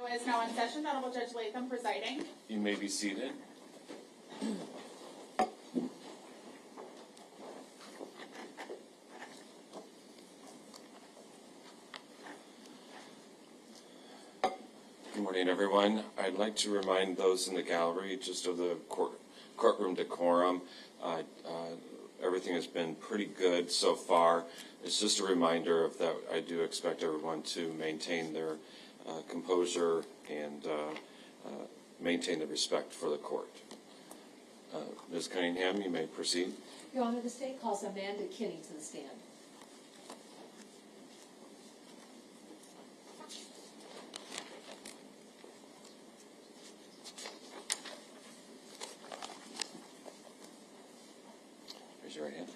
Is now in session. Honorable Judge Latham presiding. You may be seated. Good morning, everyone. I'd like to remind those in the gallery just of the courtroom decorum. Everything has been pretty good so far. It's just a reminder of that. I do expect everyone to maintain their composure and maintain the respect for the court. Ms. Cunningham, you may proceed. Your Honor, the state calls Amanda Kinney to the stand. Raise your right hand.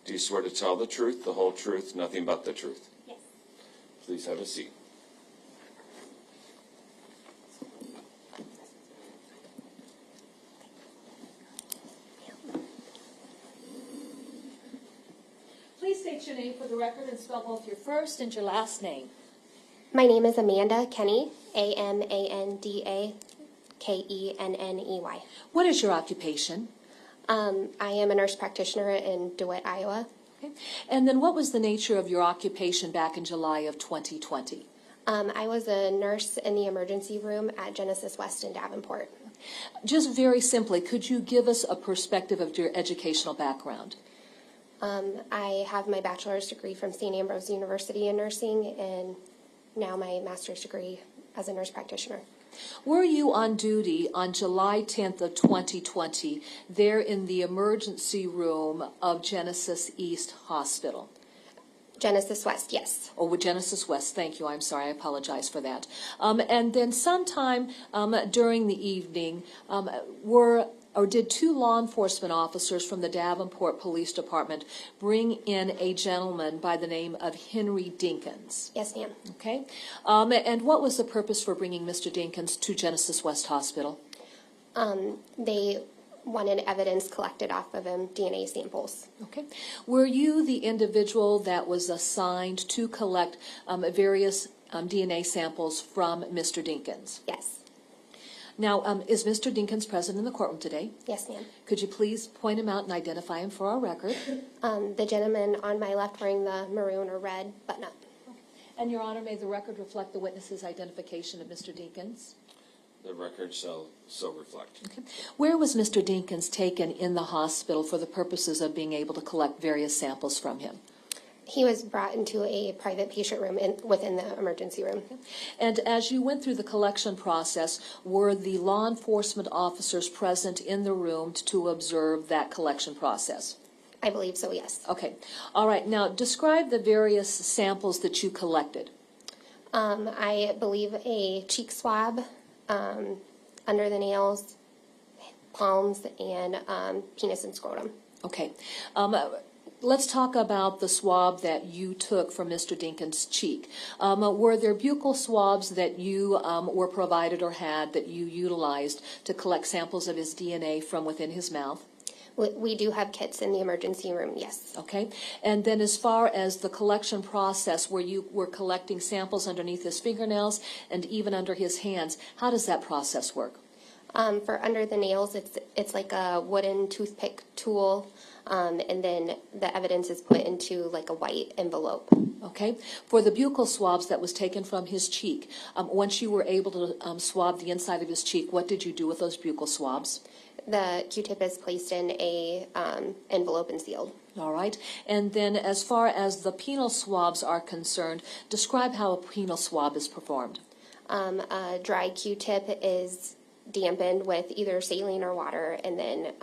Do you swear to tell the truth, the whole truth, nothing but the truth? Yes. Please have a seat. Please state your name for the record and spell both your first and your last name. My name is Amanda Kenney, AmandaKenney. What is your occupation? I am a nurse practitioner in DeWitt, Iowa. Okay. And then what was the nature of your occupation back in July of 2020? I was a nurse in the emergency room at Genesis West in Davenport. Just very simply, could you give us a perspective of your educational background? I have my bachelor's degree from St. Ambrose University in nursing and now my master's degree as a nurse practitioner. Were you on duty on July 10th of 2020 there in the emergency room of Genesis East Hospital? Genesis West, yes. Oh, with Genesis West, thank you. I'm sorry, I apologize for that. And then sometime during the evening, did two law enforcement officers from the Davenport Police Department bring in a gentleman by the name of Henry Dinkins? Yes, ma'am. Okay. And what was the purpose for bringing Mr. Dinkins to Genesis West Hospital? They wanted evidence collected off of him, DNA samples. Okay. Were you the individual that was assigned to collect various DNA samples from Mr. Dinkins? Yes. Now, is Mr. Dinkins present in the courtroom today? Yes, ma'am. Could you please point him out and identify him for our record? The gentleman on my left wearing the maroon or red button-up. And, Your Honor, may the record reflect the witness's identification of Mr. Dinkins? The record shall so reflect. Okay. Where was Mr. Dinkins taken in the hospital for the purposes of being able to collect various samples from him? He was brought into a private patient room within the emergency room. Okay. And as you went through the collection process, were the law enforcement officers present in the room to observe that collection process? I believe so, yes. Okay. All right. Now, describe the various samples that you collected. I believe a cheek swab, under the nails, palms, and penis and scrotum. Okay. Let's talk about the swab that you took from Mr. Dinkins' cheek. Were there buccal swabs that you were provided or had that you utilized to collect samples of his DNA from within his mouth? We do have kits in the emergency room, yes. Okay. And then as far as the collection process, where you were collecting samples underneath his fingernails and even under his hands, how does that process work? For under the nails, it's like a wooden toothpick tool, and then the evidence is put into like a white envelope. Okay. For the buccal swabs that was taken from his cheek, once you were able to swab the inside of his cheek, what did you do with those buccal swabs? The Q-tip is placed in a envelope and sealed. All right. And then as far as the penile swabs are concerned, describe how a penile swab is performed. A dry Q-tip is dampened with either saline or water and then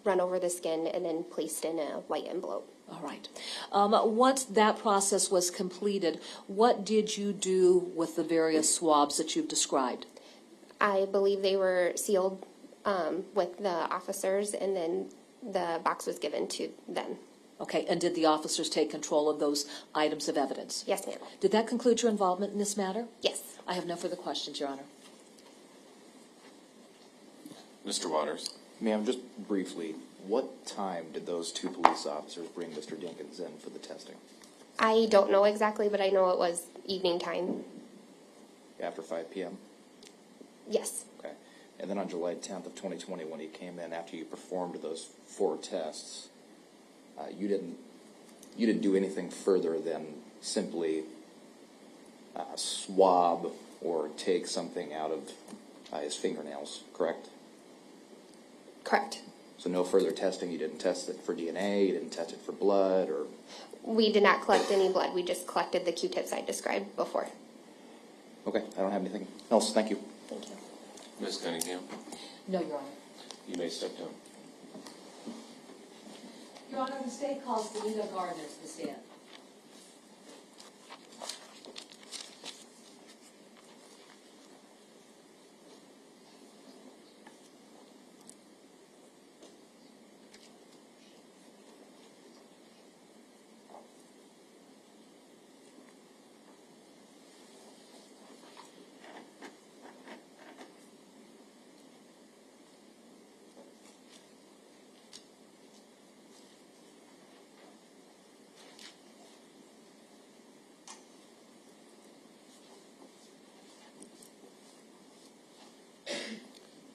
run over the skin and then placed in a white envelope. All right. Once that process was completed, what did you do with the various swabs that you've described? I believe they were sealed with the officers, and then the box was given to them. Okay, and did the officers take control of those items of evidence? Yes, ma'am. Did that conclude your involvement in this matter? Yes. I have no further questions, Your Honor. Mr. Waters. Ma'am, just briefly, what time did those two police officers bring Mr. Dinkins in for the testing? I don't know exactly, but I know it was evening time. After 5 p.m.? Yes. Okay. And then on July 10th of 2020, when he came in after you performed those 4 tests, you didn't do anything further than simply swab or take something out of his fingernails, correct? Correct. So no further testing. You didn't test it for DNA. You didn't test it for blood, or We did not collect any blood. We just collected the Q-tips I described before. okay. I don't have anything else. Thank you. Thank you. Ms. Cunningham, No, Your Honor. you may step down. Your Honor, the state calls Donita Gardner to the stand.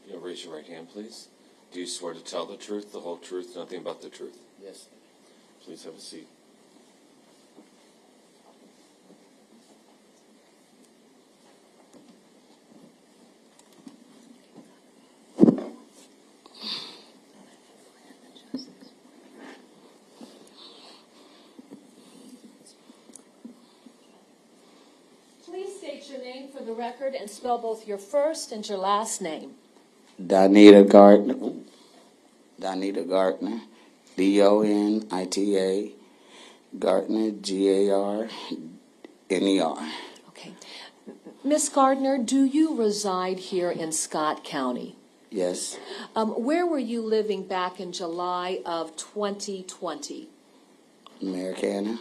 You'll raise your right hand, please. Do you swear to tell the truth, the whole truth, nothing but the truth? Yes. Please have a seat. Please state your name for the record and spell both your first and your last name. Donita Gardner. Donita Gardner. Donita. Gardner. Gardner. Okay. Miss Gardner, do you reside here in Scott County? Yes. Where were you living back in July of 2020? Americana.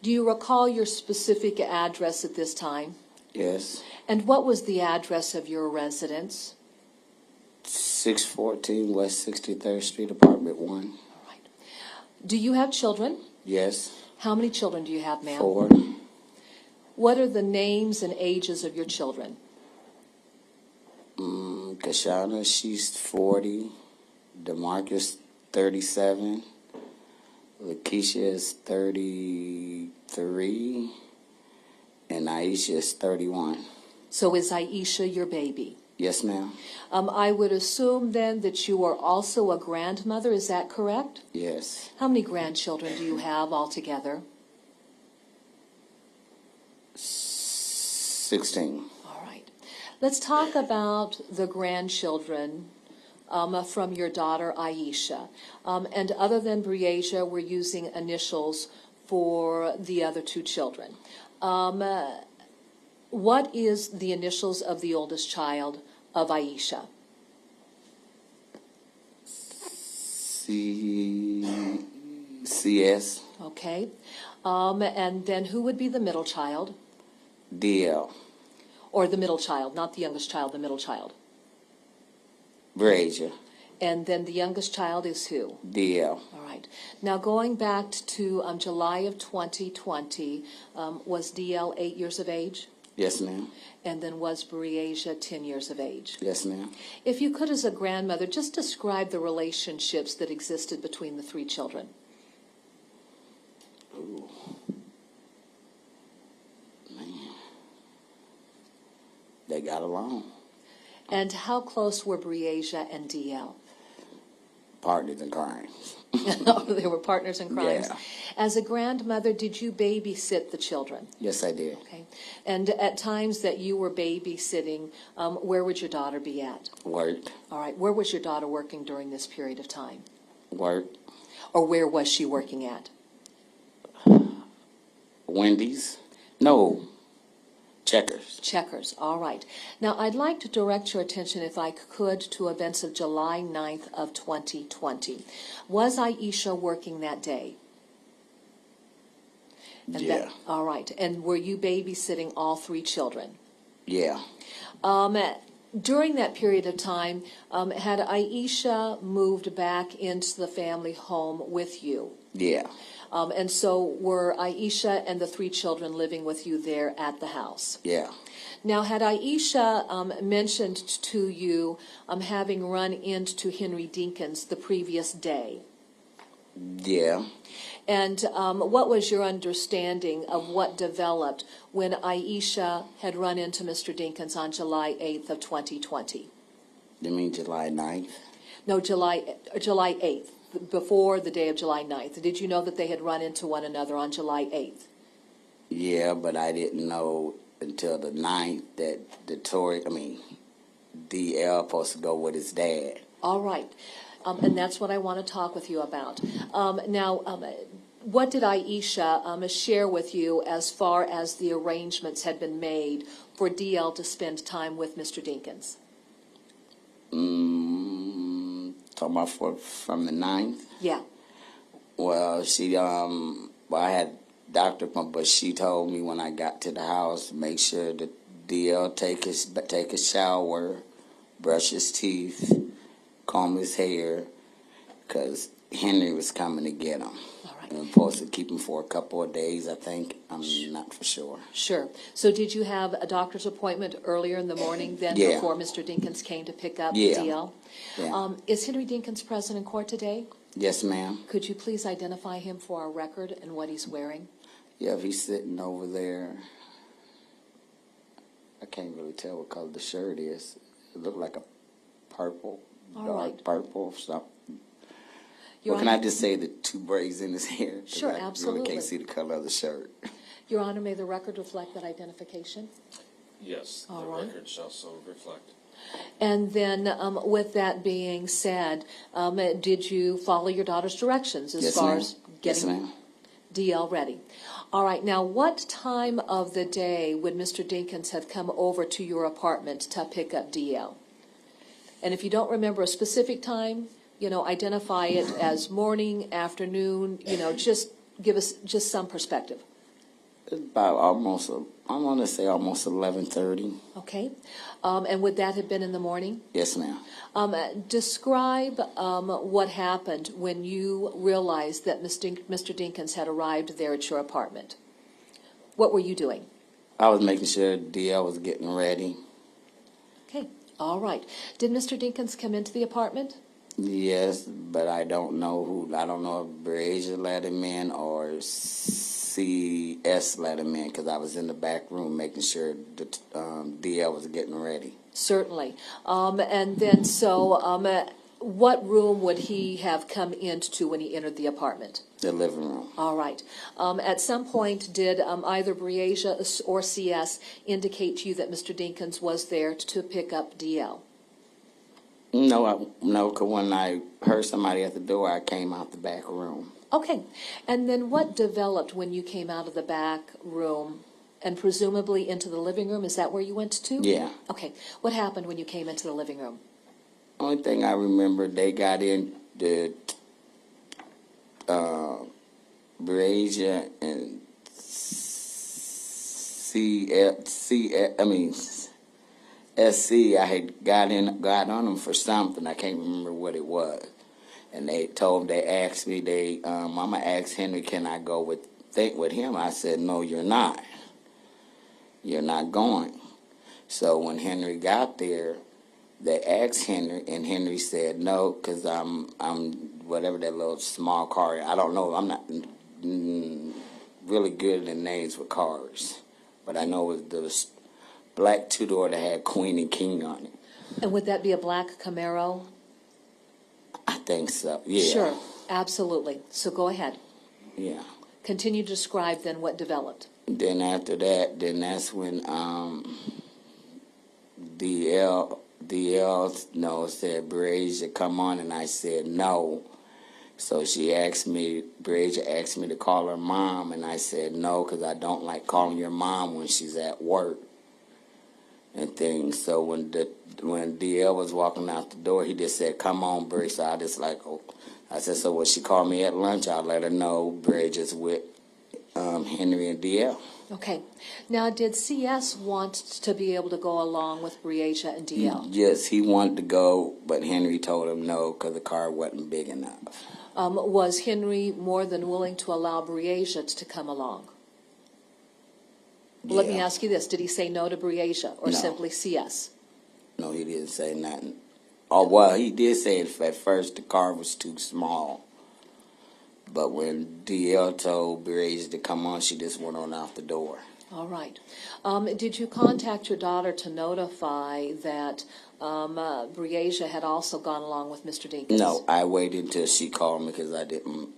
Do you recall your specific address at this time? Yes. And what was the address of your residence? 614 West 63rd Street, Apartment 1. All right. Do you have children? Yes. How many children do you have, ma'am? 4. What are the names and ages of your children? Kashana, she's 40. DeMarcus, 37. Lakeisha is 33. And Aisha is 31. So is Aisha your baby? Yes, ma'am. I would assume then that you are also a grandmother, is that correct? Yes. How many grandchildren do you have altogether? 16. All right. Let's talk about the grandchildren from your daughter Aisha. And other than Breasia, we're using initials for the other 2 children. What is the initials of the oldest child of Aisha? CS. Okay. And then who would be the middle child? DL. Or the middle child, not the youngest child, the middle child. Brazier. And then the youngest child is who? DL. All right. Now going back to July of 2020, was DL 8 years of age? Yes, ma'am. And then was Breasia 10 years of age? Yes, ma'am. If you could, as a grandmother, just describe the relationships that existed between the 3 children. Ooh. Man. They got along. And how close were Breasia and DL? Partners in crimes. They were partners in crimes. Yeah. As a grandmother, did you babysit the children? Yes, I did. Okay. And at times that you were babysitting, where would your daughter be at? Worked. All right. Where was your daughter working during this period of time? Worked. Or where was she working at? Wendy's. No. Checkers. Checkers. All right. Now, I'd like to direct your attention, if I could, to events of July 9th of 2020. Was Aisha working that day? And Yeah. All right. And were you babysitting all 3 children? Yeah. During that period of time, had Aisha moved back into the family home with you? Yeah. And so were Aisha and the 3 children living with you there at the house? Yeah. Now, had Aisha mentioned to you having run into Henry Dinkins the previous day? Yeah. And what was your understanding of what developed when Aisha had run into Mr. Dinkins on July 8th of 2020? You mean July 9th? No, July 8th, before the day of July 9th. Did you know that they had run into one another on July 8th? Yeah, but I didn't know until the 9th that DL supposed to go with his dad. All right. And that's what I want to talk with you about. Now, what did Aisha share with you as far as the arrangements had been made for DL to spend time with Mr. Dinkins? Talking about from the 9th? Yeah. Well, I had doctor, but she told me when I got to the house, make sure that DL take a shower, brush his teeth, comb his hair, because Henry was coming to get him. All right. And I'm supposed to keep him for a couple of days, I think. I'm not for sure. Sure. So did you have a doctor's appointment earlier in the morning then Yeah. before Mr. Dinkins came to pick up Yeah. DL? Yeah. Is Henry Dinkins present in court today? Yes, ma'am. Could you please identify him for our record and what he's wearing? Yeah, he's sitting over there. I can't really tell what color the shirt is. It looked like a purple, All dark right. purple or something. Your Well, can Honor, I just say the two braids in his hair? 'Cause Sure, I absolutely. really can't see the color of the shirt. Your Honor, may the record reflect that identification? Yes, the All right. record shall so reflect. And then, with that being said, did you follow your daughter's directions as Yes, far ma'am. as Yes, getting ma'am. DL ready? All right. Now, what time of the day would Mr. Dinkins have come over to your apartment to pick up DL? And if you don't remember a specific time, identify it as morning, afternoon, just give us just some perspective. It's about I want to say almost 11:30. Okay? And would that have been in the morning? Yes, ma'am. Describe what happened when you realized that Mr. Dinkins had arrived there at your apartment. What were you doing? I was making sure DL was getting ready. Okay, all right. Did Mr. Dinkins come into the apartment? Yes, but I don't know if Brazier let him in or CS let him in because I was in the back room making sure that DL was getting ready. Certainly. And then, what room would he have come into when he entered the apartment? The living room. All right. At some point, did either Brazier or CS indicate to you that Mr. Dinkins was there to pick up DL? No, because when I heard somebody at the door, I came out the back room. Okay. And then what developed when you came out of the back room and presumably into the living room? Is that where you went to? Yeah. Okay. What happened when you came into the living room? Only thing I remember, they got in the Brazier and SC. I had got on them for something. I can't remember what it was. And they asked me, Mama asked Henry, can I go with him? I said, no, you're not. You're not going. So when Henry got there, they asked Henry, and Henry said no, because I'm whatever that little small car. I don't know. I'm not really good in names with cars, but I know it was the black two-door that had Queen and King on it. And would that be a black Camaro? I think so. Yeah. Sure. Absolutely. So go ahead. Yeah. Continue to describe then what developed. Then after that, that's when DL said, Brazier, come on, and I said no. So Brazier asked me to call her mom, and I said no, because I don't like calling your mom when she's at work and things. So when DL was walking out the door, he just said, come on, Brazier. So I just I said, so when she called me at lunch, I'll let her know Brazier's with Henry and DL. Okay. Now, did CS want to be able to go along with Brazier and DL? Yes, he wanted to go, but Henry told him no because the car wasn't big enough. Was Henry more than willing to allow Brazier to come along? Well, let me Yeah. ask you this. Did he say no to Breasia or No. simply CS? No, he didn't say nothing. Oh, well, he did say at first the car was too small. But when DL told Breasia to come on, she just went on out the door. All right. Did you contact your daughter to notify that Breasia had also gone along with Mr. Dinkins? No, I waited until she called me because I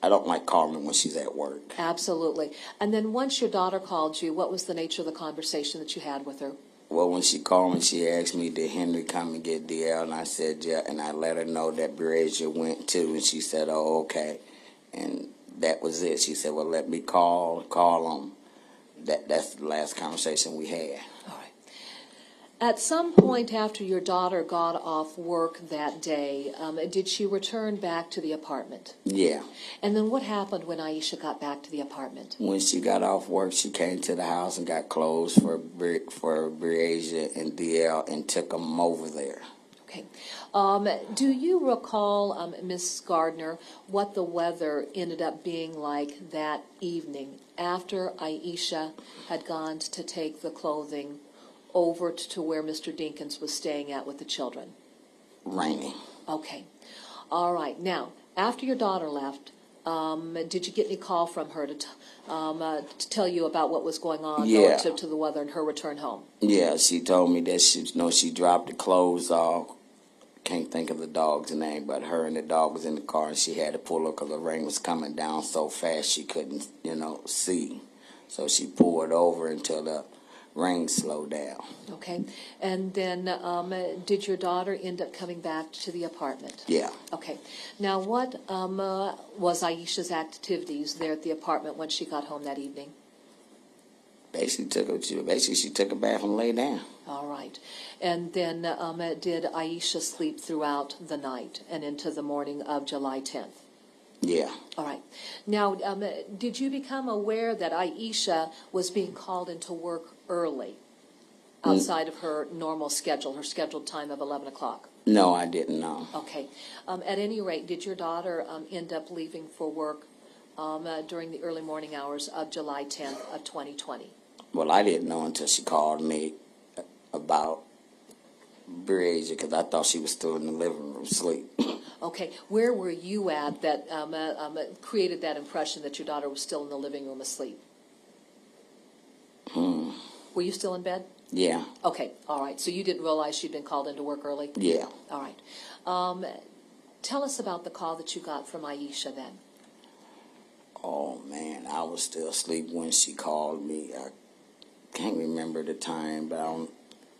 don't like calling her when she's at work. Absolutely. And then once your daughter called you, what was the nature of the conversation that you had with her? Well, when she called me, she asked me, did Henry come and get DL? And I said, yeah. And I let her know that Breasia went too. And she said, oh, okay. And that was it. She said, well, let me call him. That's the last conversation we had. All right. At some point after your daughter got off work that day, did she return back to the apartment? Yeah. And then what happened when Aisha got back to the apartment? When she got off work, she came to the house and got clothes for Breasia and DL and took them over there. Okay. Do you recall, Ms. Gardner, what the weather ended up being like that evening after Aisha had gone to take the clothing over to where Mr. Dinkins was staying at with the children? Raining. Okay. All right. Now, after your daughter left, did you get any call from her to tell you about what was going on Yeah. relative to the weather and her return home? Yeah, she told me that she dropped the clothes off. Can't think of the dog's name, but her and the dog was in the car, and she had to pull her because the rain was coming down so fast she couldn't, see. So she pulled over until the rain slowed down. Okay. And then did your daughter end up coming back to the apartment? Yeah. Okay. Now, what was Aisha's activities there at the apartment when she got home that evening? Basically, she took a bath and lay down. All right. And then did Aisha sleep throughout the night and into the morning of July 10th? Yeah. All right. Now, did you become aware that Aisha was being called into work early outside of her normal schedule, her scheduled time of 11 o'clock? No, I didn't know. Okay. At any rate, did your daughter end up leaving for work during the early morning hours of July 10th of 2020? Well, I didn't know until she called me about Breasia because I thought she was still in the living room asleep. Okay. Where were you at that created that impression that your daughter was still in the living room asleep? Were you still in bed? Yeah. Okay. All right. So you didn't realize she'd been called into work early? Yeah. All right. Tell us about the call that you got from Aisha then. Oh, man, I was still asleep when she called me. I can't remember the time, but I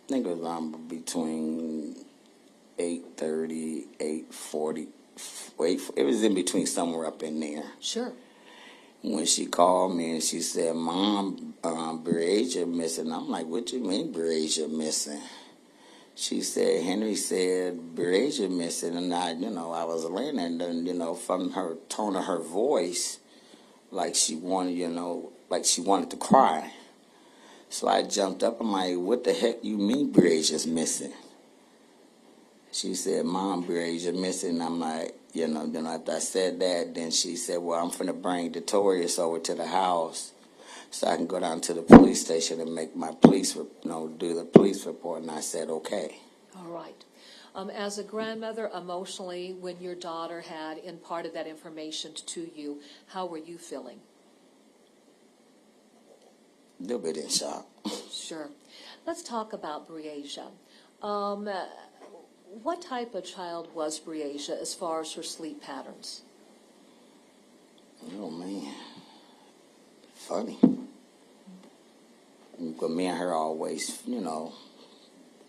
think it was between 8:30, 8:40. It was in between somewhere up in there. Sure. When she called me and she said, Mom, Breasia missing. I'm like, what you mean Breasia missing? She said, Henry said, Breasia missing. And I was laying there and, from her tone of her voice, like she wanted, to cry. So I jumped up. I'm like, what the heck you mean Breasia's missing? She said, Mom, Breasia missing. I'm like, then after I said that, then she said, well, I'm finna bring Detorius over to the house so I can go down to the police station and make my do the police report. And I said, okay. All right. As a grandmother, emotionally, when your daughter had imparted that information to you, how were you feeling? A little bit in shock. Sure. Let's talk about Breasia. What type of child was Breasia as far as her sleep patterns? Oh, man. Funny. But me and her always,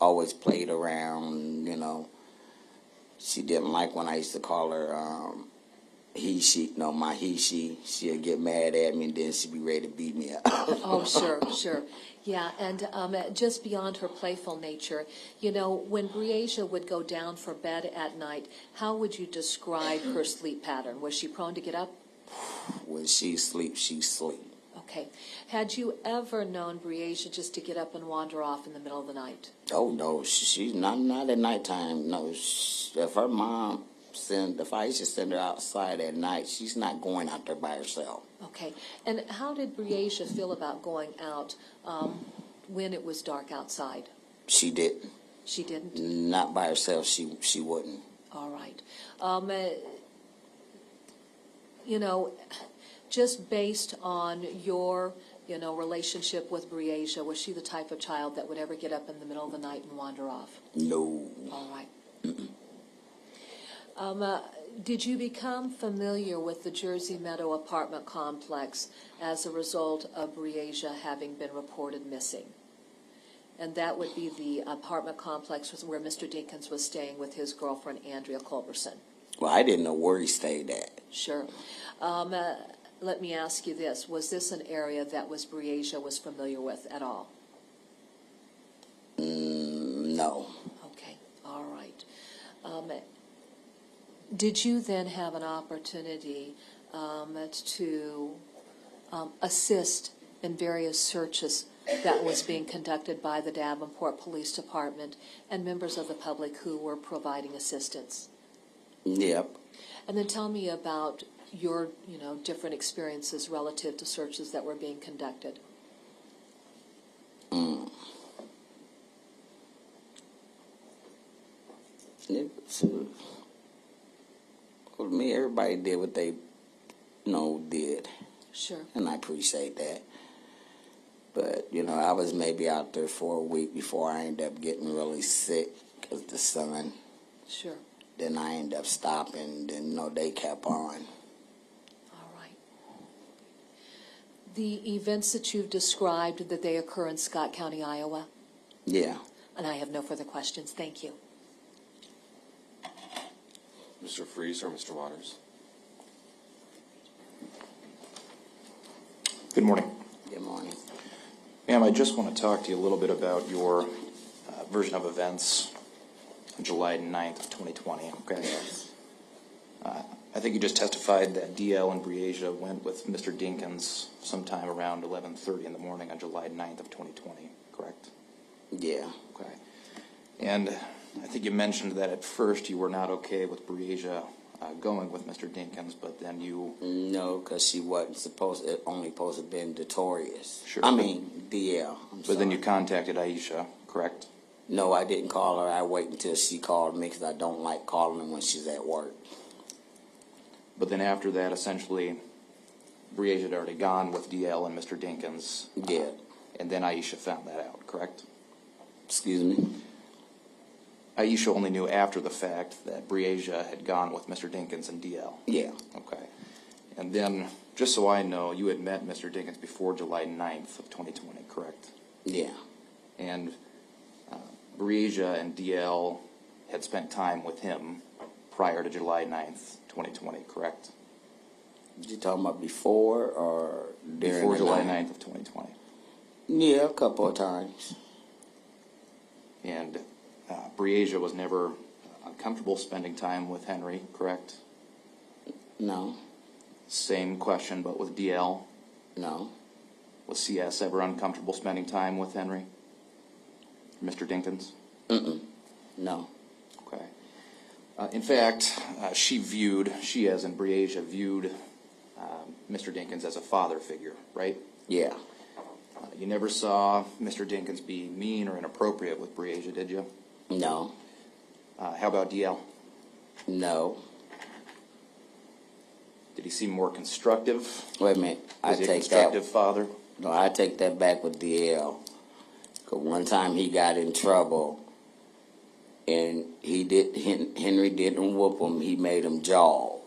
always played around, She didn't like when I used to call her my he, she. She'd get mad at me and then she'd be ready to beat me up. Oh, sure. Yeah, and just beyond her playful nature, when Breasia would go down for bed at night, how would you describe her sleep pattern? Was she prone to get up? When she sleeps, she sleep. Okay. Had you ever known Breasia just to get up and wander off in the middle of the night? Oh, no, she's not at nighttime. No, if her mom if I used to send her outside at night, she's not going out there by herself. Okay. And how did Breasia feel about going out when it was dark outside? She didn't. She didn't? Not by herself, she wouldn't. All right. You know, just based on your, you know, relationship with Breasia, was she the type of child that would ever get up in the middle of the night and wander off? No. All right. Did you become familiar with the Jersey Meadow apartment complex as a result of Breasia having been reported missing? And that would be the apartment complex where Mr. Dinkins was staying with his girlfriend, Andrea Culberson. Well, I didn't know where he stayed at. Sure. Let me ask you this. Was this an area that Breasia was familiar with at all? No. Okay. All right. Did you then have an opportunity to assist in various searches that was being conducted by the Davenport Police Department and members of the public who were providing assistance? Yep. And then tell me about your, you know, different experiences relative to searches that were being conducted. For me, everybody did what they, did. Sure. And I appreciate that. But, I was maybe out there for a week before I ended up getting really sick of the sun. Sure. Then I ended up stopping, then, they kept on. All right. The events that you've described, did they occur in Scott County, Iowa? Yeah. And I have no further questions. Thank you. Mr. Freeze or Mr. Waters? Good morning. Good morning. Ma'am, I just want to talk to you a little bit about your version of events on July 9th of 2020, okay? I think you just testified that DL and Breasia went with Mr. Dinkins sometime around 11:30 in the morning on July 9th of 2020, correct? Yeah. Okay. And I think you mentioned that at first you were not okay with Breasia going with Mr. Dinkins, but then you... No, because she wasn't only supposed to have been notorious. Sure. DL. But then you contacted Aisha, correct? No, I didn't call her. I wait until she called me because I don't like calling her when she's at work. But then after that, essentially, Breasia had already gone with DL and Mr. Dinkins. Yeah. And then Aisha found that out, correct? Excuse me? Aisha only knew after the fact that Breasia had gone with Mr. Dinkins and DL. Yeah. Okay. And then, just so I know, you had met Mr. Dinkins before July 9th of 2020, correct? Yeah. And Breasia and DL had spent time with him prior to July 9th, 2020, correct? You talking about before or during Before the July night? 9th of 2020. Yeah, a couple of times. And Breasia was never uncomfortable spending time with Henry, correct? No. Same question, but with DL. No. Was CS ever uncomfortable spending time with Henry? Mr. Dinkins? No. Okay. In fact, she as in Breasia viewed Mr. Dinkins as a father figure, right? Yeah. You never saw Mr. Dinkins be mean or inappropriate with Breasia, did you? No. How about DL? No. Did he seem more constructive? Wait a minute. Was he a constructive father? No, I take that back with DL. Because one time he got in trouble, and Henry didn't whoop him. He made him jog.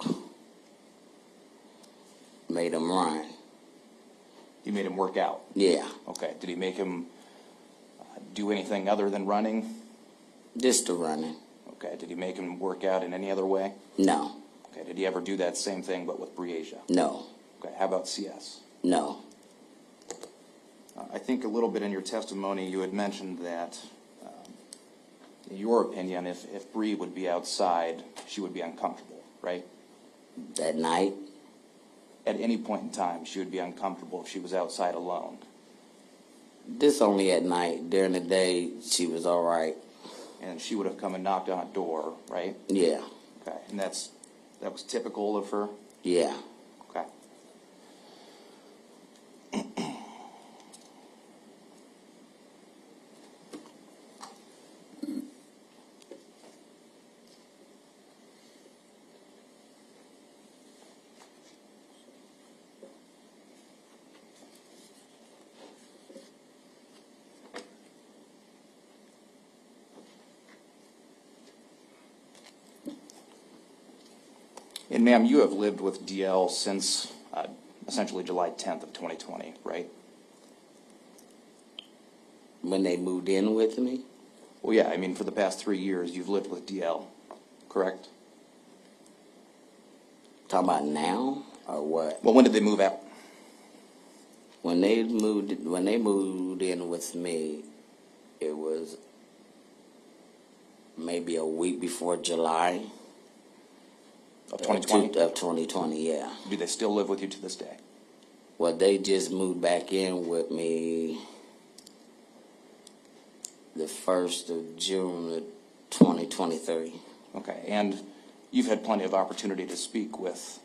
Made him run. He made him work out? Yeah. Okay. Did he make him do anything other than running? Just the running. Okay. Did he make him work out in any other way? No. Okay. Did he ever do that same thing but with Breasia? No. Okay. How about CS? No. I think a little bit in your testimony you had mentioned that, in your opinion, if Bree would be outside, she would be uncomfortable, right? That night? At any point in time, she would be uncomfortable if she was outside alone. This only at night. During the day, she was all right. And she would have come and knocked on a door, right? Yeah. Okay. And that was typical of her? Yeah. Okay. And ma'am, you have lived with DL since essentially July 10th of 2020, right? When they moved in with me, Well, yeah, I mean, for the past 3 years, you've lived with DL, correct? talking about now or what? Well, when did they move out? When they moved in with me, it was maybe a week before July Of 2020? of 2020. Yeah. Do they still live with you to this day? Well, they just moved back in with me the 1st of June of 2023. Okay, and you've had plenty of opportunity to speak with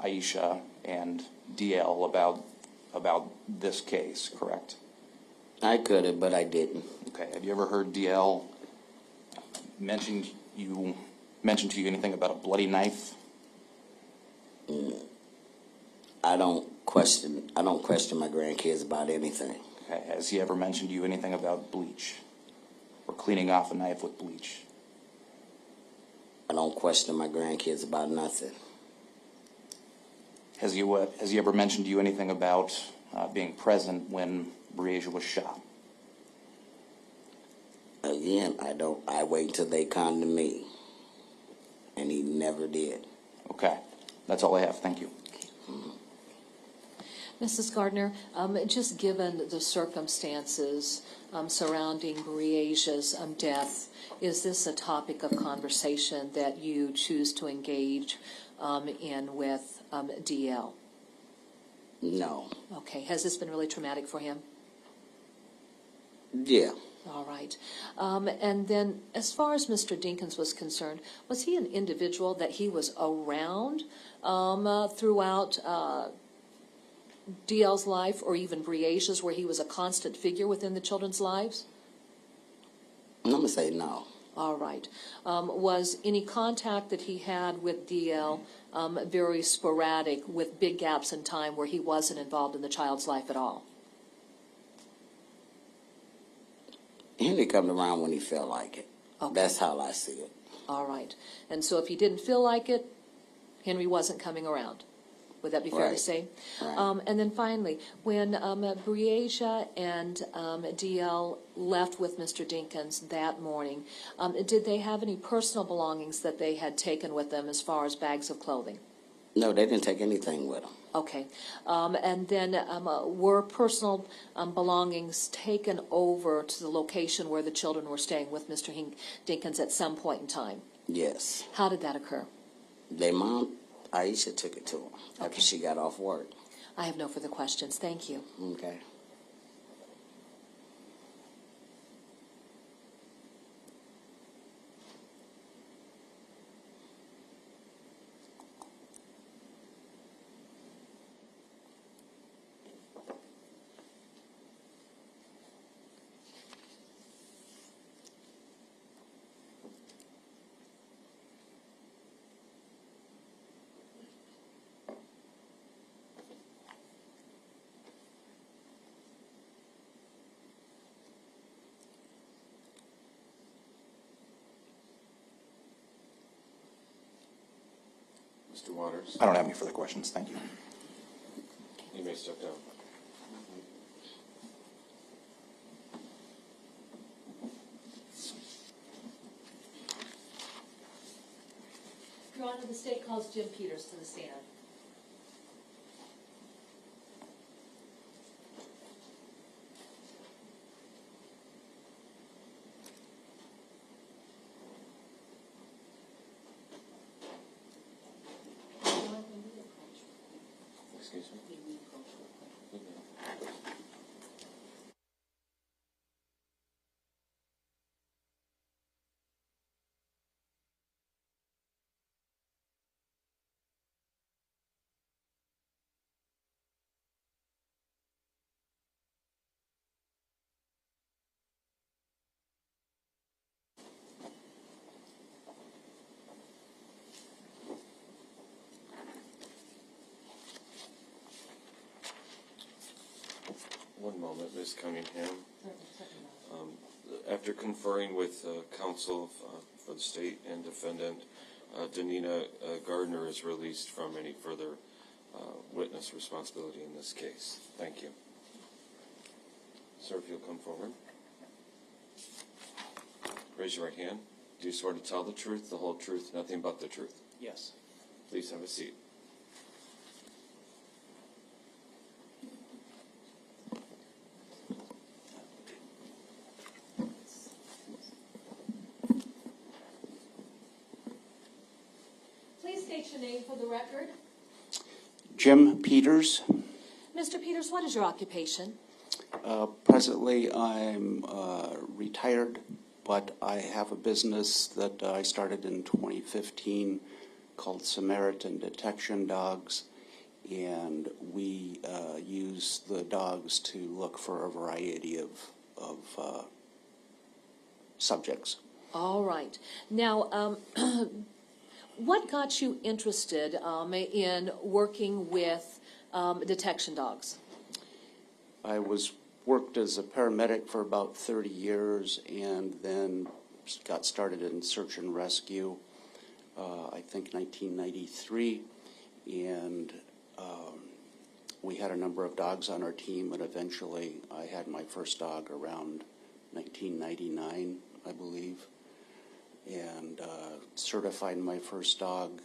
Aisha and DL about this case, correct? I could have, but I didn't. Okay, have you ever heard DL mention to you anything about a bloody knife? I don't question my grandkids about anything. Okay, has he ever mentioned to you anything about bleach or cleaning off a knife with bleach? I don't question my grandkids about nothing. Has he ever mentioned to you anything about being present when Breasia was shot? Again, I wait until they come to me. And he never did. Okay, that's all I have. Thank you. Mrs. Gardner, just given the circumstances surrounding Breasia's death, is this a topic of conversation that you choose to engage in with DL? No. Okay. Has this been really traumatic for him? Yeah. All right. And then as far as Mr. Dinkins was concerned, was he an individual that he was around throughout DL's life or even Breasia's, where he was a constant figure within the children's lives? I'm going to say no. All right. Was any contact that he had with DL very sporadic with big gaps in time where he wasn't involved in the child's life at all? Henry come around when he felt like it. Okay. That's how I see it. All right. And so if he didn't feel like it, Henry wasn't coming around. Would that be fair to Right. say? Right. And then finally, when Breasia and DL left with Mr. Dinkins that morning, did they have any personal belongings that they had taken with them as far as bags of clothing? No, they didn't take anything with them. Okay. And then were personal belongings taken over to the location where the children were staying with Mr. Dinkins at some point in time? Yes. How did that occur? Their mom, Aisha, took it to them after Okay. she got off work. I have no further questions. Thank you. Okay. Mr. Waters, I don't have any further questions. Thank you. you may step down. Your Honor, the state calls Jim Peters to the stand. Excuse me? moment, Ms. Cunningham. After conferring with counsel for the state and defendant, Donita Gardner is released from any further witness responsibility in this case. Thank you. Sir, if you'll come forward. Raise your right hand. Do you swear to tell the truth, the whole truth, nothing but the truth? Yes. Please have a seat. Please state your name for the record. Jim Peters. Mr. Peters, what is your occupation? Presently, I'm retired, but I have a business that I started in 2015 called Samaritan Detection Dogs, and we use the dogs to look for a variety of subjects. All right. Now, what got you interested in working with detection dogs? I worked as a paramedic for about 30 years and then got started in search and rescue, I think 1993, and we had a number of dogs on our team, and eventually I had my first dog around 1999, I believe, and certified my first dog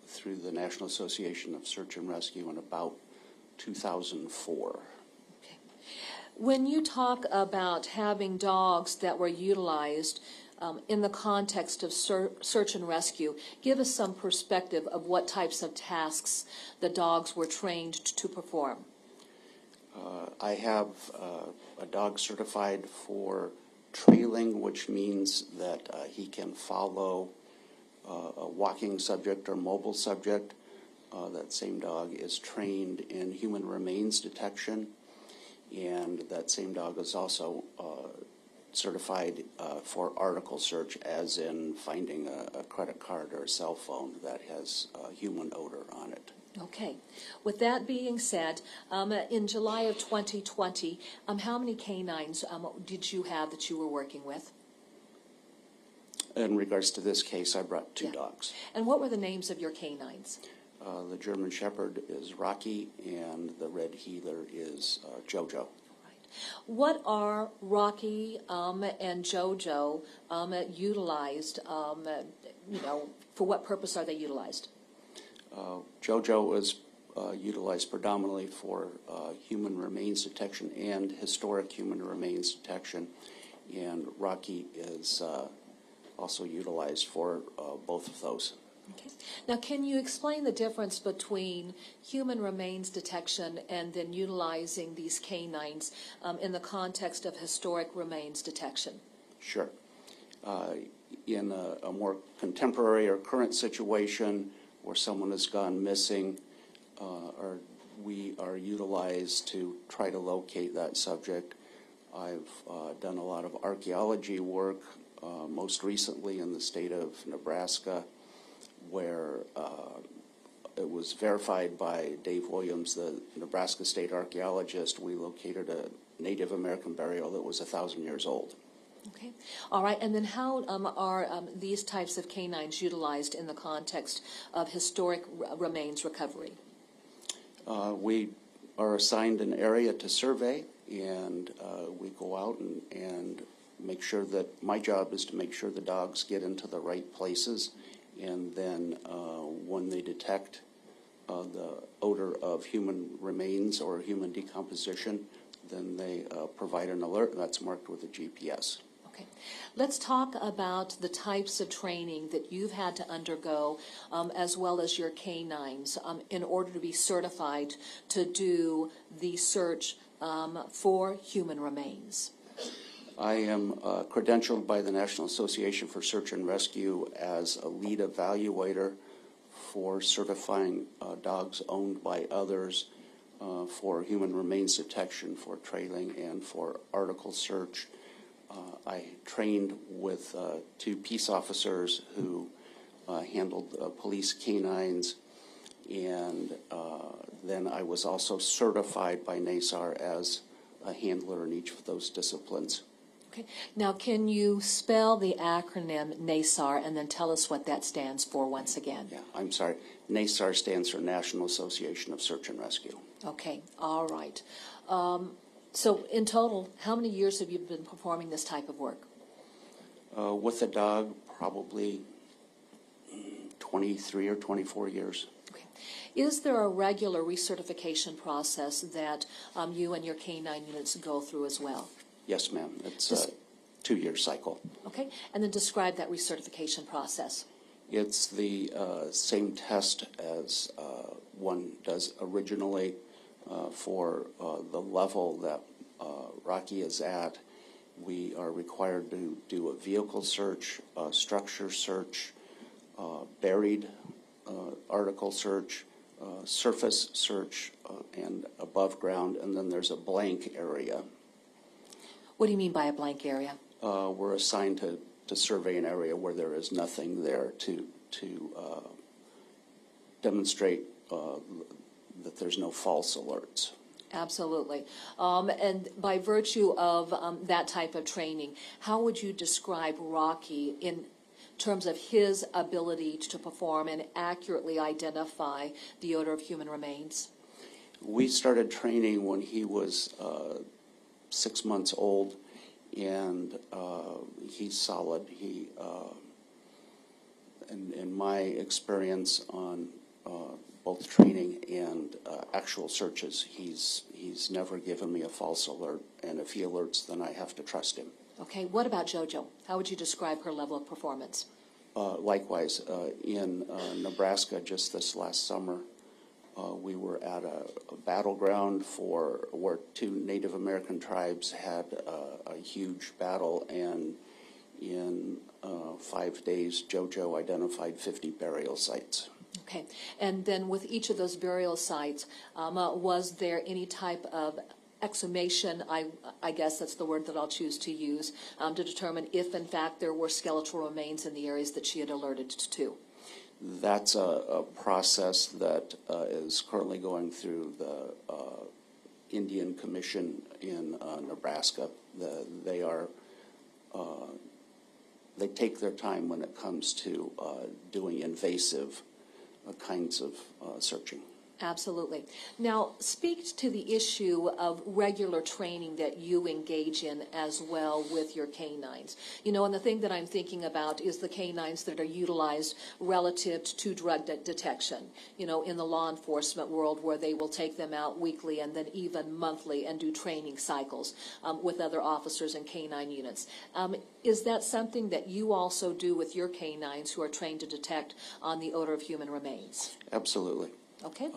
through the National Association of Search and Rescue in about 2004. When you talk about having dogs that were utilized in the context of search and rescue, give us some perspective of what types of tasks the dogs were trained to perform. I have a dog certified for trailing, which means that he can follow a walking subject or mobile subject. That same dog is trained in human remains detection, and that same dog is also certified for article search, as in finding a credit card or a cell phone that has human odor on it. Okay. With that being said, in July of 2020, how many canines did you have that you were working with? In regards to this case, I brought two dogs. And what were the names of your canines? The German Shepherd is Rocky, and the Red Heeler is Jojo. What are Rocky and Jojo utilized, for what purpose are they utilized? Jojo is utilized predominantly for human remains detection and historic human remains detection, and Rocky is also utilized for both of those. Okay. Now, can you explain the difference between human remains detection and then utilizing these canines in the context of historic remains detection? Sure. In a more contemporary or current situation where someone has gone missing, we are utilized to try to locate that subject. I've done a lot of archaeology work, most recently in the state of Nebraska, where it was verified by Dave Williams, the Nebraska state archaeologist. We located a Native American burial that was 1,000 years old. Okay. All right. And then how are these types of canines utilized in the context of historic remains recovery? We are assigned an area to survey, and we go out and make sure that my job is to make sure the dogs get into the right places. And then when they detect the odor of human remains or human decomposition, then they provide an alert that's marked with a GPS. Okay. Let's talk about the types of training that you've had to undergo, as well as your canines, in order to be certified to do the search for human remains. I am credentialed by the National Association for Search and Rescue as a lead evaluator for certifying dogs owned by others for human remains detection, for trailing, and for article search. I trained with two peace officers who handled police canines, and then I was also certified by NASAR as a handler in each of those disciplines. Okay. Now, can you spell the acronym NASAR and then tell us what that stands for once again? Yeah, I'm sorry. NASAR stands for National Association of Search and Rescue. Okay, all right. So in total, how many years have you been performing this type of work? With a dog, probably 23 or 24 years. Okay. Is there a regular recertification process that you and your canine units go through as well? Yes, ma'am. It's a 2-year cycle. Okay, and then describe that recertification process. It's the same test as one does originally for the level that Rocky is at. We are required to do a vehicle search, a structure search, buried article search, surface search, and above ground, and then there's a blank area. What do you mean by a blank area? We're assigned to survey an area where there is nothing there to demonstrate that there's no false alerts. Absolutely. And by virtue of that type of training, how would you describe Rocky in terms of his ability to perform and accurately identify the odor of human remains? We started training when he was 6 months old, and he's solid. He, in my experience on both training and actual searches, he's never given me a false alert, and if he alerts, then I have to trust him. Okay, what about JoJo? How would you describe her level of performance? Likewise, in Nebraska just this last summer, we were at a battleground where 2 Native American tribes had a huge battle, and in 5 days, JoJo identified 50 burial sites. Okay, and then with each of those burial sites, was there any type of exhumation, I guess that's the word that I'll choose to use, to determine if in fact there were skeletal remains in the areas that she had alerted to? That's a process that is currently going through the Indian Commission in Nebraska. They take their time when it comes to doing invasive kinds of searching. Absolutely. Now, speak to the issue of regular training that you engage in as well with your canines. You know, and the thing that I'm thinking about is the canines that are utilized relative to drug detection, you know, in the law enforcement world, where they will take them out weekly and then even monthly and do training cycles with other officers and canine units. Is that something that you also do with your canines who are trained to detect on the odor of human remains? Absolutely. Okay.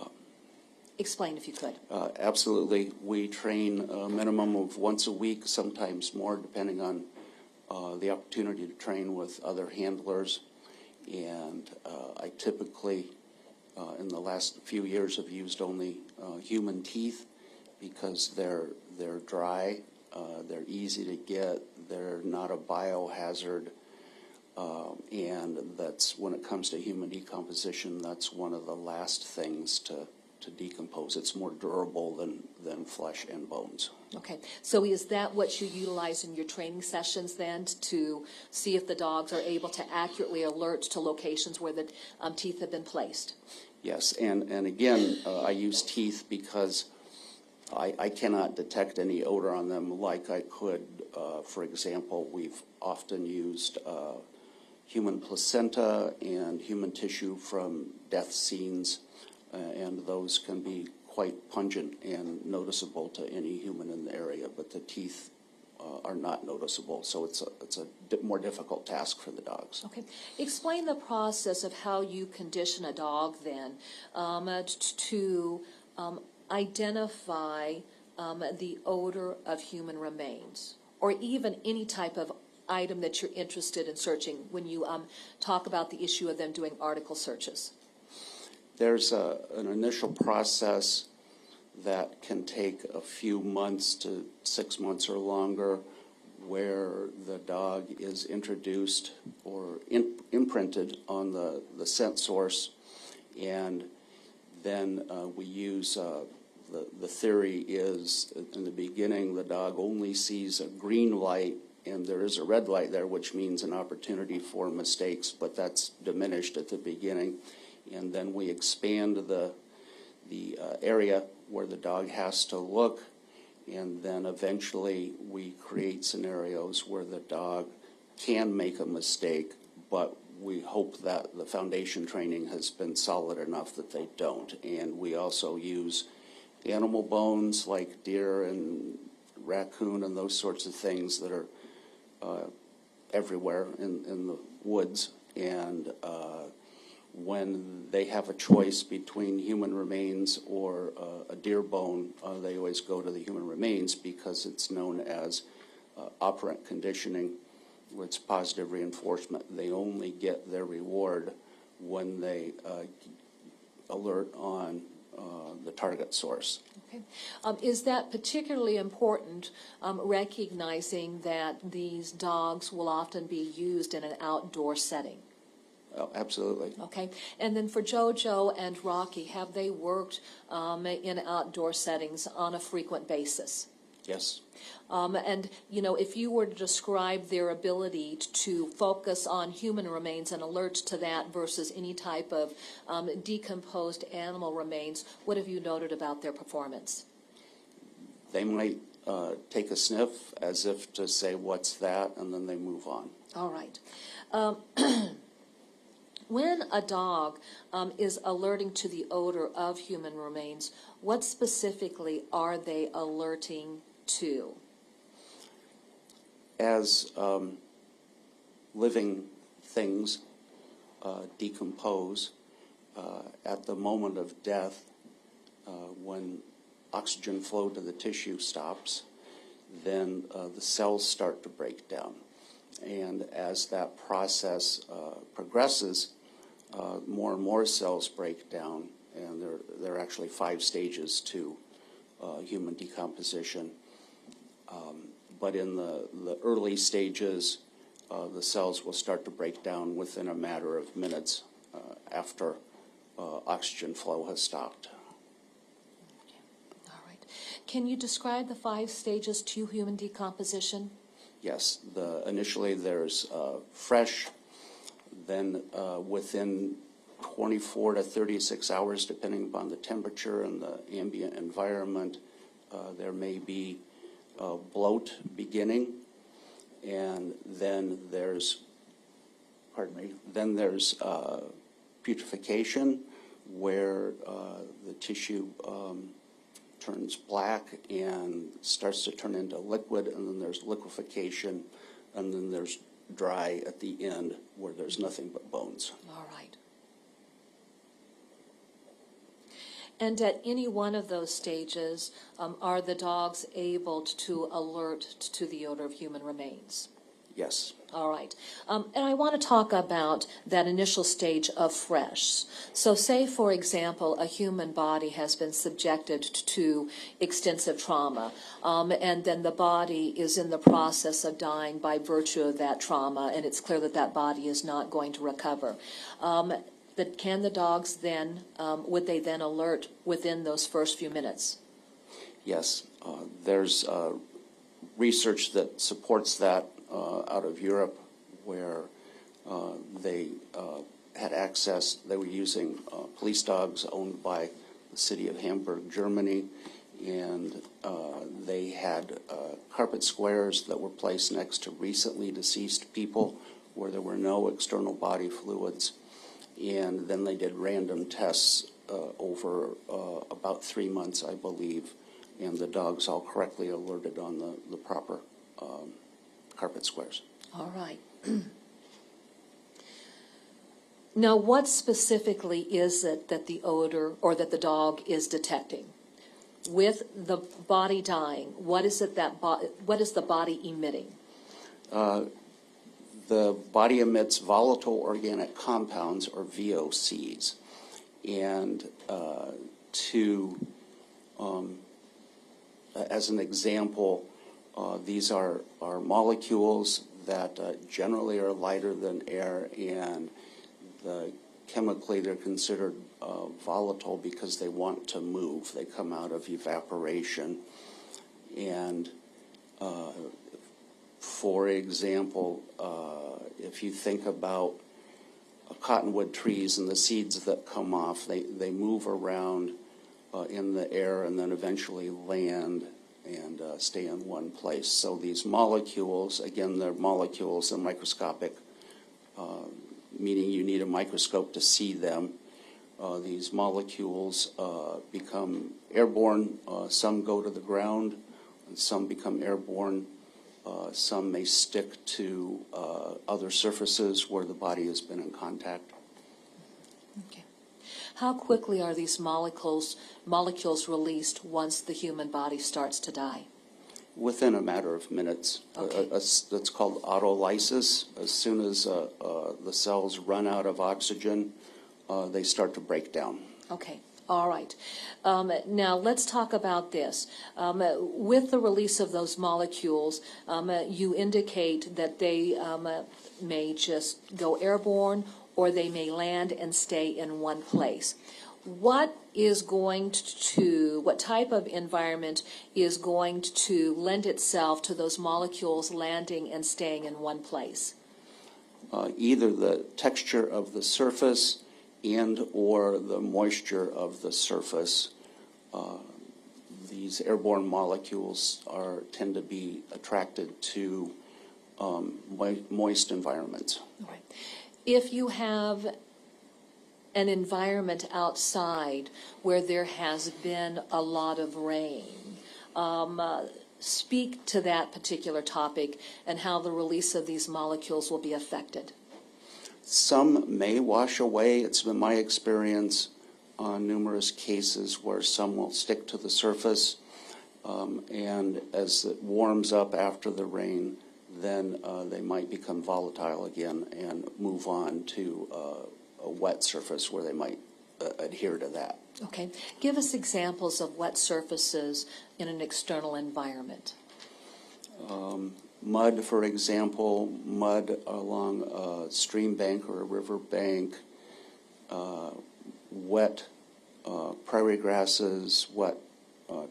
Explain if you could. Absolutely. We train a minimum of once a week, sometimes more, depending on the opportunity to train with other handlers. And I typically, in the last few years, have used only human teeth because they're dry, they're easy to get, they're not a biohazard. And that's, when it comes to human decomposition, that's one of the last things to decompose. It's more durable than flesh and bones. Okay, so is that what you utilize in your training sessions then, to see if the dogs are able to accurately alert to locations where the teeth have been placed? Yes, and again, I use teeth because I cannot detect any odor on them like I could. For example, we've often used human placenta and human tissue from death scenes, and those can be quite pungent and noticeable to any human in the area, but the teeth are not noticeable, so it's a more difficult task for the dogs. Okay, explain the process of how you condition a dog then to identify the odor of human remains, or even any type of item that you're interested in searching when you talk about the issue of them doing article searches. There's an initial process that can take a few months to 6 months or longer, where the dog is introduced or imprinted on the scent source, and then we use The theory is, in the beginning, the dog only sees a green light, and there is a red light there, which means an opportunity for mistakes, but that's diminished at the beginning. And then we expand the area where the dog has to look, and then eventually we create scenarios where the dog can make a mistake, but we hope that the foundation training has been solid enough that they don't. And we also use animal bones like deer and raccoon and those sorts of things that are everywhere in the woods. And when they have a choice between human remains or a deer bone, they always go to the human remains because it's known as operant conditioning. It's positive reinforcement. They only get their reward when they alert on the target source. Okay. Is that particularly important, recognizing that these dogs will often be used in an outdoor setting? Oh, absolutely. Okay. And then for JoJo and Rocky, have they worked in outdoor settings on a frequent basis? Yes. And, you know, if you were to describe their ability to focus on human remains and alert to that versus any type of decomposed animal remains, what have you noted about their performance? They might take a sniff as if to say, what's that? And then they move on. All right. When a dog is alerting to the odor of human remains, what specifically are they alerting to? As living things decompose, at the moment of death, when oxygen flow to the tissue stops, then the cells start to break down. And as that process progresses, more and more cells break down, and there are actually 5 stages to human decomposition. But in the early stages, the cells will start to break down within a matter of minutes after oxygen flow has stopped. All right. Can you describe the 5 stages to human decomposition? Yes. Initially there's fresh, then within 24 to 36 hours, depending upon the temperature and the ambient environment, there may be bloat beginning, and then there's, putrefaction, where the tissue turns black and starts to turn into liquid, and then there's liquefaction, and then there's dry at the end where there's nothing but bones. All right. And at any one of those stages, are the dogs able to alert to the odor of human remains? Yes. All right. And I want to talk about that initial stage of fresh. So say, for example, a human body has been subjected to extensive trauma, and then the body is in the process of dying by virtue of that trauma, and it's clear that that body is not going to recover. But can the dogs then, would they then alert within those first few minutes? Yes. There's research that supports that out of Europe, where they had access. They were using police dogs owned by the city of Hamburg, Germany, and they had carpet squares that were placed next to recently deceased people where there were no external body fluids. And then they did random tests over about 3 months, I believe, and the dogs all correctly alerted on the proper carpet squares. All right. Now, what specifically is it that the odor or that the dog is detecting? With the body dying, what is it that what is the body emitting? The body emits volatile organic compounds, or VOCs, and as an example, these are molecules that generally are lighter than air, and the chemically they're considered volatile because they want to move. They come out of evaporation. And for example, if you think about cottonwood trees and the seeds that come off, they move around in the air and then eventually land and stay in one place. So these molecules, again, they're molecules, they're microscopic, meaning you need a microscope to see them. These molecules become airborne. Some go to the ground, and some become airborne. Some may stick to other surfaces where the body has been in contact. Okay. How quickly are these molecules released once the human body starts to die? Within a matter of minutes. Okay. That's called autolysis. As soon as the cells run out of oxygen, they start to break down. Okay. All right. Now, let's talk about this. With the release of those molecules, you indicate that they may just go airborne or they may land and stay in one place. What type of environment is going to lend itself to those molecules landing and staying in one place? Either the texture of the surface and or the moisture of the surface. These airborne molecules tend to be attracted to moist environments. All right. If you have an environment outside where there has been a lot of rain, speak to that particular topic and how the release of these molecules will be affected. Some may wash away. It's been my experience on numerous cases where some will stick to the surface, and as it warms up after the rain, then they might become volatile again and move on to a wet surface where they might adhere to that. Okay. Give us examples of wet surfaces in an external environment. Mud, for example, mud along a stream bank or a river bank, wet prairie grasses, wet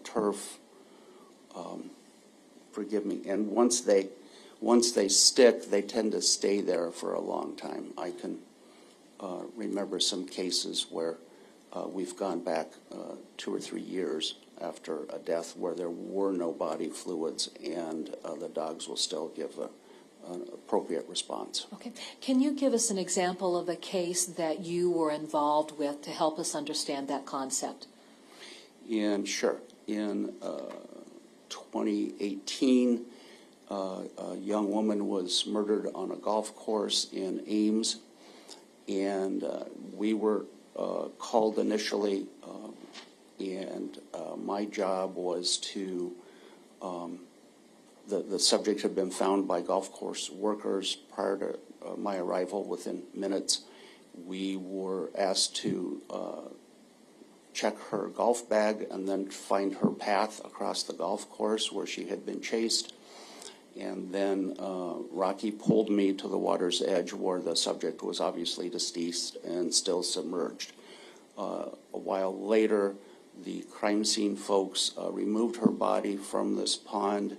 turf, forgive me. And once they stick, they tend to stay there for a long time. I can remember some cases where we've gone back 2 or 3 years after a death where there were no body fluids, and the dogs will still give an appropriate response. Okay. Can you give us an example of a case that you were involved with to help us understand that concept? And sure, in 2018, a young woman was murdered on a golf course in Ames, and we were called initially, and my job was to, the subject had been found by golf course workers prior to my arrival within minutes. We were asked to check her golf bag and then find her path across the golf course where she had been chased. And then Rocky pulled me to the water's edge where the subject was obviously deceased and still submerged. A while later, the crime scene folks removed her body from this pond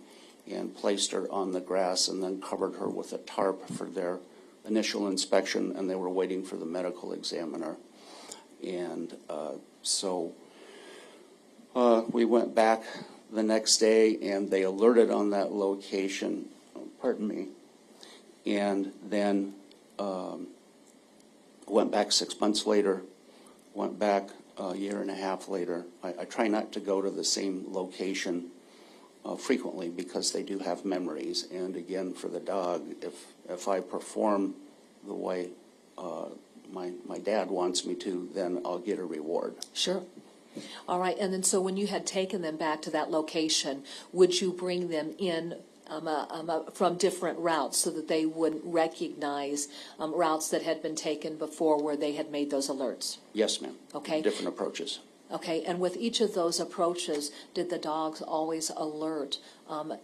and placed her on the grass and then covered her with a tarp for their initial inspection, and they were waiting for the medical examiner. And so we went back the next day, and they alerted on that location, pardon me, and then went back 6 months later, went back a year and a half later. I try not to go to the same location frequently because they do have memories. And again, for the dog, if I perform the way my dad wants me to, then I'll get a reward. Sure. All right. And then so when you had taken them back to that location, would you bring them in from different routes so that they wouldn't recognize routes that had been taken before where they had made those alerts? Yes, ma'am. Okay. Different approaches. Okay, and with each of those approaches, did the dogs always alert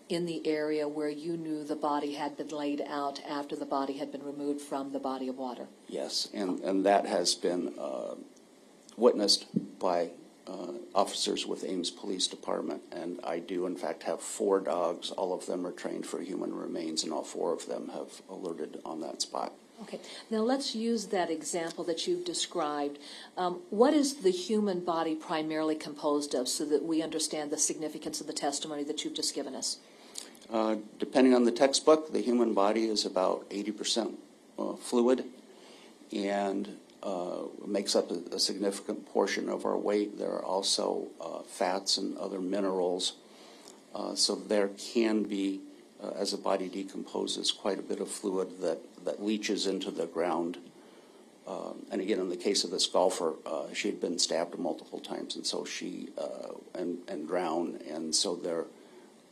in the area where you knew the body had been laid out after the body had been removed from the body of water? Yes, and that has been witnessed by officers with Ames Police Department, and I do in fact have 4 dogs. All of them are trained for human remains, and all 4 of them have alerted on that spot. Okay, now let's use that example that you've described. What is the human body primarily composed of, so that we understand the significance of the testimony that you've just given us? Depending on the textbook, the human body is about 80% fluid, and makes up a significant portion of our weight. There are also fats and other minerals. So there can be, as a body decomposes, quite a bit of fluid that leaches into the ground. And again, in the case of this golfer, she had been stabbed multiple times, and so she and drowned, and so there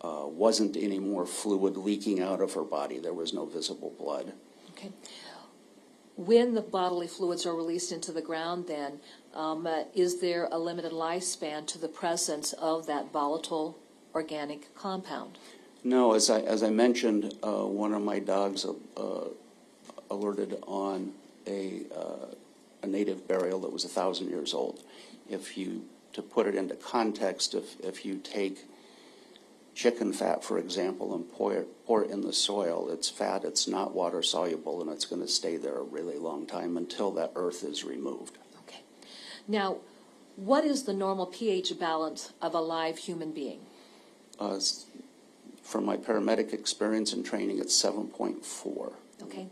wasn't any more fluid leaking out of her body. There was no visible blood. Okay. When the bodily fluids are released into the ground, then, is there a limited lifespan to the presence of that volatile organic compound? No, as I mentioned, one of my dogs alerted on a native burial that was 1,000 years old. To put it into context, if you take chicken fat, for example, and pour it in the soil, it's fat, it's not water soluble, and it's going to stay there a really long time until that earth is removed. Okay. Now, what is the normal pH balance of a live human being? From my paramedic experience and training, it's 7.4. Okay.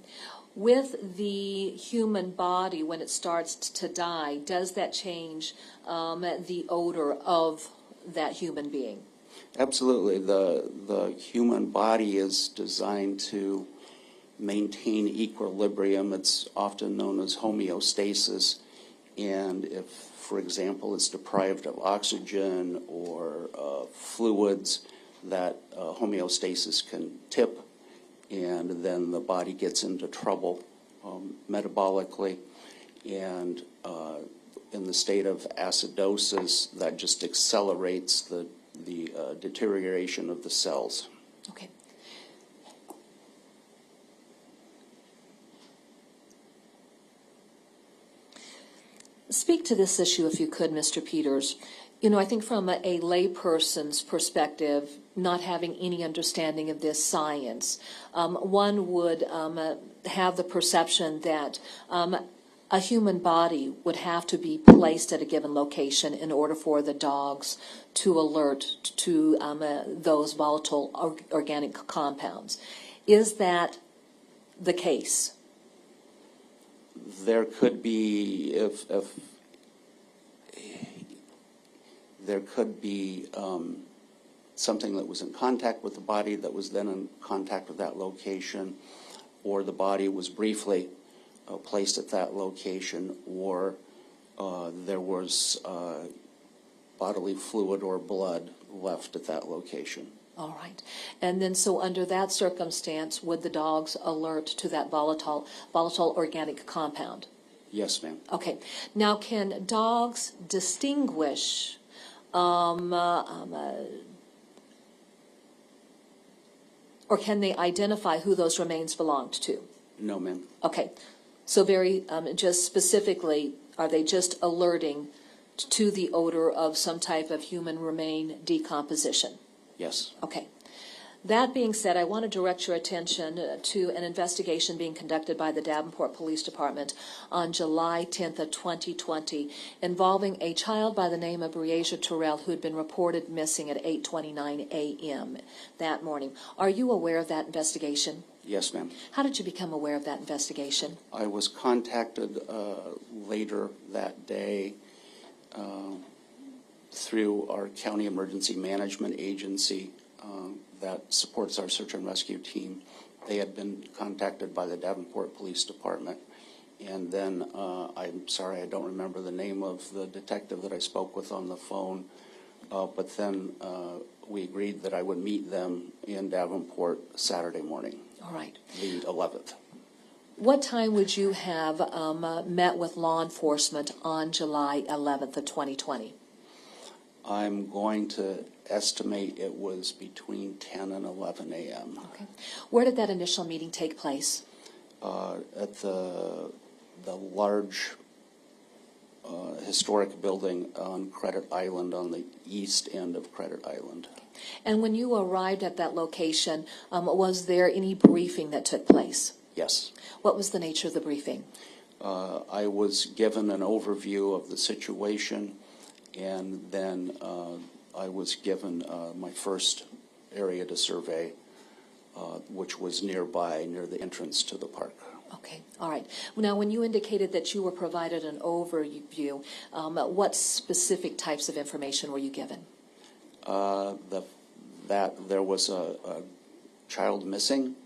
With the human body, when it starts to die, does that change the odor of that human being? Absolutely. The human body is designed to maintain equilibrium. It's often known as homeostasis. And if, for example, it's deprived of oxygen or fluids, that homeostasis can tip, and then the body gets into trouble metabolically. And in the state of acidosis, that just accelerates the deterioration of the cells. Okay. Speak to this issue, if you could, Mr. Peters. You know, I think from a layperson's perspective, not having any understanding of this science, one would have the perception that a human body would have to be placed at a given location in order for the dogs to alert to those volatile organic compounds. Is that the case? There could be, if there could be something that was in contact with the body that was then in contact with that location, or the body was briefly placed at that location, or there was bodily fluid or blood left at that location. All right. And then so under that circumstance, would the dogs alert to that volatile organic compound? Yes, ma'am. Okay. Now, can dogs distinguish or can they identify who those remains belonged to? No, ma'am. Okay. So very just specifically, are they just alerting to the odor of some type of human remain decomposition? Yes. Okay. That being said, I want to direct your attention to an investigation being conducted by the Davenport Police Department on July 10th of 2020 involving a child by the name of Breasia Terrell who had been reported missing at 8:29 a.m. that morning. Are you aware of that investigation? Yes, ma'am. How did you become aware of that investigation? I was contacted later that day through our county emergency management agency that supports our search and rescue team. They had been contacted by the Davenport Police Department. And then, I'm sorry, I don't remember the name of the detective that I spoke with on the phone, but then we agreed that I would meet them in Davenport Saturday morning. All right. The 11th. What time would you have met with law enforcement on July 11th of 2020? I'm going to estimate it was between 10 and 11 a.m. Okay. Where did that initial meeting take place? At the large historic building on Credit Island, on the east end of Credit Island. And when you arrived at that location, was there any briefing that took place? Yes. What was the nature of the briefing? I was given an overview of the situation, and then I was given my first area to survey, which was nearby, near the entrance to the park. Okay, all right. Now, when you indicated that you were provided an overview, what specific types of information were you given? That there was a child missing,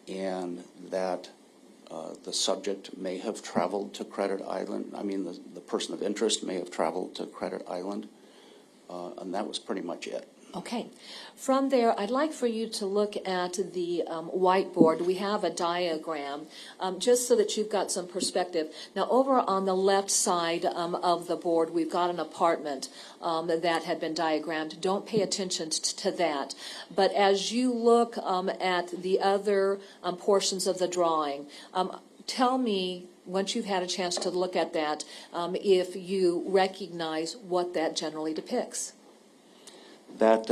and that the subject may have traveled to Credit Island. I mean, the person of interest may have traveled to Credit Island, and that was pretty much it. Okay. From there, I'd like for you to look at the whiteboard. We have a diagram, just so that you've got some perspective. Now, over on the left side of the board, we've got an apartment that had been diagrammed. Don't pay attention to that. But as you look at the other portions of the drawing, tell me, once you've had a chance to look at that, if you recognize what that generally depicts. That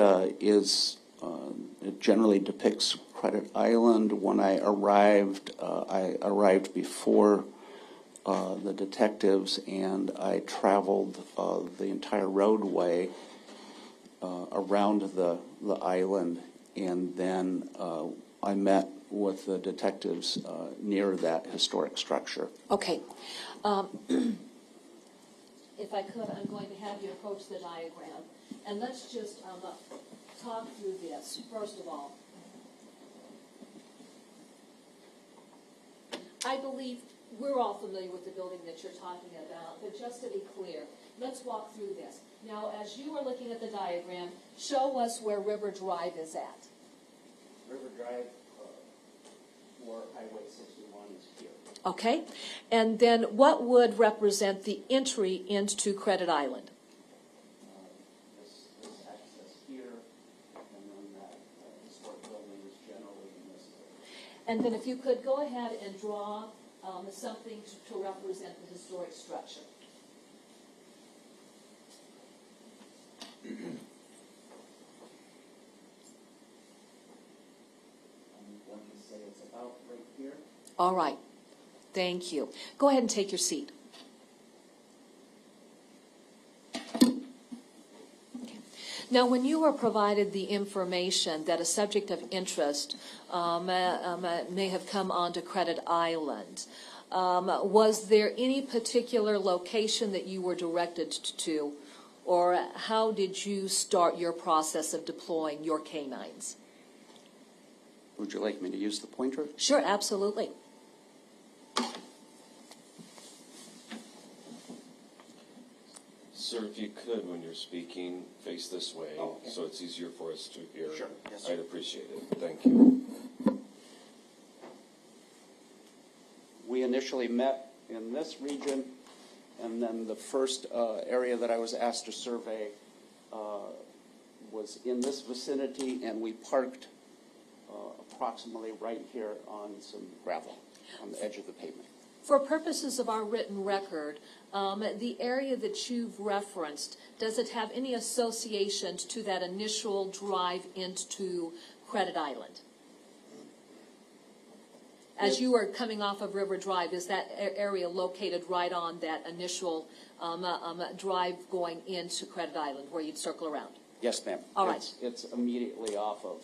it generally depicts Credit Island. When I arrived before the detectives, and I traveled the entire roadway around the island, and then I met with the detectives near that historic structure. Okay. If I could, I'm going to have you approach the diagram. And let's just talk through this, first of all. I believe we're all familiar with the building that you're talking about, but just to be clear, let's walk through this. Now, as you are looking at the diagram, show us where River Drive is at. River Drive or Highway 61 is here. Okay? And then what would represent the entry into Credit Island? This access here, and then that historic building is generally in this area. And then if you could go ahead and draw something to represent the historic structure. I'm going to say it's about right here. All right. Thank you. Go ahead and take your seat. Now, when you were provided the information that a subject of interest may have come onto Credit Island, was there any particular location that you were directed to, or how did you start your process of deploying your canines? Would you like me to use the pointer? Sure, absolutely. Sir, if you could, when you're speaking, face this way, Okay. so it's easier for us to hear. Sure. Yes, sir. I'd appreciate it. Thank you. We initially met in this region, and then the first area that I was asked to survey was in this vicinity, and we parked approximately right here on some gravel on the edge of the pavement. For purposes of our written record, the area that you've referenced, does it have any associations to that initial drive into Credit Island? As you are coming off of River Drive, is that area located right on that initial drive going into Credit Island where you'd circle around? Yes, ma'am. All right. It's immediately off of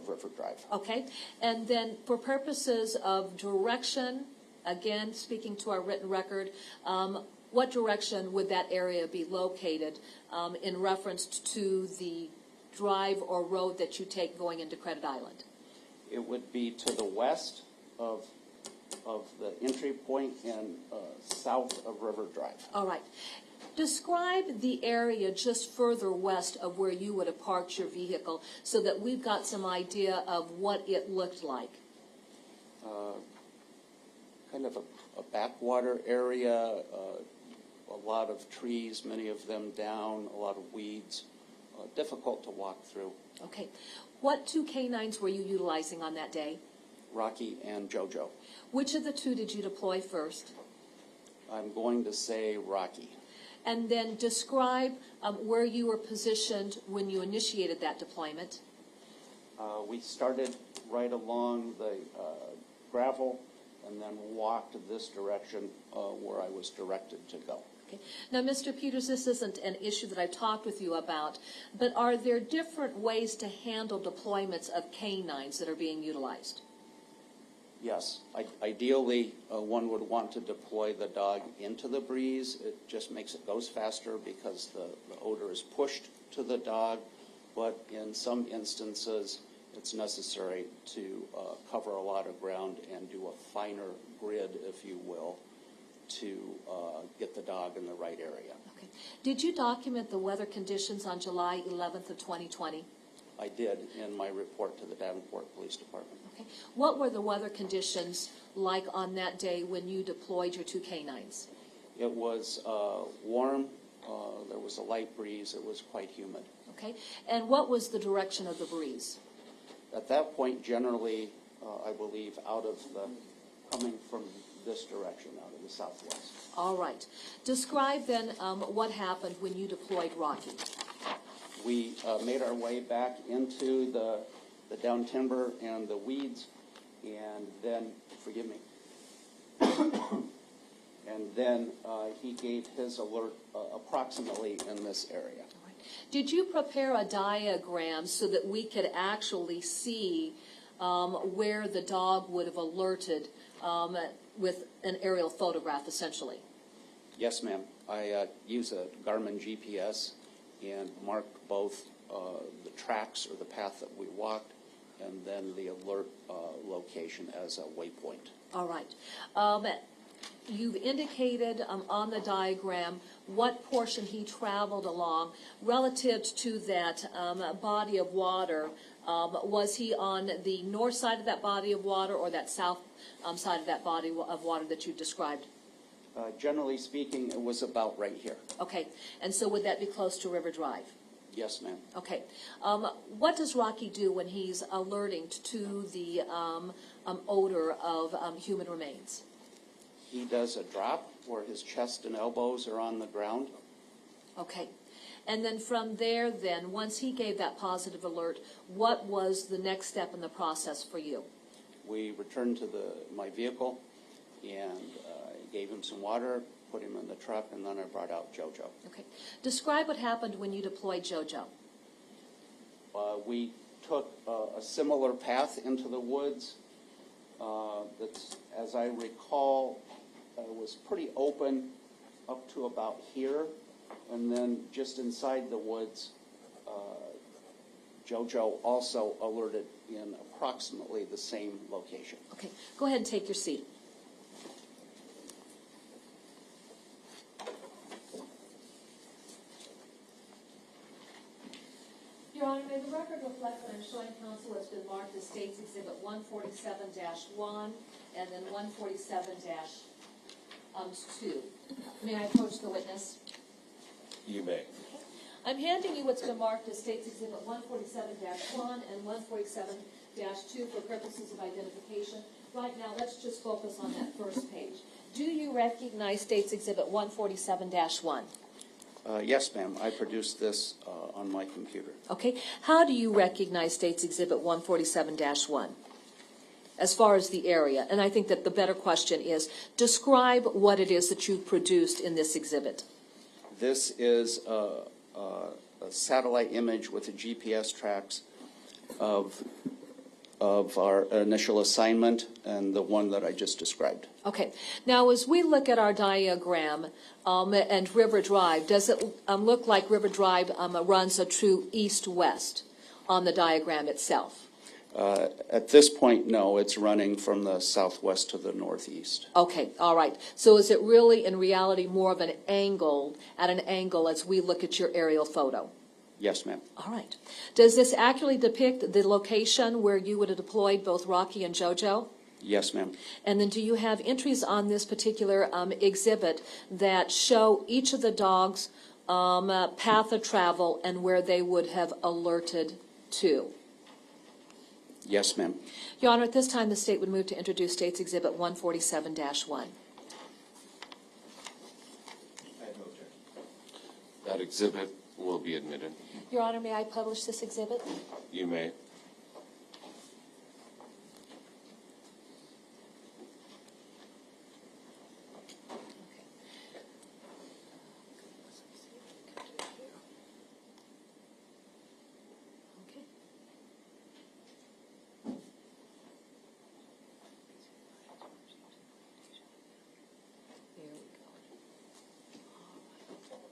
River Drive. Okay, and then for purposes of direction, again, speaking to our written record, what direction would that area be located in reference to the drive or road that you take going into Credit Island? It would be to the west of the entry point and south of River Drive. All right. Describe the area just further west of where you would have parked your vehicle so that we've got some idea of what it looked like. Kind of a backwater area, a lot of trees, many of them down, a lot of weeds, difficult to walk through. Okay. What two canines were you utilizing on that day? Rocky and JoJo. Which of the two did you deploy first? I'm going to say Rocky. And then describe where you were positioned when you initiated that deployment. We started right along the gravel and then walked this direction where I was directed to go. Okay. Now, Mr. Peters, this isn't an issue that I've talked with you about, but are there different ways to handle deployments of canines that are being utilized? Yes. Ideally, one would want to deploy the dog into the breeze. It just makes it goes faster because the odor is pushed to the dog. But in some instances, it's necessary to cover a lot of ground and do a finer grid, if you will, to get the dog in the right area. Okay. Did you document the weather conditions on July 11th of 2020? I did in my report to the Davenport Police Department. Okay. What were the weather conditions like on that day when you deployed your two canines? It was warm. There was a light breeze. It was quite humid. Okay. And what was the direction of the breeze? At that point, generally, I believe, coming from this direction, out of the southwest. All right. Describe then what happened when you deployed Rocky. We made our way back into the down timber and the weeds, and then, forgive me, and then he gave his alert approximately in this area. All right. Did you prepare a diagram so that we could actually see where the dog would have alerted with an aerial photograph, essentially? Yes, ma'am. I use a Garmin GPS and marked both the tracks or the path that we walked and then the alert location as a waypoint. All right. You've indicated on the diagram what portion he traveled along relative to that body of water. Was he on the north side of that body of water or that south side of that body of water that you described? Generally speaking, it was about right here. Okay. And so would that be close to River Drive? Yes, ma'am. Okay. What does Rocky do when he's alerting to the odor of human remains? He does a drop where his chest and elbows are on the ground. Okay. And then from there, then, once he gave that positive alert, what was the next step in the process for you? We returned to my vehicle and gave him some water, put him in the truck, and then I brought out JoJo. Okay. Describe what happened when you deployed JoJo. We took a similar path into the woods. That's, as I recall, was pretty open up to about here, and then just inside the woods, JoJo also alerted in approximately the same location. Okay. Go ahead and take your seat. Your Honor, may the record reflect that I'm showing counsel what's been marked as State's Exhibit 147-1 and then 147-2. May I approach the witness? You may. I'm handing you what's been marked as State's Exhibit 147-1 and 147-2 for purposes of identification. Right now, let's just focus on that first page. Do you recognize State's Exhibit 147-1? Yes, ma'am. I produced this on my computer. Okay. How do you recognize State's Exhibit 147-1 as far as the area? And I think that the better question is, describe what it is that you've produced in this exhibit. This is a satellite image with the GPS tracks of our initial assignment and the one that I just described. Okay. Now, as we look at our diagram and River Drive, does it look like River Drive runs a true east-west on the diagram itself? At this point, no. It's running from the southwest to the northeast. Okay. All right. So is it really, in reality, more of an angle, at an angle as we look at your aerial photo? Yes, ma'am. All right. Does this accurately depict the location where you would have deployed both Rocky and JoJo? Yes, ma'am. And then do you have entries on this particular exhibit that show each of the dogs' path of travel and where they would have alerted to? Yes, ma'am. Your Honor, at this time, the state would move to introduce State's Exhibit 147-1. That exhibit will be admitted. Your Honor, may I publish this exhibit? You may. Okay. There we go. All right.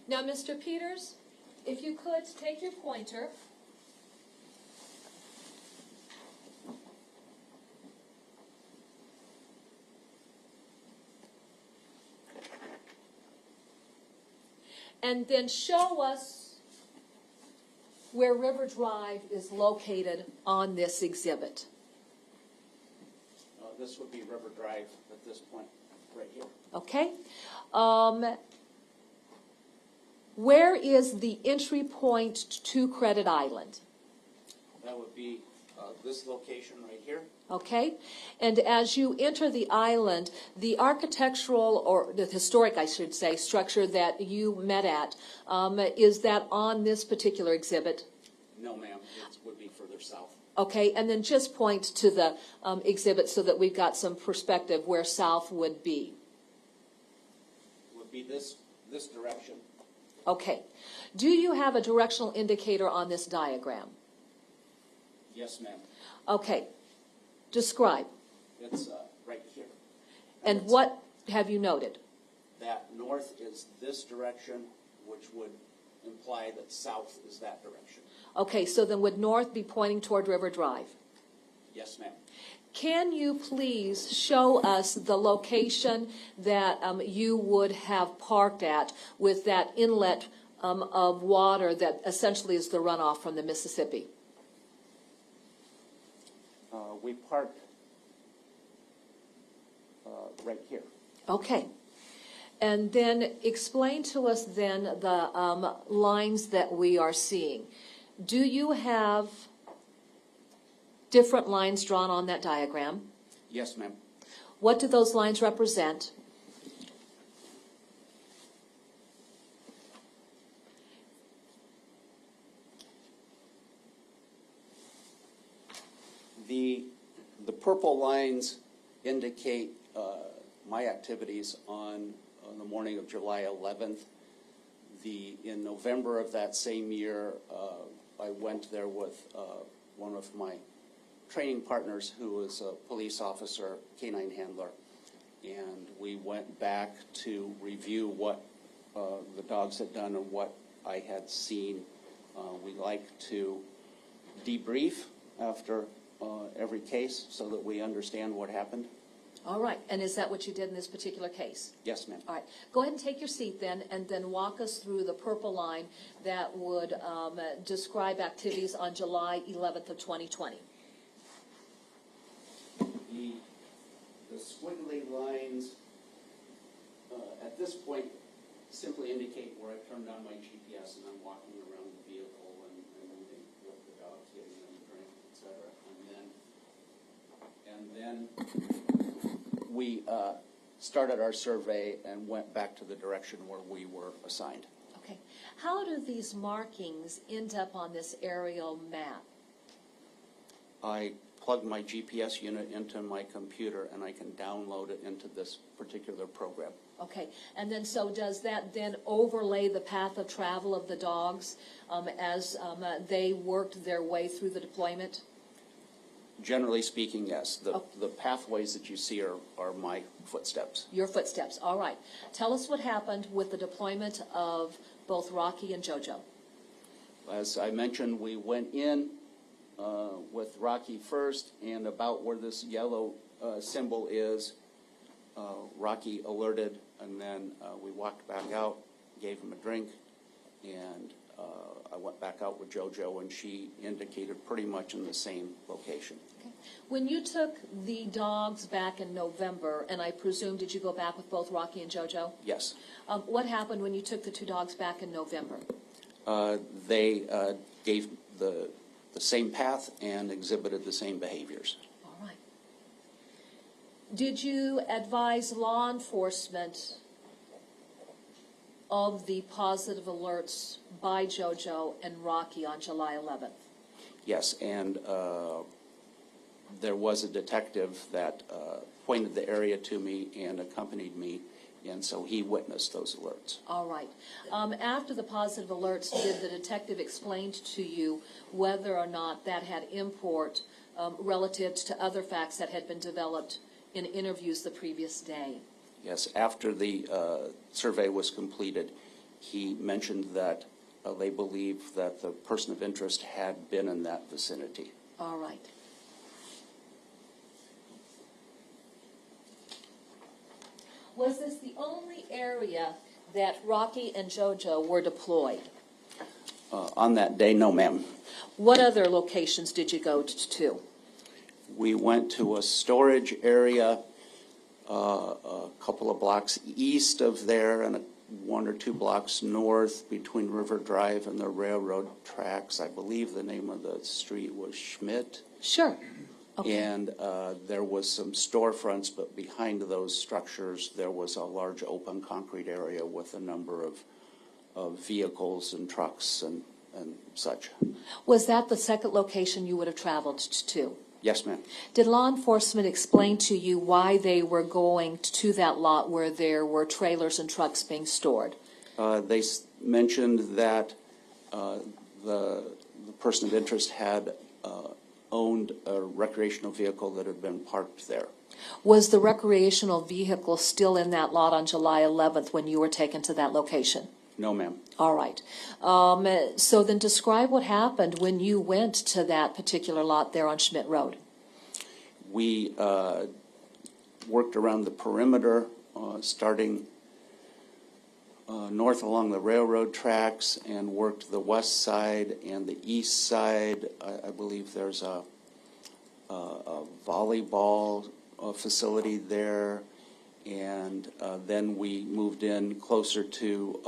Now, Mr. Peters, if you could take your pointer. And then show us where River Drive is located on this exhibit. This would be River Drive at this point, right here. Okay? Where is the entry point to Credit Island? That would be this location right here. Okay? And as you enter the island, the architectural, or the historic, I should say, structure that you met at, is that on this particular exhibit? No, ma'am. It would be further south. Okay, and then just point to the exhibit so that we've got some perspective where south would be. It would be this direction. Okay. Do you have a directional indicator on this diagram? Yes, ma'am. Okay. Describe. It's right here. And it's- what have you noted? That north is this direction, which would imply that south is that direction. Okay, so then would north be pointing toward River Drive? Yes, ma'am. Can you please show us the location that you would have parked at with that inlet of water that essentially is the runoff from the Mississippi? We parked right here. Okay. And then explain to us then the lines that we are seeing. Do you have different lines drawn on that diagram? Yes, ma'am. What do those lines represent? The purple lines indicate my activities on the morning of July 11th. In November of that same year, I went there with one of my training partners who was a police officer, canine handler, and we went back to review what the dogs had done and what I had seen. We like to debrief after every case so that we understand what happened. All right, and is that what you did in this particular case? Yes, ma'am. All right, go ahead and take your seat then, and then walk us through the purple line that would describe activities on July 11th of 2020. The squiggly lines at this point simply indicate where I turned on my GPS and I'm walking around the vehicle and moving with the dogs, getting them a drink, etc. And then we started our survey and went back to the direction where we were assigned. Okay, how do these markings end up on this aerial map? I plug my GPS unit into my computer and I can download it into this particular program. Okay, and then so does that then overlay the path of travel of the dogs as they worked their way through the deployment? Generally speaking, yes. The pathways that you see are my footsteps. Your footsteps, all right. Tell us what happened with the deployment of both Rocky and JoJo. As I mentioned, we went in with Rocky first, and about where this yellow symbol is, Rocky alerted, and then we walked back out, gave him a drink, and I went back out with JoJo, and she indicated pretty much in the same location. When you took the dogs back in November, and I presume, did you go back with both Rocky and JoJo? Yes. What happened when you took the two dogs back in November? They gave the same path and exhibited the same behaviors. All right. Did you advise law enforcement of the positive alerts by JoJo and Rocky on July 11th? Yes, and there was a detective that pointed the area to me and accompanied me, and so he witnessed those alerts. All right. After the positive alerts, did the detective explain to you whether or not that had import relative to other facts that had been developed in interviews the previous day? Yes, after the survey was completed, he mentioned that they believe that the person of interest had been in that vicinity. All right. Was this the only area that Rocky and JoJo were deployed? On that day, no, ma'am. What other locations did you go to? We went to a storage area a couple of blocks east of there and 1 or 2 blocks north between River Drive and the railroad tracks. I believe the name of the street was Schmidt. Sure. Okay. And there was some storefronts, but behind those structures, there was a large open concrete area with a number of vehicles and trucks and such. Was that the second location you would have traveled to? Yes, ma'am. Did law enforcement explain to you why they were going to that lot where there were trailers and trucks being stored? They mentioned that the person of interest had owned a recreational vehicle that had been parked there. Was the recreational vehicle still in that lot on July 11th when you were taken to that location? No, ma'am. All right. So then describe what happened when you went to that particular lot there on Schmidt Road. We worked around the perimeter, starting north along the railroad tracks, and worked the west side and the east side. I believe there's a volleyball facility there. And then we moved in closer to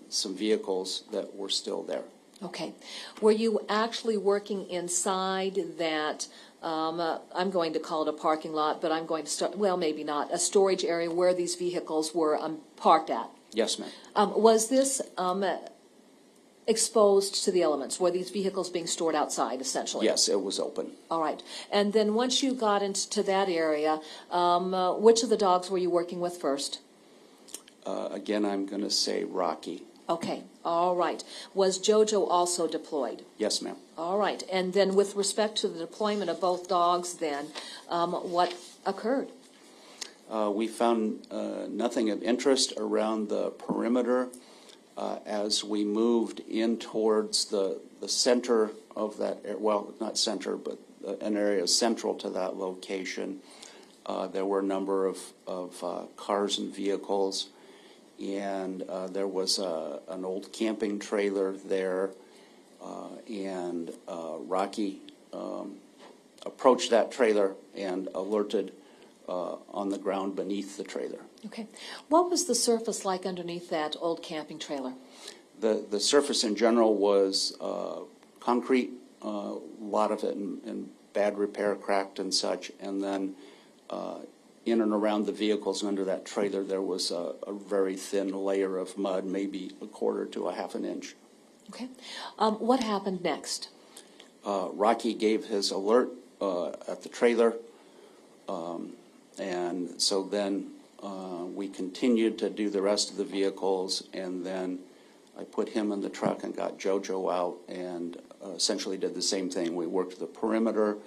some vehicles that were still there. Okay. Were you actually working inside that, I'm going to call it a parking lot, but I'm going to start, well, maybe not, a storage area where these vehicles were parked at? Yes, ma'am. Was this exposed to the elements? Were these vehicles being stored outside, essentially? Yes, it was open. All right. And then once you got into that area, which of the dogs were you working with first? Again, I'm going to say Rocky. Okay. All right. Was JoJo also deployed? Yes, ma'am. All right. And then with respect to the deployment of both dogs then, what occurred? We found nothing of interest around the perimeter. As we moved in towards the center of that, well, not center, but an area central to that location, there were a number of cars and vehicles, and there was an old camping trailer there, and Rocky approached that trailer and alerted on the ground beneath the trailer. Okay. What was the surface like underneath that old camping trailer? The surface in general was concrete, a lot of it in bad repair, cracked and such, and then in and around the vehicles and under that trailer there was a very thin layer of mud, maybe 1/4 to 1/2 inch. Okay. What happened next? Rocky gave his alert at the trailer, and so then we continued to do the rest of the vehicles, and then I put him in the truck and got JoJo out and essentially did the same thing. We worked the perimeter.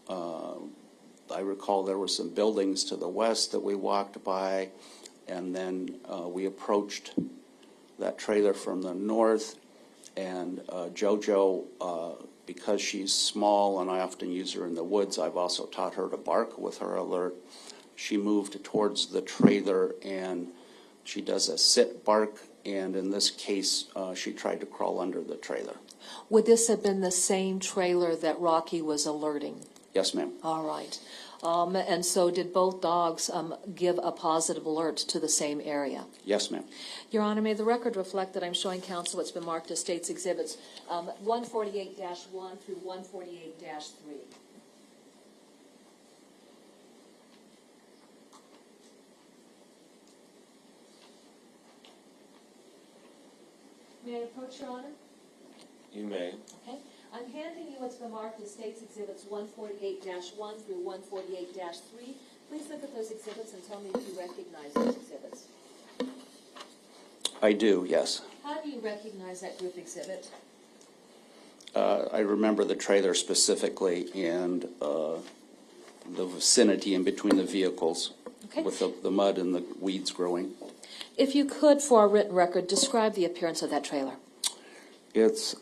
I recall there were some buildings to the west that we walked by, and then we approached that trailer from the north, and JoJo, because she's small and I often use her in the woods, I've also taught her to bark with her alert. She moved towards the trailer and She does a sit bark, and in this case, she tried to crawl under the trailer. Would this have been the same trailer that Rocky was alerting? Yes, ma'am. All right. And so did both dogs give a positive alert to the same area? Yes, ma'am. Your Honor, may the record reflect that I'm showing counsel what's been marked as State's Exhibits 148-1 through 148-3. May I approach, Your Honor? You may. Okay. I'm handing you what's been marked as State's Exhibits 148-1 through 148-3. Please look at those exhibits and tell me if you recognize those exhibits. I do, yes. How do you recognize that group exhibit? I remember the trailer specifically and the vicinity in between the vehicles Okay. with the mud and the weeds growing. If you could, for our written record, describe the appearance of that trailer. It's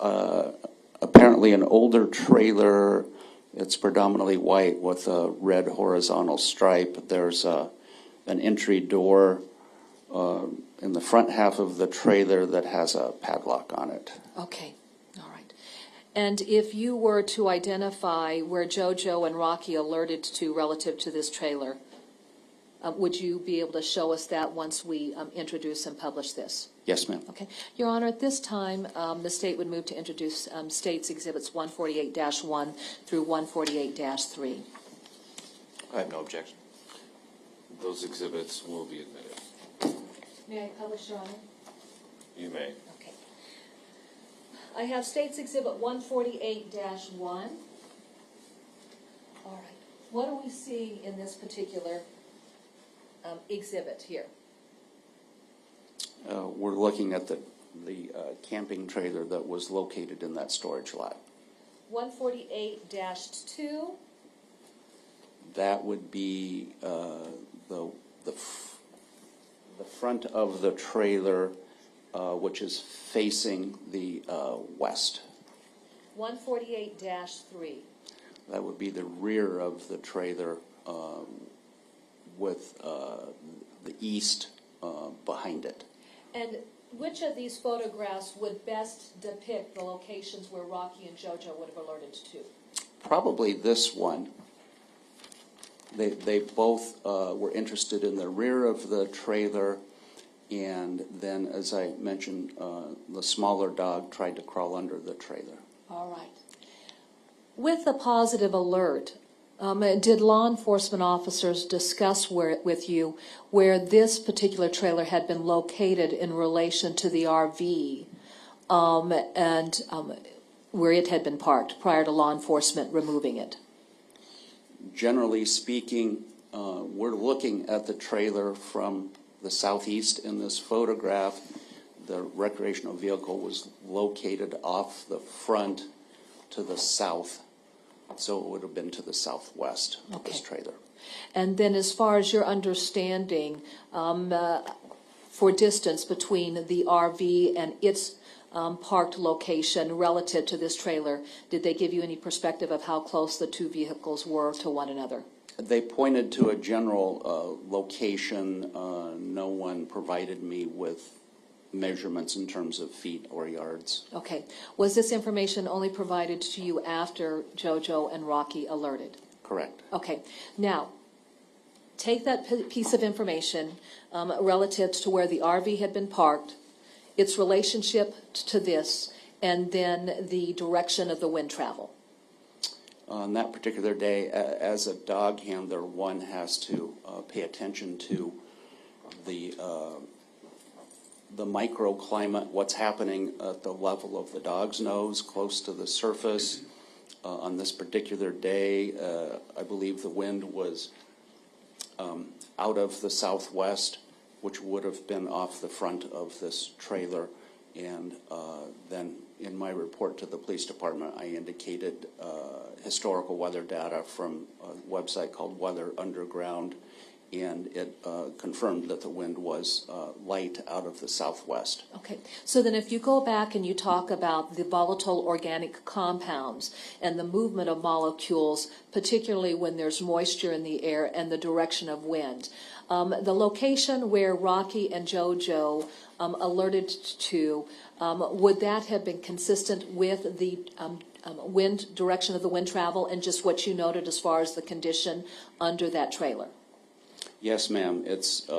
apparently an older trailer. It's predominantly white with a red horizontal stripe. There's an entry door in the front half of the trailer that has a padlock on it. Okay. All right. And if you were to identify where JoJo and Rocky alerted to relative to this trailer, would you be able to show us that once we introduce and publish this? Yes, ma'am. Okay. Your Honor, at this time, the state would move to introduce State's Exhibits 148-1 through 148-3. I have no objection. Those exhibits will be admitted. May I publish, Your Honor? You may. Okay. I have State's Exhibit 148-1. All right. What are we seeing in this particular exhibit here? We're looking at the camping trailer that was located in that storage lot. 148-2. That would be the front of the trailer, which is facing the west. 148-3. That would be the rear of the trailer with the east behind it. And which of these photographs would best depict the locations where Rocky and JoJo would have alerted to? Probably this one. They both were interested in the rear of the trailer, and then, as I mentioned, the smaller dog tried to crawl under the trailer. All right. With the positive alert, did law enforcement officers discuss with you where this particular trailer had been located in relation to the RV and where it had been parked prior to law enforcement removing it? Generally speaking, we're looking at the trailer from the southeast in this photograph. The recreational vehicle was located off the front to the south, so it would have been to the southwest of this trailer. And then as far as your understanding, for distance between the RV and its parked location relative to this trailer, did they give you any perspective of how close the two vehicles were to one another? They pointed to a general location. No one provided me with measurements in terms of feet or yards. Okay. Was this information only provided to you after JoJo and Rocky alerted? Correct. Okay. Now, take that piece of information relative to where the RV had been parked, its relationship to this, and then the direction of the wind travel. On that particular day, as a dog handler, one has to pay attention to the microclimate, what's happening at the level of the dog's nose, close to the surface. On this particular day, I believe the wind was out of the southwest, which would have been off the front of this trailer. And then in my report to the police department, I indicated historical weather data from a website called Weather Underground, and it confirmed that the wind was light out of the southwest. Okay, so then if you go back and you talk about the volatile organic compounds and the movement of molecules, particularly when there's moisture in the air and the direction of wind, the location where Rocky and JoJo alerted to, would that have been consistent with the wind direction of the wind travel and just what you noted as far as the condition under that trailer? Yes, ma'am. It's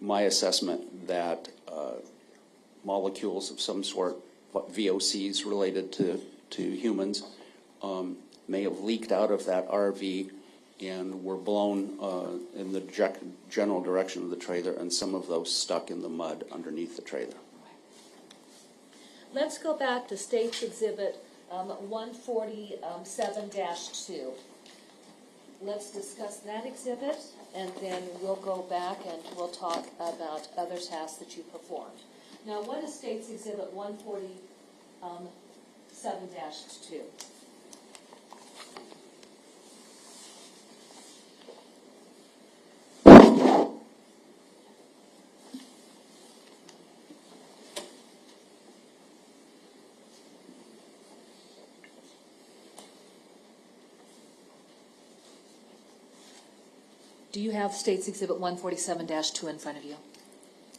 my assessment that molecules of some sort, VOCs related to humans, may have leaked out of that RV and were blown in the general direction of the trailer, and some of those stuck in the mud underneath the trailer. Let's go back to State's Exhibit 147-2. Let's discuss that exhibit, and then we'll go back and we'll talk about other tasks that you performed. Now, what is State's Exhibit 147-2? Do you have State's Exhibit 147-2 in front of you?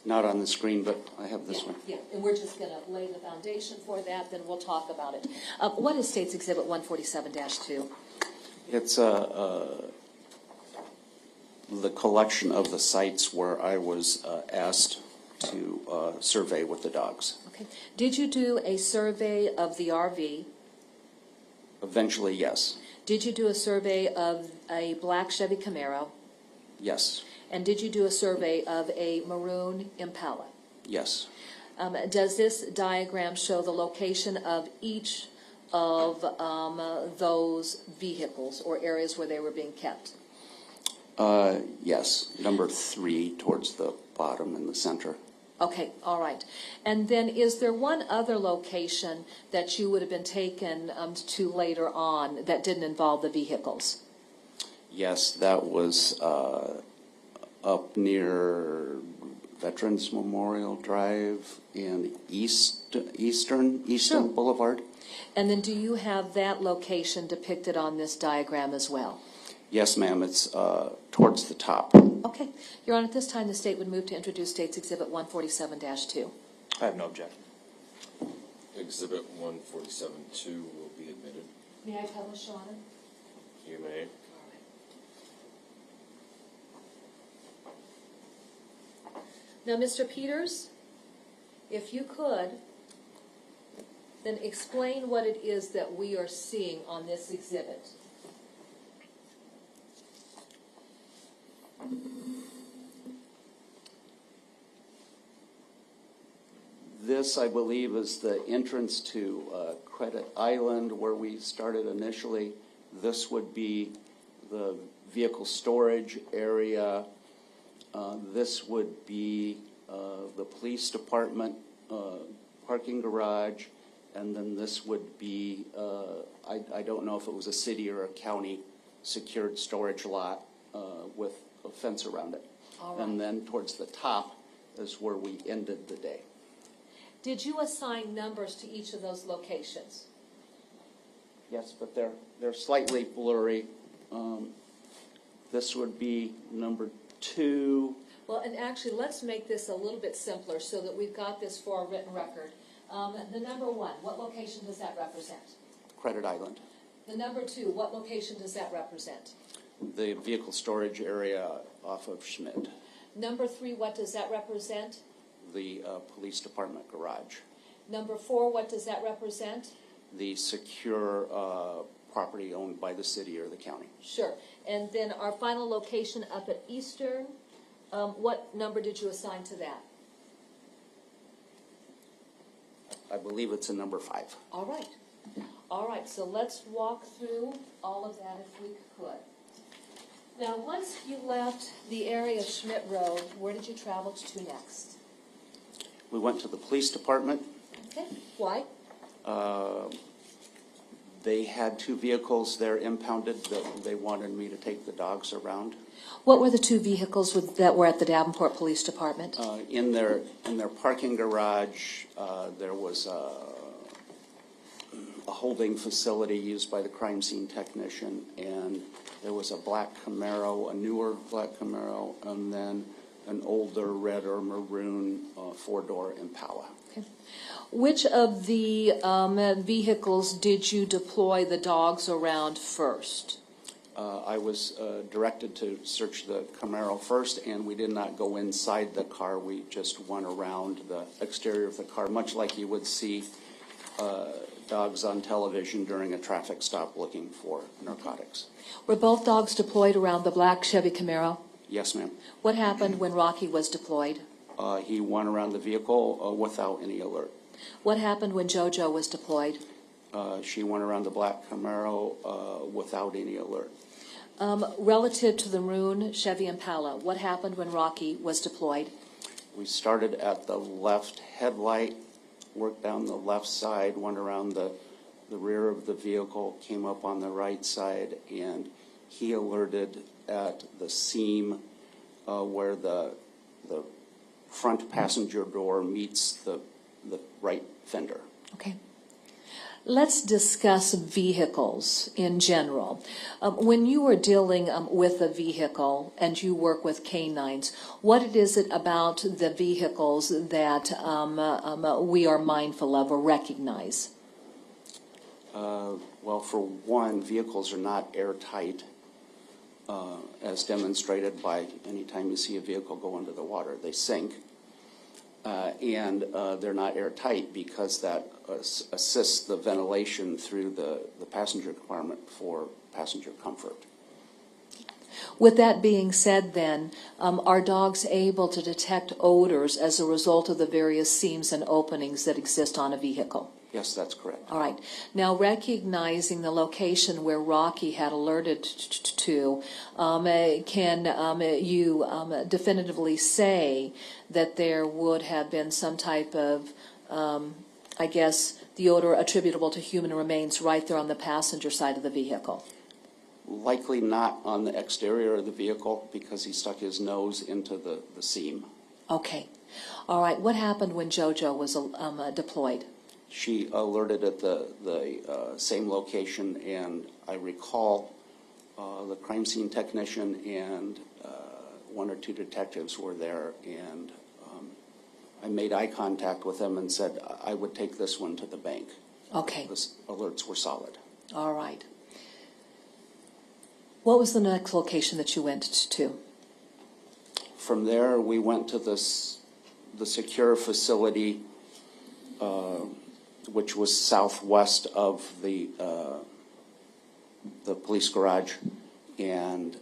Not on the screen, but I have this one. Yeah, and we're just going to lay the foundation for that, then we'll talk about it. What is State's Exhibit 147-2? It's the collection of the sites where I was asked to survey with the dogs. Okay. Did you do a survey of the RV? Eventually, yes. Did you do a survey of a black Chevy Camaro? Yes. And did you do a survey of a maroon Impala? Yes. Does this diagram show the location of each of those vehicles or areas where they were being kept? Yes. Number 3 towards the bottom in the center. Okay, all right. And then is there one other location that you would have been taken to later on that didn't involve the vehicles? Yes, that was up near Veterans Memorial Drive and Eastern Sure. Boulevard. And then do you have that location depicted on this diagram as well? Yes, ma'am. It's towards the top. Okay. Your Honor, at this time, the state would move to introduce State's Exhibit 147-2. I have no objection. Exhibit 147-2 will be admitted. May I publish, Your Honor? You may. Now, Mr. Peters, if you could, then explain what it is that we are seeing on this exhibit. This, I believe, is the entrance to Credit Island where we started initially. This would be the vehicle storage area. This would be the police department parking garage. And then this would be, I don't know if it was a city or a county secured storage lot with a fence around it. All right. And then towards the top is where we ended the day. Did you assign numbers to each of those locations? Yes, but they're slightly blurry. This would be number 2. Well, and actually, let's make this a little bit simpler so that we've got this for a written record. The number 1, what location does that represent? Credit Island. The number 2, what location does that represent? The vehicle storage area off of Schmidt. Number 3, what does that represent? The police department garage. Number 4, what does that represent? The secure property owned by the city or the county. Sure. And then our final location up at Eastern, what number did you assign to that? I believe it's a number 5. All right. All right, so let's walk through all of that if we could. Now, once you left the area of Schmidt Road, where did you travel to next? We went to the police department. Okay, why? They had two vehicles there impounded that they wanted me to take the dogs around. What were the two vehicles that were at the Davenport Police Department? In their parking garage, there was a holding facility used by the crime scene technician, and there was a black Camaro, a newer black Camaro, and then an older red or maroon four-door Impala. Okay. Which of the vehicles did you deploy the dogs around first? I was directed to search the Camaro first, and we did not go inside the car. We just went around the exterior of the car, much like you would see dogs on television during a traffic stop looking for narcotics. Were both dogs deployed around the black Chevy Camaro? Yes, ma'am. What happened when Rocky was deployed? He went around the vehicle without any alert. What happened when JoJo was deployed? She went around the black Camaro without any alert. Relative to the maroon Chevy Impala, what happened when Rocky was deployed? We started at the left headlight, worked down the left side, went around the rear of the vehicle, came up on the right side, and he alerted at the seam where the front passenger door meets the right fender. Okay. Let's discuss vehicles in general. When you are dealing with a vehicle and you work with canines, what is it about the vehicles that we are mindful of or recognize? Well, for one, vehicles are not airtight, as demonstrated by any time you see a vehicle go into the water. They sink. And they're not airtight because that assists the ventilation through the passenger compartment for passenger comfort. With that being said then, are dogs able to detect odors as a result of the various seams and openings that exist on a vehicle? Yes, that's correct. All right. Now, recognizing the location where Rocky had alerted to, can you definitively say that there would have been some type of, I guess, the odor attributable to human remains right there on the passenger side of the vehicle? Likely not on the exterior of the vehicle because he stuck his nose into the seam. Okay. All right. What happened when JoJo was deployed? She alerted at the same location, and I recall the crime scene technician and one or two detectives were there, and I made eye contact with them and said I would take this one to the bank. Okay. The alerts were solid. All right. What was the next location that you went to? From there, we went to the secure facility, which was southwest of the police garage, and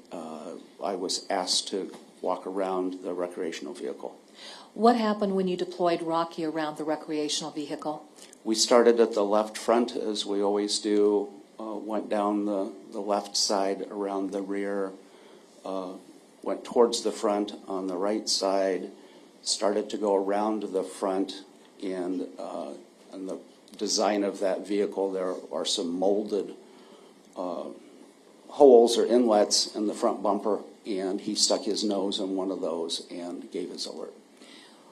I was asked to walk around the recreational vehicle. What happened when you deployed Rocky around the recreational vehicle? We started at the left front, as we always do, went down the left side around the rear, went towards the front on the right side, started to go around the front, and the design of that vehicle, there are some molded holes or inlets in the front bumper, and he stuck his nose in one of those and gave his alert.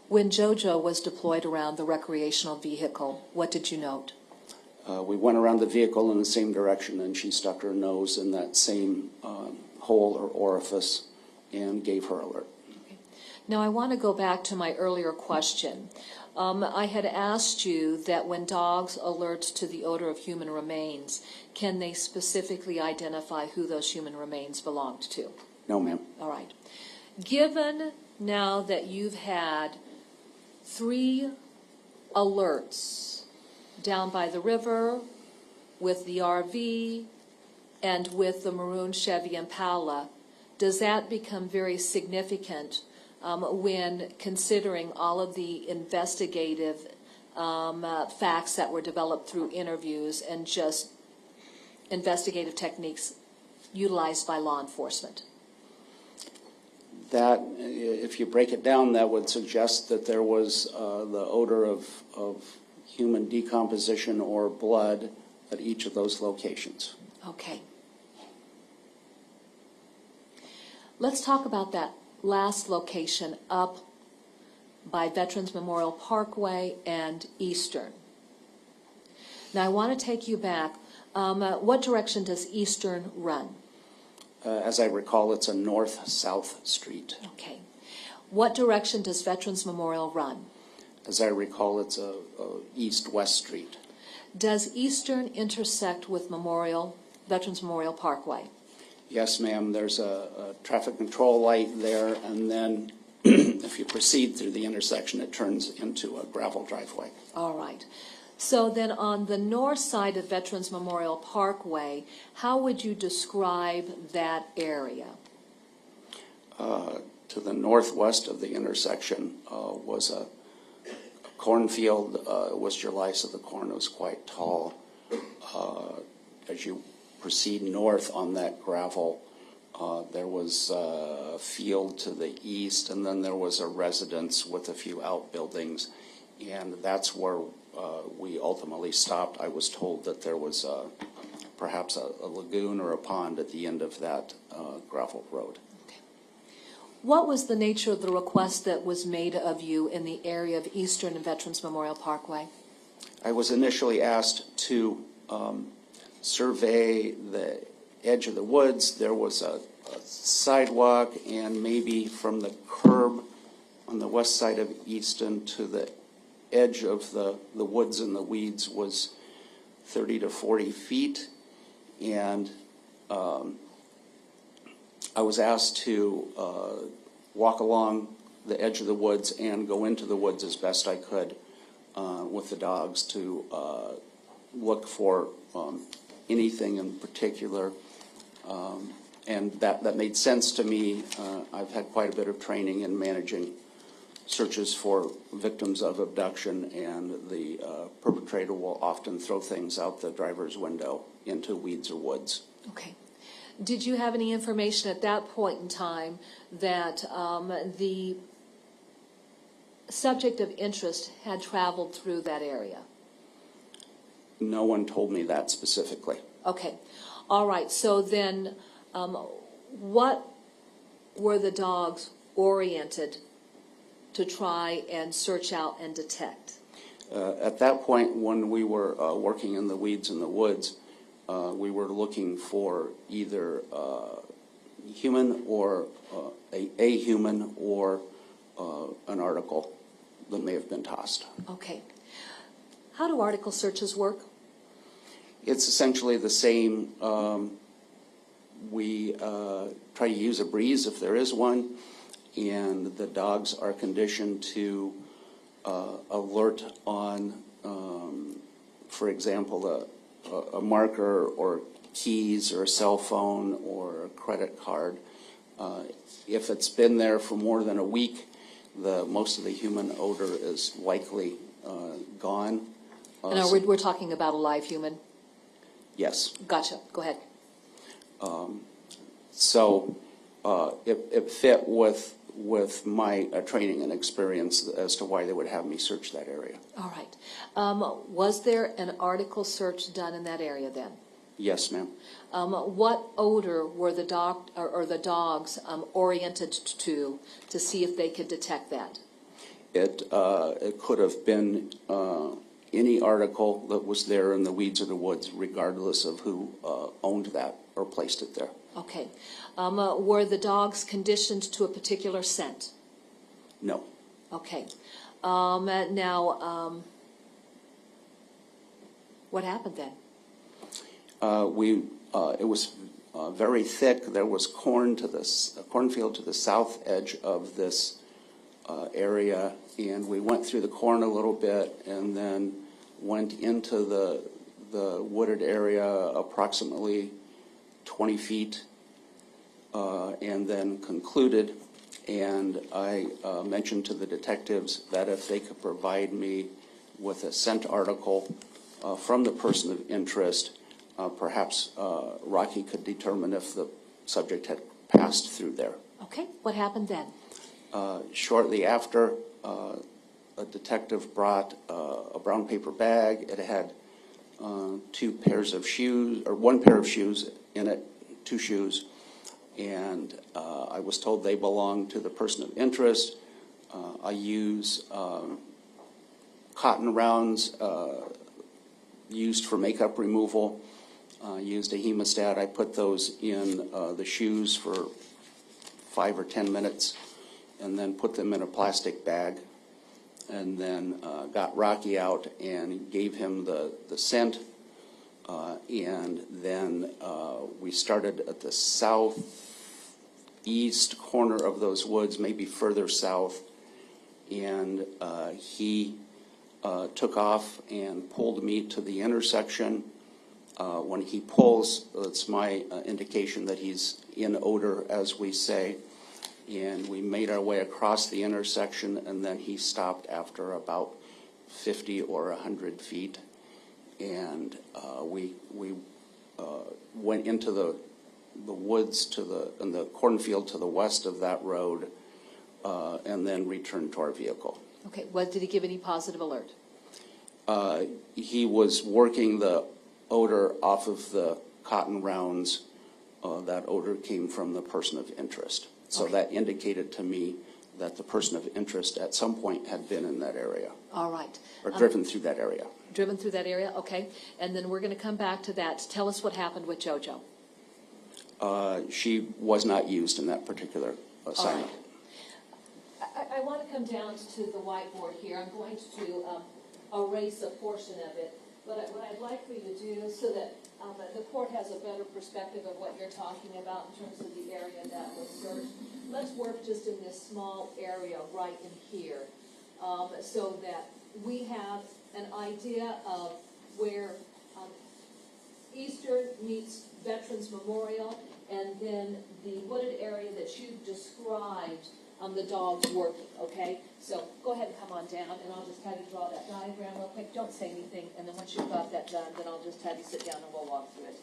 When JoJo was deployed around the recreational vehicle, what did you note? We went around the vehicle in the same direction, and she stuck her nose in that same hole or orifice and gave her alert. Okay. Now, I want to go back to my earlier question. I had asked you that when dogs alert to the odor of human remains, can they specifically identify who those human remains belonged to? No, ma'am. All right. Given now that you've had 3 alerts down by the river, with the RV, and with the maroon Chevy Impala, does that become very significant when considering all of the investigative facts that were developed through interviews and just investigative techniques utilized by law enforcement? That, if you break it down, that would suggest that there was the odor of human decomposition or blood at each of those locations. Okay. Let's talk about that last location up by Veterans Memorial Parkway and Eastern. Now, I want to take you back. What direction does Eastern run? As I recall, it's a north-south street. Okay. What direction does Veterans Memorial run? As I recall, it's a east-west street. Does Eastern intersect with Veterans Memorial Parkway? Yes, ma'am, there's a traffic control light there, and then if you proceed through the intersection, it turns into a gravel driveway. All right. So then on the north side of Veterans Memorial Parkway, how would you describe that area? To the northwest of the intersection was a cornfield. It was July, so the corn was quite tall. As you proceed north on that gravel, there was a field to the east, and then there was a residence with a few outbuildings, and that's where we ultimately stopped. I was told that there was perhaps a lagoon or a pond at the end of that gravel road. What was the nature of the request that was made of you in the area of Eastern and Veterans Memorial Parkway? I was initially asked to survey the edge of the woods. There was a sidewalk, and maybe from the curb on the west side of Easton to the edge of the woods and the weeds was 30 to 40 feet. And I was asked to walk along the edge of the woods and go into the woods as best I could with the dogs to look for anything in particular. And that made sense to me. I've had quite a bit of training in managing searches for victims of abduction, and the perpetrator will often throw things out the driver's window into weeds or woods. Okay. Did you have any information at that point in time that the subject of interest had traveled through that area? No one told me that specifically. Okay. All right. So then what were the dogs oriented to try and search out and detect? At that point, when we were working in the weeds in the woods, we were looking for either human or a human or an article that may have been tossed. Okay. How do article searches work? It's essentially the same. We try to use a breeze if there is one, and the dogs are conditioned to alert on, for example, a marker or keys or a cell phone or a credit card. If it's been there for more than a week, most of the human odor is likely gone. And we're talking about a live human? Yes. Gotcha. Go ahead. So it fit with my training and experience as to why they would have me search that area. All right. Was there an article search done in that area then? Yes, ma'am. What odor were the dogs oriented to see if they could detect that? It could have been any article that was there in the weeds or the woods, regardless of who owned that or placed it there. Okay. Were the dogs conditioned to a particular scent? No. Okay. Now, what happened then? It was very thick. There was a cornfield to the south edge of this area, and we went through the corn a little bit and then went into the wooded area approximately 20 feet and then concluded. And I mentioned to the detectives that if they could provide me with a scent article from the person of interest, perhaps Rocky could determine if the subject had passed through there. Okay. What happened then? Shortly after, a detective brought a brown paper bag. It had two pairs of shoes, or one pair of shoes in it, two shoes. And I was told they belong to the person of interest. I use cotton rounds used for makeup removal. Used a hemostat. I put those in the shoes for 5 or 10 minutes and then put them in a plastic bag, and then got Rocky out and gave him the scent. And then we started at the southeast corner of those woods, maybe further south, and he took off and pulled me to the intersection. When he pulls, it's my indication that he's in odor, as we say. And we made our way across the intersection, and then he stopped after about 50 or 100 feet. And we went into the woods and the cornfield to the west of that road, and then returned to our vehicle. Okay, what, did he give any positive alert? He was working the odor off of the cotton rounds. That odor came from the person of interest. So Okay. that indicated to me that the person of interest at some point had been in that area, All right. or driven through that area. Driven through that area, okay. And then we're going to come back to that. Tell us what happened with JoJo. She was not used in that particular assignment. I want to come down to the whiteboard here. I'm going to erase a portion of it. But what I'd like for you to do, so that the court has a better perspective of what you're talking about in terms of the area that was searched, let's work just in this small area right in here, so that we have an idea of where Eastern meets Veterans Memorial, and then the wooded area that you described, the dogs working, okay? So go ahead and come on down, and I'll just have you draw that diagram real quick. Don't say anything, and then once you've got that done, then I'll just have you sit down and we'll walk through it.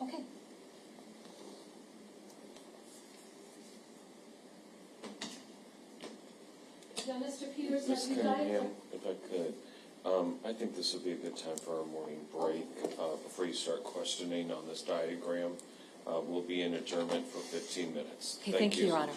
Okay. Now, Mr. Peters, Ms. have you got Cunningham, it? if I could, I think this would be a good time for our morning break. Before you start questioning on this diagram, we'll be in adjournment for 15 minutes. Okay, thank you, Your Honor.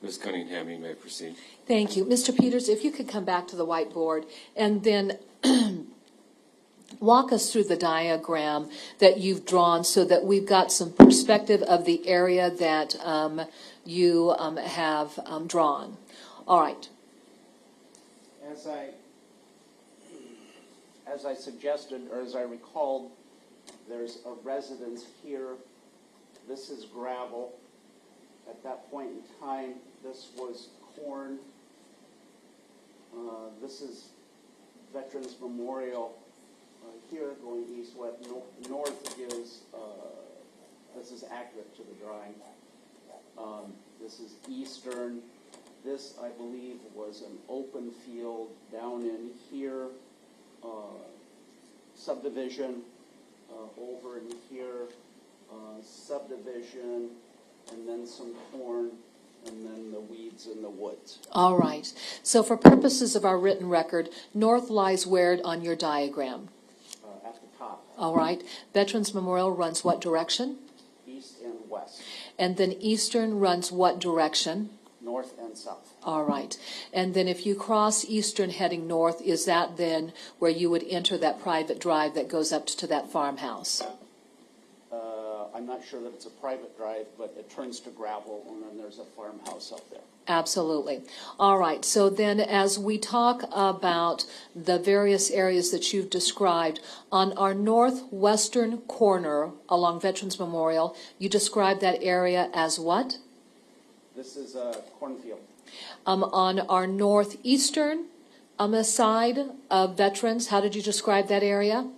Ms. Cunningham, you may proceed. Thank you. Mr. Peters, if you could come back to the whiteboard and then walk us through the diagram that you've drawn so that we've got some perspective of the area that you have drawn. All right. As I suggested, or as I recalled, there's a residence here. This is gravel. At that point in time, this was corn. This is Veterans Memorial here going east-west. North is, this is accurate to the drawing. This is eastern. This, I believe, was an open field down in here. Subdivision over in here, subdivision, and then some corn, and then the weeds in the woods. All right. So for purposes of our written record, north lies where on your diagram? At the top. All right. Veterans Memorial runs what direction? East and west. And then eastern runs what direction? North and south. All right. And then if you cross eastern heading north, is that then where you would enter that private drive that goes up to that farmhouse? I'm not sure that it's a private drive, but it turns to gravel, and then there's a farmhouse up there. Absolutely. All right. So then as we talk about the various areas that you've described, on our northwestern corner along Veterans Memorial, you describe that area as what? This is a cornfield. On our northeastern side of Veterans, how did you describe that area?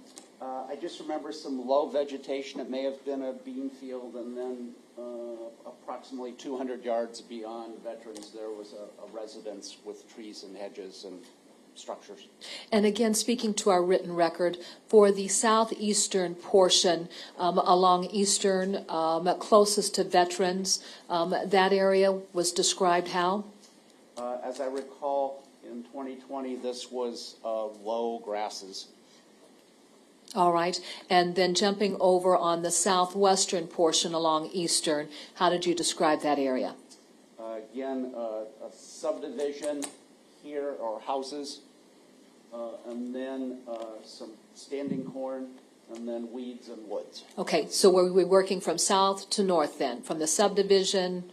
I just remember some low vegetation. It may have been a bean field, and then approximately 200 yards beyond Veterans, there was a residence with trees and hedges and structures. And again, speaking to our written record, for the southeastern portion along eastern, closest to Veterans, that area was described how? As I recall, in 2020, this was low grasses. All right. And then jumping over on the southwestern portion along eastern, how did you describe that area? Again, a subdivision here, or houses, and then some standing corn, and then weeds and woods. Okay, so were we working from south to north then, from the subdivision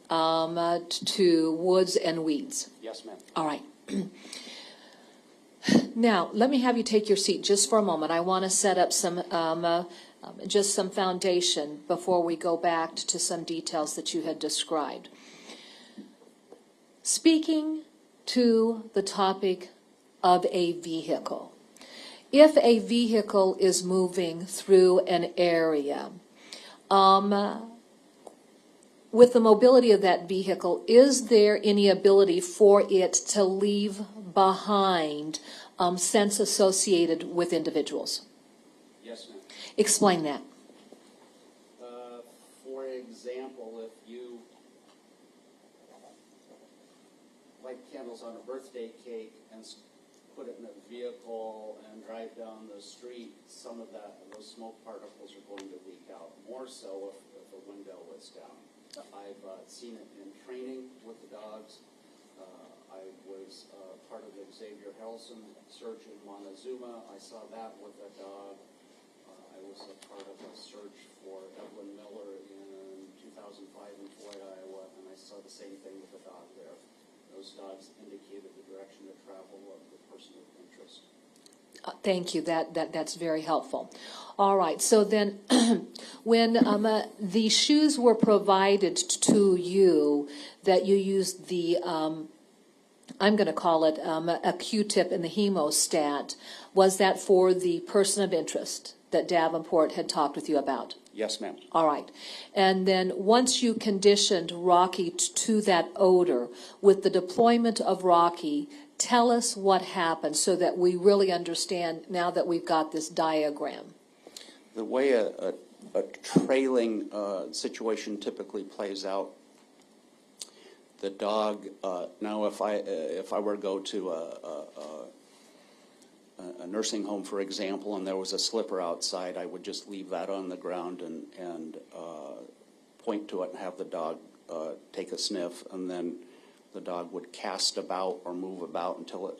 to woods and weeds? Yes, ma'am. All right. Now, let me have you take your seat just for a moment. I want to set up some, just some foundation before we go back to some details that you had described. Speaking to the topic of a vehicle. If a vehicle is moving through an area, with the mobility of that vehicle, is there any ability for it to leave behind scents associated with individuals? Yes, ma'am. Explain that. For example, if you light candles on a birthday cake and put it in a vehicle and drive down the street, some of those smoke particles are going to leak out. More so if a window is down. I've seen it in training with the dogs. I was part of the Xavier Harrelson search in Montezuma. I saw that with a dog. I was a part of a search for Evelyn Miller in 2005 in Floyd, Iowa, and I saw the same thing with the dog there. Those dogs indicated the direction of travel of the person of interest. Thank you. That's very helpful. All right. So then when the shoes were provided to you, that you used the, I'm going to call it a Q-tip in the hemostat, was that for the person of interest that Davenport had talked with you about? Yes, ma'am. All right. And then once you conditioned Rocky to that odor, with the deployment of Rocky, tell us what happened so that we really understand now that we've got this diagram. The way a trailing situation typically plays out, the dog, now if I were to go to a nursing home, for example, and there was a slipper outside, I would just leave that on the ground and point to it and have the dog take a sniff, and then the dog would cast about or move about until it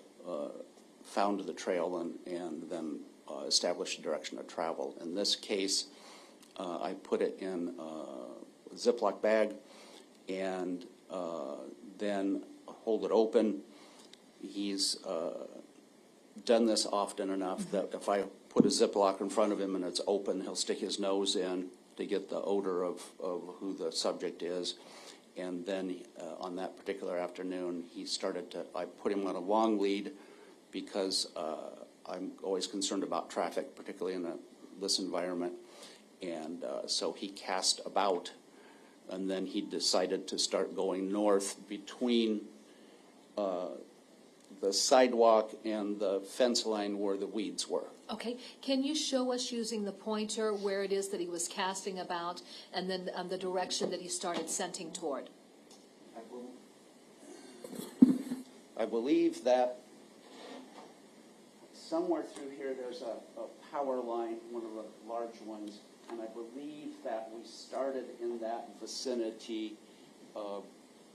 found the trail and then establish the direction of travel. In this case, I put it in a Ziploc bag and then hold it open. He's done this often enough that if I put a Ziploc in front of him and it's open, he'll stick his nose in to get the odor of who the subject is. And then on that particular afternoon, I put him on a long lead because I'm always concerned about traffic, particularly in this environment. And so he cast about, and then he decided to start going north between the sidewalk and the fence line where the weeds were. Okay, can you show us using the pointer where it is that he was casting about, and then the direction that he started scenting toward? I believe that somewhere through here there's a power line, one of the large ones, and I believe that we started in that vicinity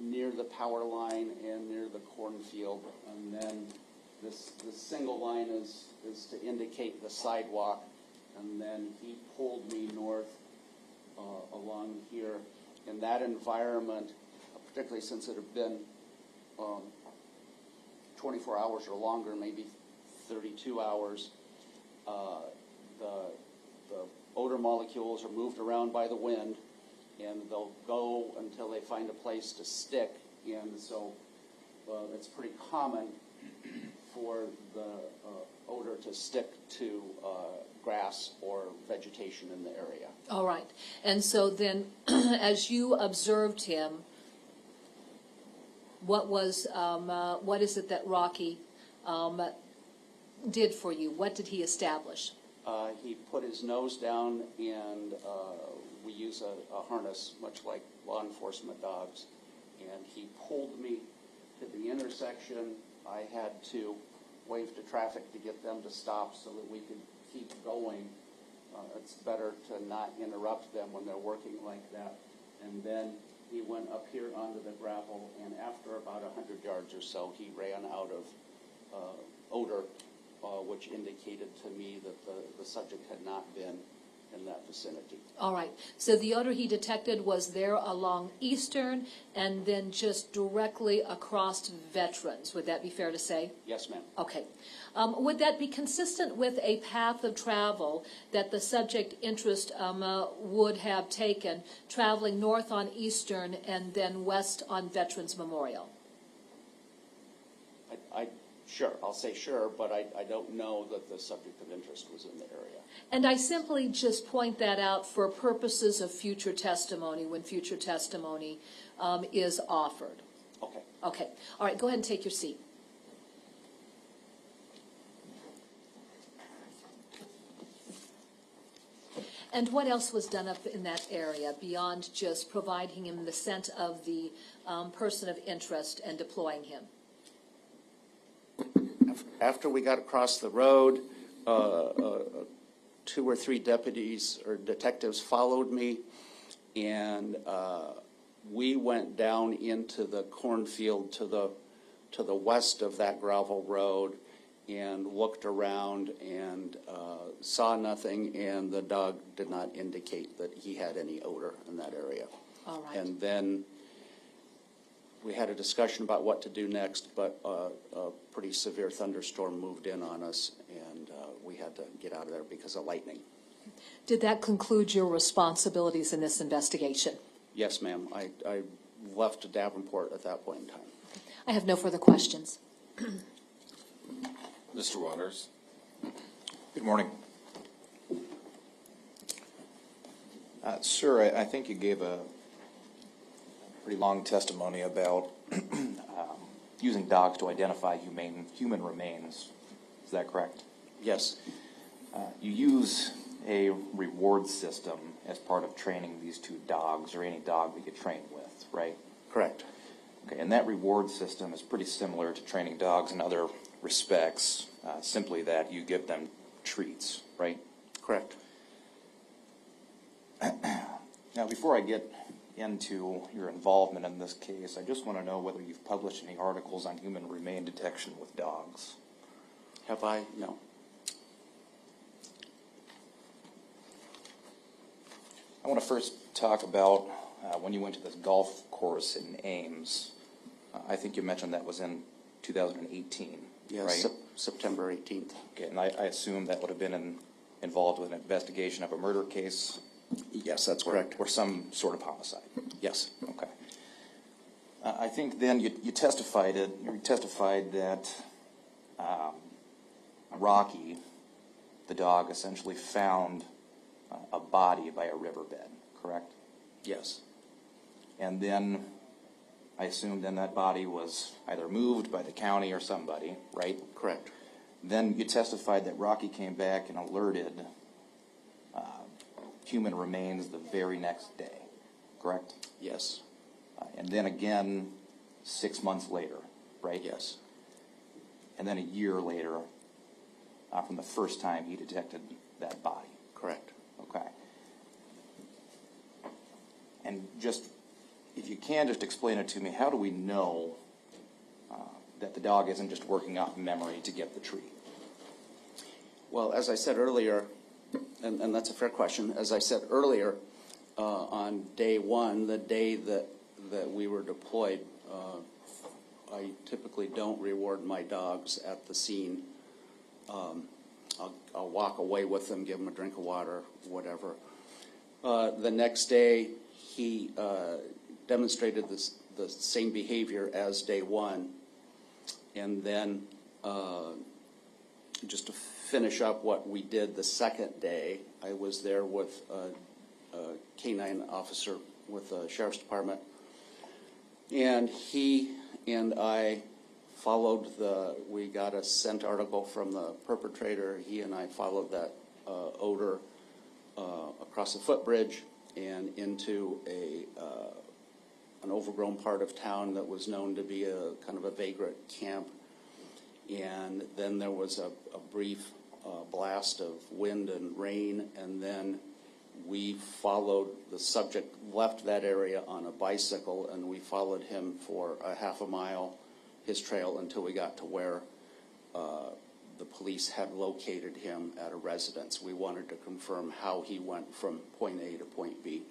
near the power line and near the cornfield, and then this single line is to indicate the sidewalk, and then he pulled me north along here. In that environment, particularly since it had been 24 hours or longer, maybe 32 hours, the odor molecules are moved around by the wind, and they'll go until they find a place to stick. And so it's pretty common for the odor to stick to grass or vegetation in the area. All right, and so then as you observed him, what is it that Rocky did for you? What did he establish? He put his nose down, and we use a harness, much like law enforcement dogs, and he pulled me to the intersection. I had to wave to traffic to get them to stop so that we could keep going. It's better to not interrupt them when they're working like that. And then he went up here onto the gravel, and after about 100 yards or so, he ran out of odor, which indicated to me that the subject had not been in that vicinity. All right, so the odor he detected was there along Eastern and then just directly across Veterans. Would that be fair to say? Yes, ma'am. Okay. Would that be consistent with a path of travel that the subject interest would have taken, traveling north on Eastern and then west on Veterans Memorial? Sure, I'll say sure, but I don't know that the subject of interest was in the area. And I simply just point that out for purposes of future testimony, when future testimony is offered. Okay. Okay. All right, go ahead and take your seat. And what else was done up in that area beyond just providing him the scent of the person of interest and deploying him? After we got across the road, 2 or 3 deputies or detectives followed me, and we went down into the cornfield to the west of that gravel road and looked around and saw nothing, and the dog did not indicate that he had any odor in that area. All right. And then we had a discussion about what to do next, but a pretty severe thunderstorm moved in on us, and we had to get out of there because of lightning. Did that conclude your responsibilities in this investigation? Yes, ma'am. I left Davenport at that point in time. I have no further questions. Mr. Waters? Good morning. Sir, I think you gave a pretty long testimony about using dogs to identify human remains. Is that correct? Yes. You use a reward system as part of training these 2 dogs, or any dog that you train with, right? Correct. Okay, and that reward system is pretty similar to training dogs in other respects, simply that you give them treats, right? Correct. Now, before I get into your involvement in this case, I just want to know whether you've published any articles on human remain detection with dogs. Have I? No. I want to first talk about when you went to this golf course in Ames. I think you mentioned that was in 2018, Yes, right? September 18th. Okay, and I assume that would have been involved with an investigation of a murder case? Yes, that's correct. Or some sort of homicide? Yes. Okay. I think then you testified that Rocky, the dog, essentially found a body by a riverbed, correct? Yes. And then I assume then that body was either moved by the county or somebody, right? Correct. Then you testified that Rocky came back and alerted human remains the very next day, correct? Yes. And then again 6 months later, right? Yes. And then a year later from the first time he detected that body. Correct. Okay. And just, if you can, just explain it to me, how do we know that the dog isn't just working off memory to get the treat? Well, as I said earlier, and that's a fair question, as I said earlier, on day one, the day that we were deployed, I typically don't reward my dogs at the scene. I'll walk away with them, give them a drink of water, whatever. The next day, he demonstrated the same behavior as day one. And then, just to finish up what we did the second day, I was there with a canine officer with the Sheriff's Department. And he and I followed we got a scent article from the perpetrator. He and I followed that odor across the footbridge and into an overgrown part of town that was known to be a kind of a vagrant camp. And then there was a brief blast of wind and rain, and then we followed the subject, left that area on a bicycle, and we followed him for a half a mile, his trail, until we got to where the police had located him at a residence. We wanted to confirm how he went from point A to point B.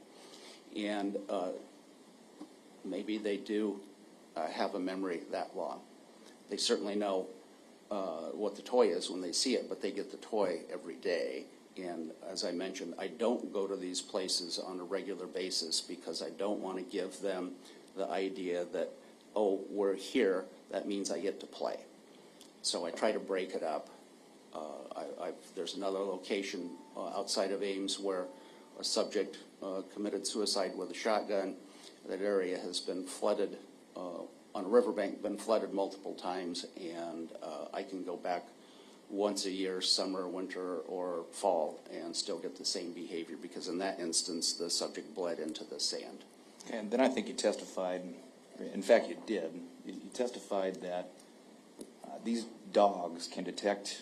And maybe they do have a memory that long. They certainly know what the toy is when they see it, but they get the toy every day. And as I mentioned, I don't go to these places on a regular basis because I don't want to give them the idea that, oh, we're here, that means I get to play. So I try to break it up. There's another location outside of Ames where a subject committed suicide with a shotgun. That area has been flooded, on a riverbank, been flooded multiple times, and I can go back once a year, summer, winter, or fall, and still get the same behavior, because in that instance, the subject bled into the sand. And then I think you testified, in fact you did, you testified that these dogs can detect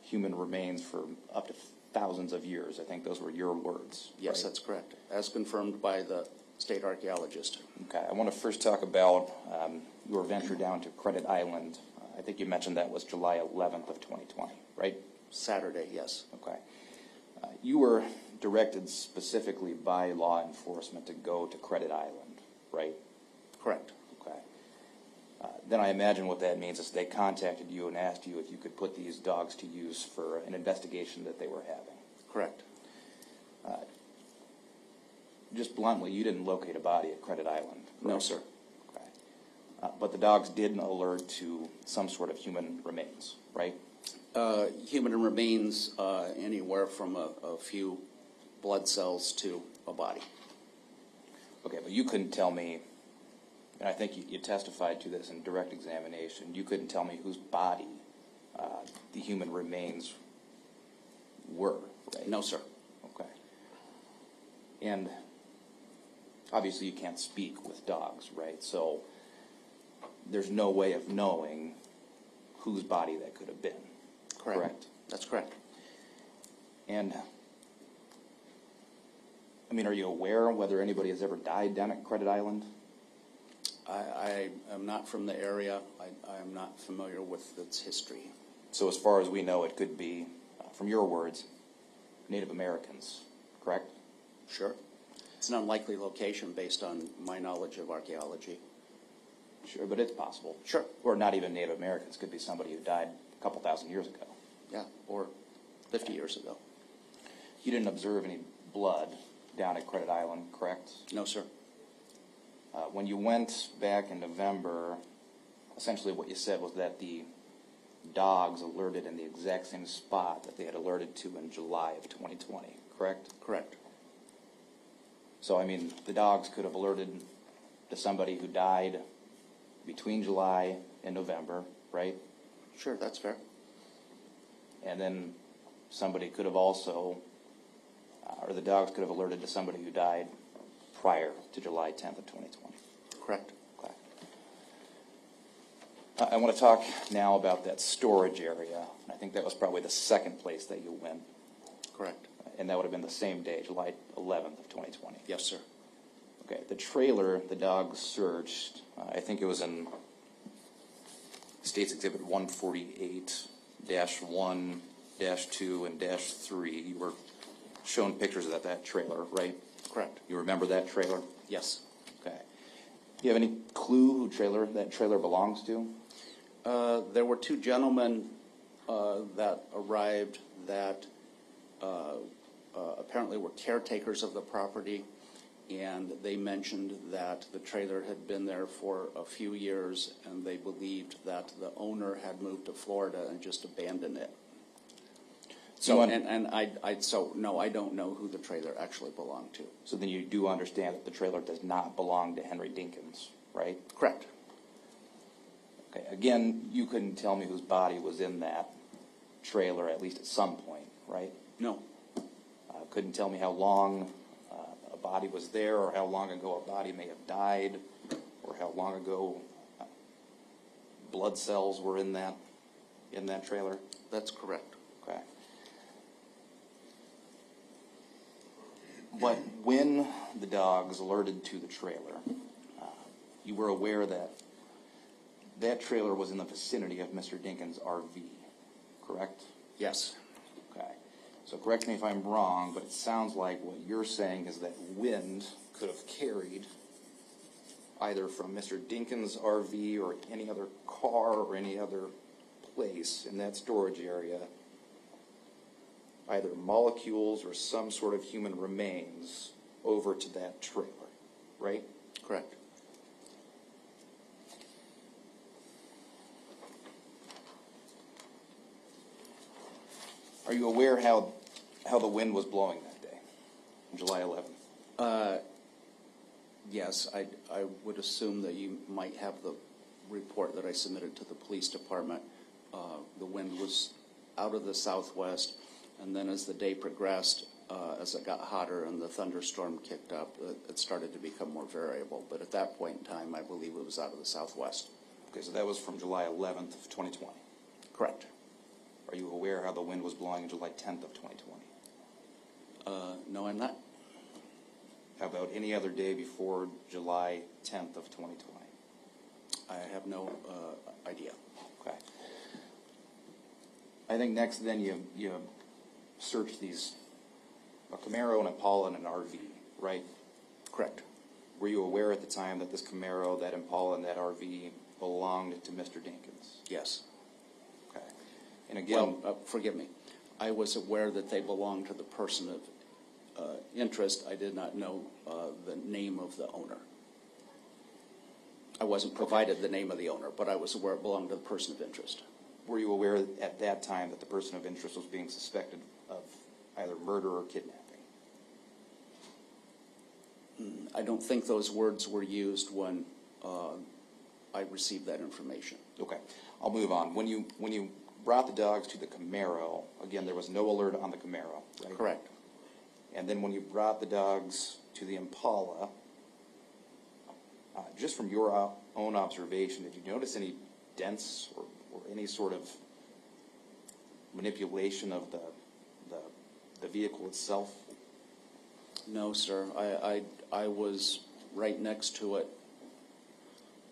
human remains for up to thousands of years. I think those were your words. Yes, right? that's correct, as confirmed by the state archaeologist. Okay, I want to first talk about your venture down to Credit Island. I think you mentioned that was July 11th of 2020, right? Saturday, yes. Okay. You were directed specifically by law enforcement to go to Credit Island, right? Correct. Okay. Then I imagine what that means is they contacted you and asked you if you could put these dogs to use for an investigation that they were having. Correct. Just bluntly, you didn't locate a body at Credit Island. No, correct? sir. Okay. But the dogs did alert to some sort of human remains, right? Human remains anywhere from a few blood cells to a body. Okay, but you couldn't tell me, and I think you testified to this in direct examination, you couldn't tell me whose body the human remains were, right? No, sir. Okay. And obviously you can't speak with dogs, right? So there's no way of knowing whose body that could have been. Correct? That's correct. And I mean, are you aware whether anybody has ever died down at Credit Island? I am not from the area. I am not familiar with its history. So as far as we know, it could be, from your words, Native Americans, correct? Sure. It's an unlikely location based on my knowledge of archaeology. Sure, but it's possible. Sure. Or not even Native Americans. Could be somebody who died a couple thousand years ago. Yeah, or 50 years ago. You didn't observe any blood down at Credit Island, correct? No, sir. When you went back in November, essentially what you said was that the dogs alerted in the exact same spot that they had alerted to in July of 2020, correct? Correct. So, I mean, the dogs could have alerted to somebody who died between July and November, right? Sure, that's fair. And then somebody could have also, or the dogs could have alerted to somebody who died prior to July 10th of 2020. Correct. Okay. I want to talk now about that storage area. I think that was probably the second place that you went, Correct. and that would have been the same day, July 11th of 2020. Yes, sir. Okay, the trailer the dogs searched, I think it was in State's Exhibit 148-1, -2, and -3. You were shown pictures of that trailer, right? Correct. You remember that trailer? Yes. Okay. Do you have any clue who that trailer belongs to? There were two gentlemen that arrived that apparently were caretakers of the property, and they mentioned that the trailer had been there for a few years, and they believed that the owner had moved to Florida and just abandoned it. So, no, I don't know who the trailer actually belonged to. So then you do understand that the trailer does not belong to Henry Dinkins, right? Correct. Okay, again, you couldn't tell me whose body was in that trailer, at least at some point, right? No. Couldn't tell me how long a body was there, or how long ago a body may have died, or how long ago blood cells were in that trailer. That's correct. Okay. But when the dogs alerted to the trailer, you were aware that that trailer was in the vicinity of Mr. Dinkins' RV, correct? Yes. Okay. So correct me if I'm wrong, but it sounds like what you're saying is that wind could have carried either from Mr. Dinkins' RV or any other car or any other place in that storage area, either molecules or some sort of human remains over to that trailer, right? Correct. Are you aware how the wind was blowing that day, July 11th? Yes, I would assume that you might have the report that I submitted to the police department. The wind was out of the southwest, and then as the day progressed, as it got hotter and the thunderstorm kicked up, it started to become more variable. But at that point in time, I believe it was out of the southwest. Okay, so that was from July 11th of 2020. Correct. Are you aware how the wind was blowing on July 10th of 2020? No, I'm not. How about any other day before July 10th of 2020? I have no idea. Okay. I think next then you search these, a Camaro, an Impala, and an RV, right? Correct. Were you aware at the time that this Camaro, that Impala, and that RV belonged to Mr. Dinkins? Yes. Okay. And again, Well, forgive me. I was aware that they belonged to the person of interest. I did not know the name of the owner. I wasn't provided the name of the owner, but I was aware it belonged to the person of interest. were you aware at that time that the person of interest was being suspected of either murder or kidnapping? I don't think those words were used when I received that information. Okay, I'll move on. When you brought the dogs to the Camaro, again, there was no alert on the Camaro, right? Correct. And then when you brought the dogs to the Impala, just from your own observation, did you notice any dents or any sort of manipulation of the vehicle itself? No, sir. I was right next to it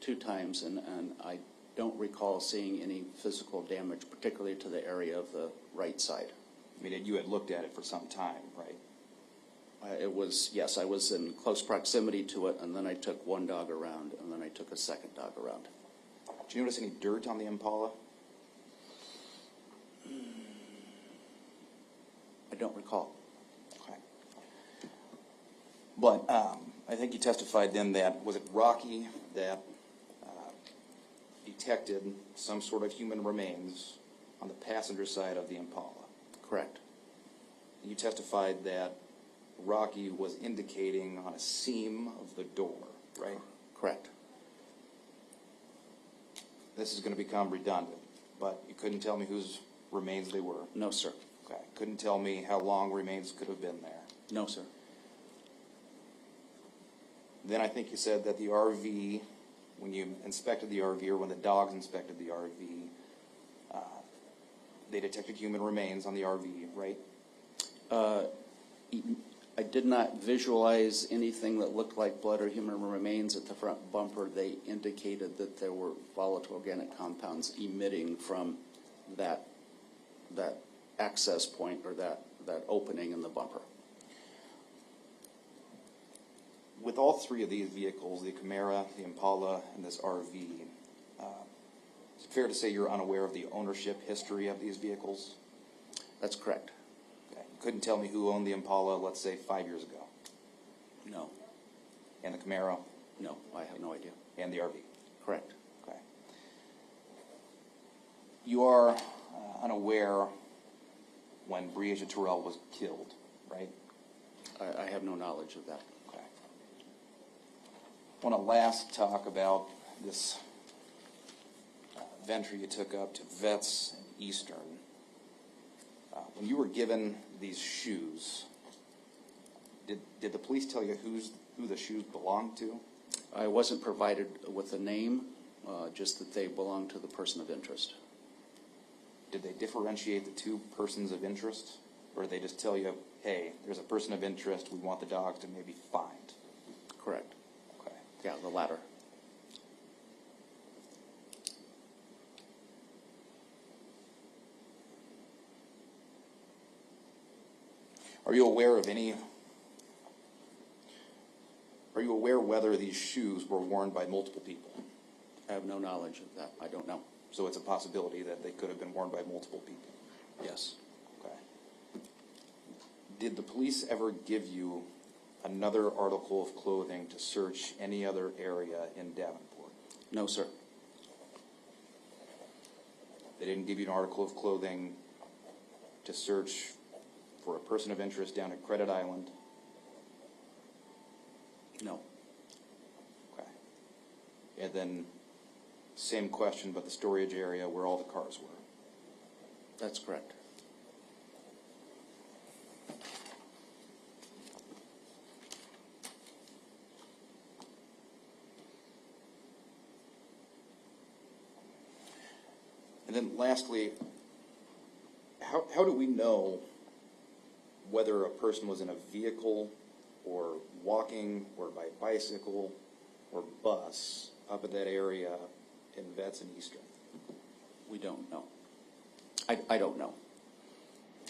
2 times, and I don't recall seeing any physical damage, particularly to the area of the right side. I mean, you had looked at it for some time, right? Yes, I was in close proximity to it, and then I took one dog around, and then I took a second dog around. Did you notice any dirt on the Impala? I don't recall. Okay. But I think you testified then that, was it Rocky that detected some sort of human remains on the passenger side of the Impala? Correct. You testified that Rocky was indicating on a seam of the door, right? Correct. This is going to become redundant, but you couldn't tell me whose remains they were. No, sir. Okay. Couldn't tell me how long remains could have been there. No, sir. Then I think you said that the RV, when you inspected the RV, or when the dogs inspected the RV, they detected human remains on the RV, right? I did not visualize anything that looked like blood or human remains at the front bumper. They indicated that there were volatile organic compounds emitting from that access point, or that opening in the bumper. With all 3 of these vehicles, the Camaro, the Impala, and this RV, is it fair to say you're unaware of the ownership history of these vehicles? That's correct. Okay. You couldn't tell me who owned the Impala, let's say, 5 years ago? No. And the Camaro? No, I have no idea. And the RV? Correct. Okay. You are unaware when Breasia Terrell was killed, right? I have no knowledge of that. Okay. I want to last talk about this venture you took up to Vets and Eastern. When you were given these shoes, did the police tell you who the shoes belonged to? I wasn't provided with a name, just that they belonged to the person of interest. Did they differentiate the 2 persons of interest? Or did they just tell you, hey, there's a person of interest we want the dogs to maybe find? Correct. Okay. Yeah, the latter. Are you aware whether these shoes were worn by multiple people? I have no knowledge of that. I don't know. So it's a possibility that they could have been worn by multiple people? Yes. Okay. Did the police ever give you another article of clothing to search any other area in Davenport? No, sir. They didn't give you an article of clothing to search for a person of interest down at Credit Island? No. Okay. And then, same question, but the storage area where all the cars were? That's correct. And then lastly, how do we know whether a person was in a vehicle or walking or by bicycle or bus up in that area in Vets and Eastern? We don't know. I don't know.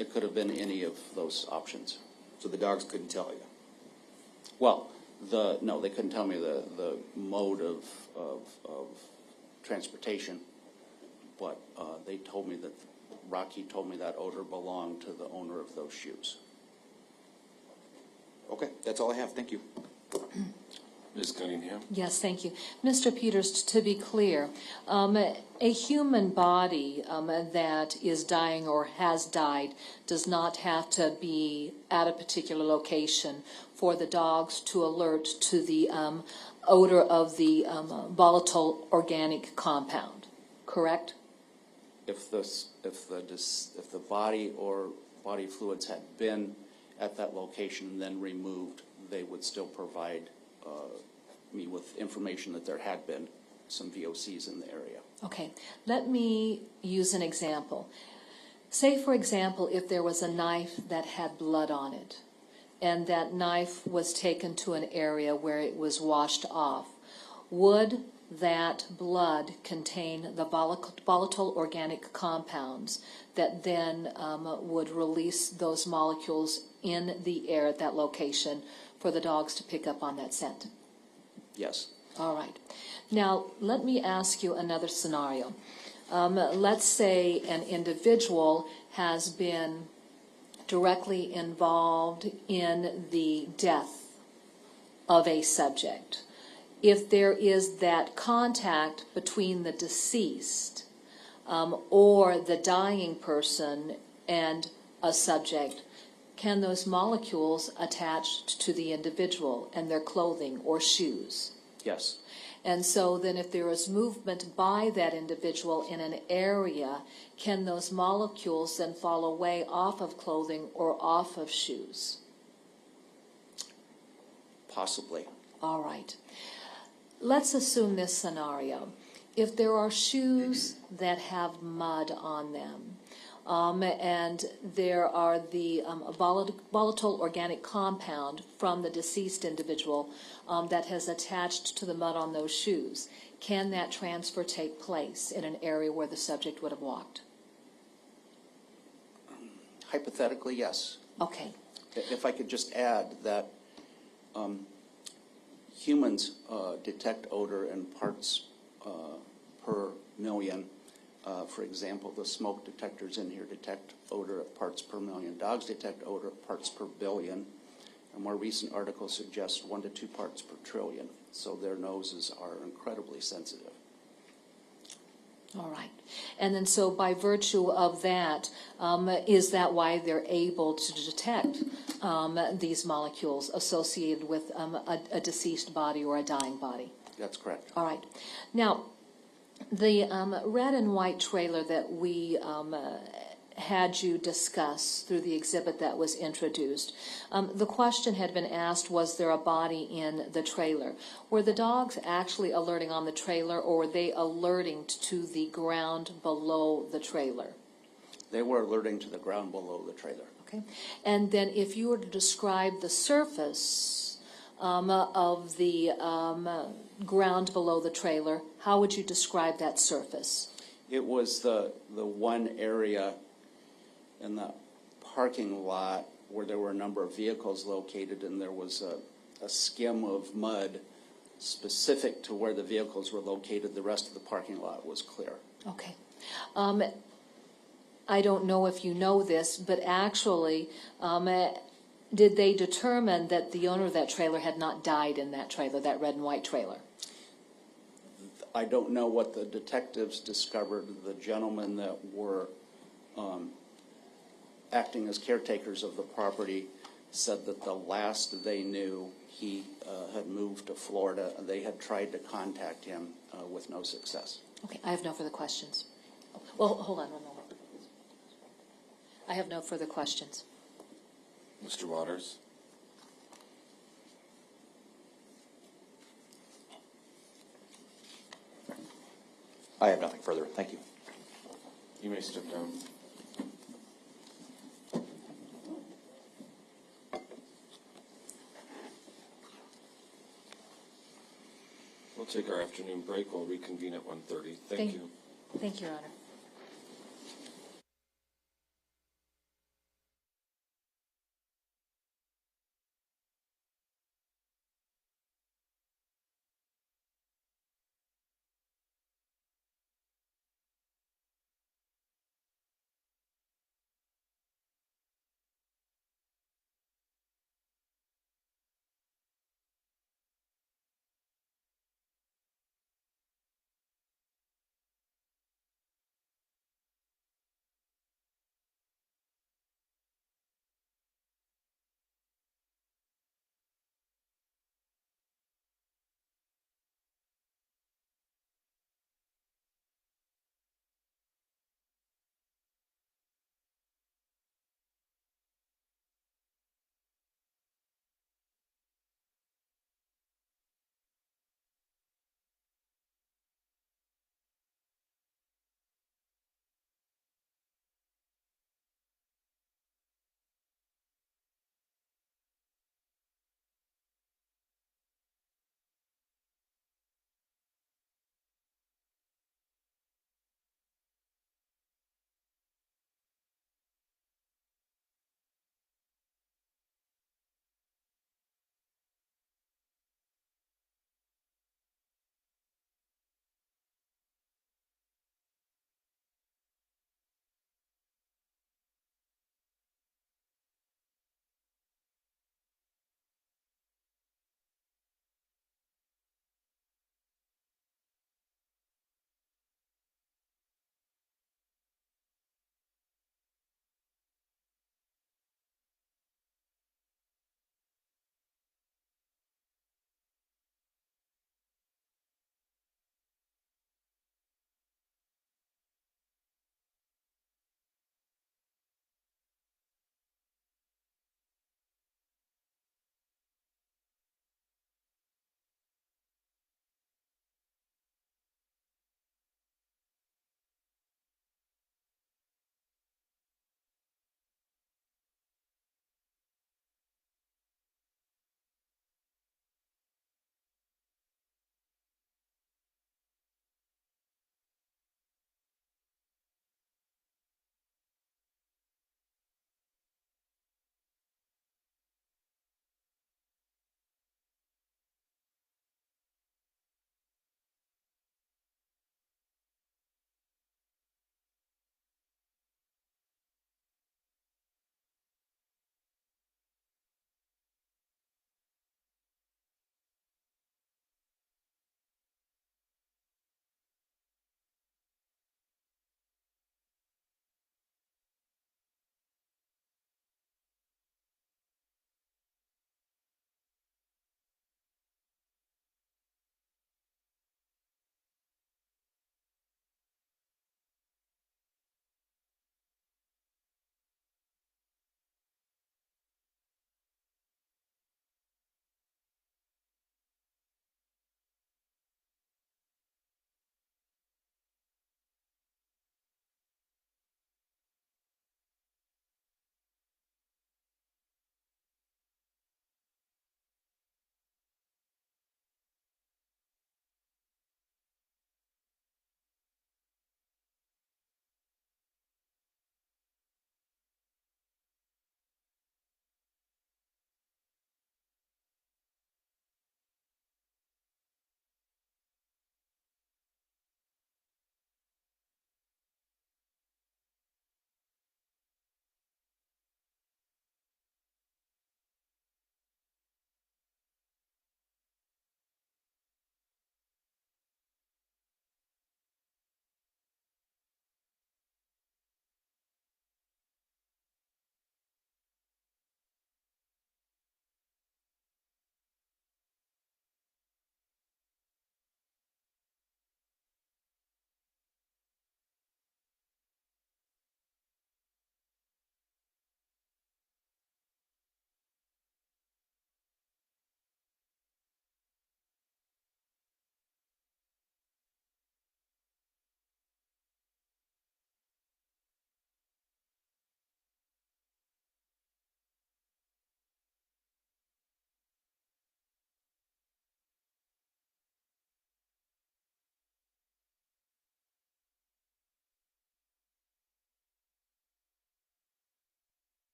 It could have been any of those options. So the dogs couldn't tell you? Well, no, they couldn't tell me the mode of transportation, but they told me that Rocky told me that odor belonged to the owner of those shoes. Okay, that's all I have. Thank you. Ms. Cunningham? Yes, thank you. Mr. Peters, to be clear, a human body that is dying or has died does not have to be at a particular location for the dogs to alert to the odor of the volatile organic compound, correct? If the body or body fluids had been at that location and then removed, they would still provide me with information that there had been some VOCs in the area. Okay, let me use an example. Say, for example, if there was a knife that had blood on it, and that knife was taken to an area where it was washed off, would that blood contain the volatile organic compounds that then would release those molecules in the air at that location for the dogs to pick up on that scent? Yes. All right. Now, let me ask you another scenario. Let's say an individual has been directly involved in the death of a subject. If there is that contact between the deceased or the dying person and a subject, can those molecules attach to the individual and their clothing or shoes? Yes. And so then if there is movement by that individual in an area, can those molecules then fall away off of clothing or off of shoes? Possibly. All right. Let's assume this scenario. If there are shoes that have mud on them, and there are the volatile organic compound from the deceased individual that has attached to the mud on those shoes, can that transfer take place in an area where the subject would have walked? Hypothetically, yes. Okay. If I could just add that humans detect odor in parts per million. For example, the smoke detectors in here detect odor at parts per million. Dogs detect odor at parts per billion. A more recent article suggests 1 to 2 parts per trillion. So their noses are incredibly sensitive. All right. And then so by virtue of that, is that why they're able to detect these molecules associated with a deceased body or a dying body? That's correct. All right. Now, the red and white trailer that we had you discuss through the exhibit that was introduced, the question had been asked, was there a body in the trailer? Were the dogs actually alerting on the trailer, or were they alerting to the ground below the trailer? They were alerting to the ground below the trailer. Okay. And then if you were to describe the surface of the ground below the trailer, how would you describe that surface? It was the one area in the parking lot where there were a number of vehicles located, and there was a skim of mud specific to where the vehicles were located. The rest of the parking lot was clear. Okay. I don't know if you know this, but actually, did they determine that the owner of that trailer had not died in that trailer, that red and white trailer? I don't know what the detectives discovered. The gentlemen that were acting as caretakers of the property said that the last they knew, he had moved to Florida, and they had tried to contact him with no success. Okay, I have no further questions. Well, hold on one moment. I have no further questions. Mr. Waters? I have nothing further. Thank you. You may step down. We'll take our afternoon break. We'll reconvene at 1:30. Thank you. Thank you, Your Honor.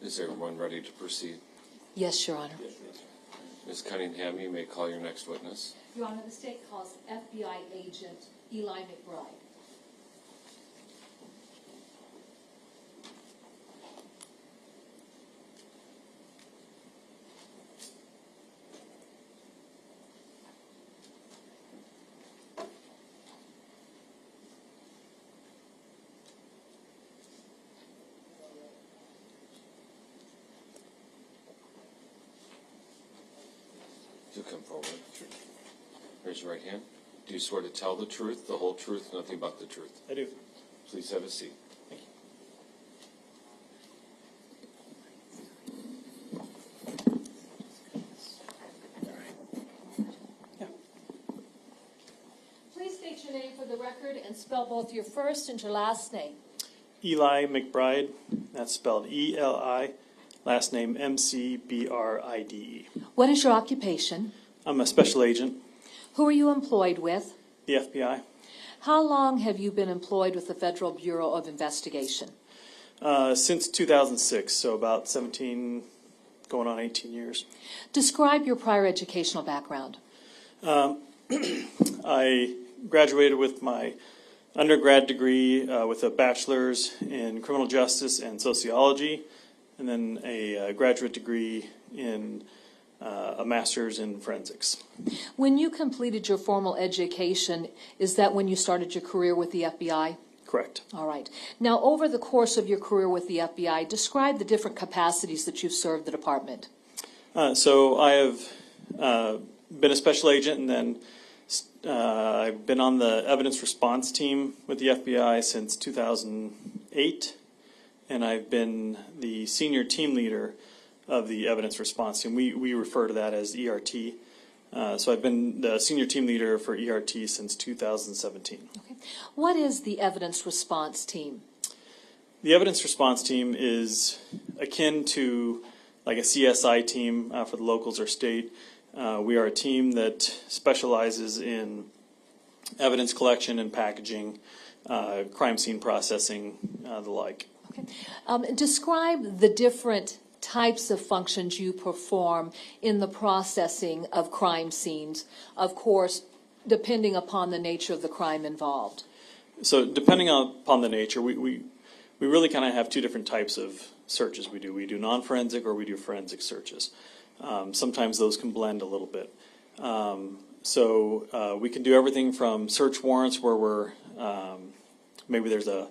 Is everyone ready to proceed? Yes, Your Honor. Ms. Cunningham, you may call your next witness. Your Honor, the state calls FBI agent Eli McBride. Do come forward. Raise your right hand. Do you swear to tell the truth, the whole truth, nothing but the truth? I do. Please have a seat. Thank you. Yeah. Please state your name for the record and spell both your first and your last name. Eli McBride. That's spelled E-L-I. Last name M-C-B-R-I-D-E. What is your occupation? I'm a special agent, Who are you employed with? the FBI. How long have you been employed with the Federal Bureau of Investigation? Since 2006, so about 17, going on 18 years. Describe your prior educational background. I graduated with my undergrad degree with a bachelor's in criminal justice and sociology, and then a graduate degree in a master's in forensics. When you completed your formal education, is that when you started your career with the FBI? Correct. All right. Now, over the course of your career with the FBI, describe the different capacities that you've served the department. So I have been a special agent, and then I've been on the evidence response team with the FBI since 2008, and I've been the senior team leader of the evidence response team. We refer to that as ERT. So I've been the senior team leader for ERT since 2017. Okay. What is the evidence response team? The evidence response team is akin to like a CSI team for the locals or state. We are a team that specializes in evidence collection and packaging, crime scene processing, the like. Okay. Describe the different types of functions you perform in the processing of crime scenes, of course, depending upon the nature of the crime involved. So depending upon the nature, we really kind of have two different types of searches we do. We do non-forensic or we do forensic searches. Sometimes those can blend a little bit. So we can do everything from search warrants where we're, maybe there's a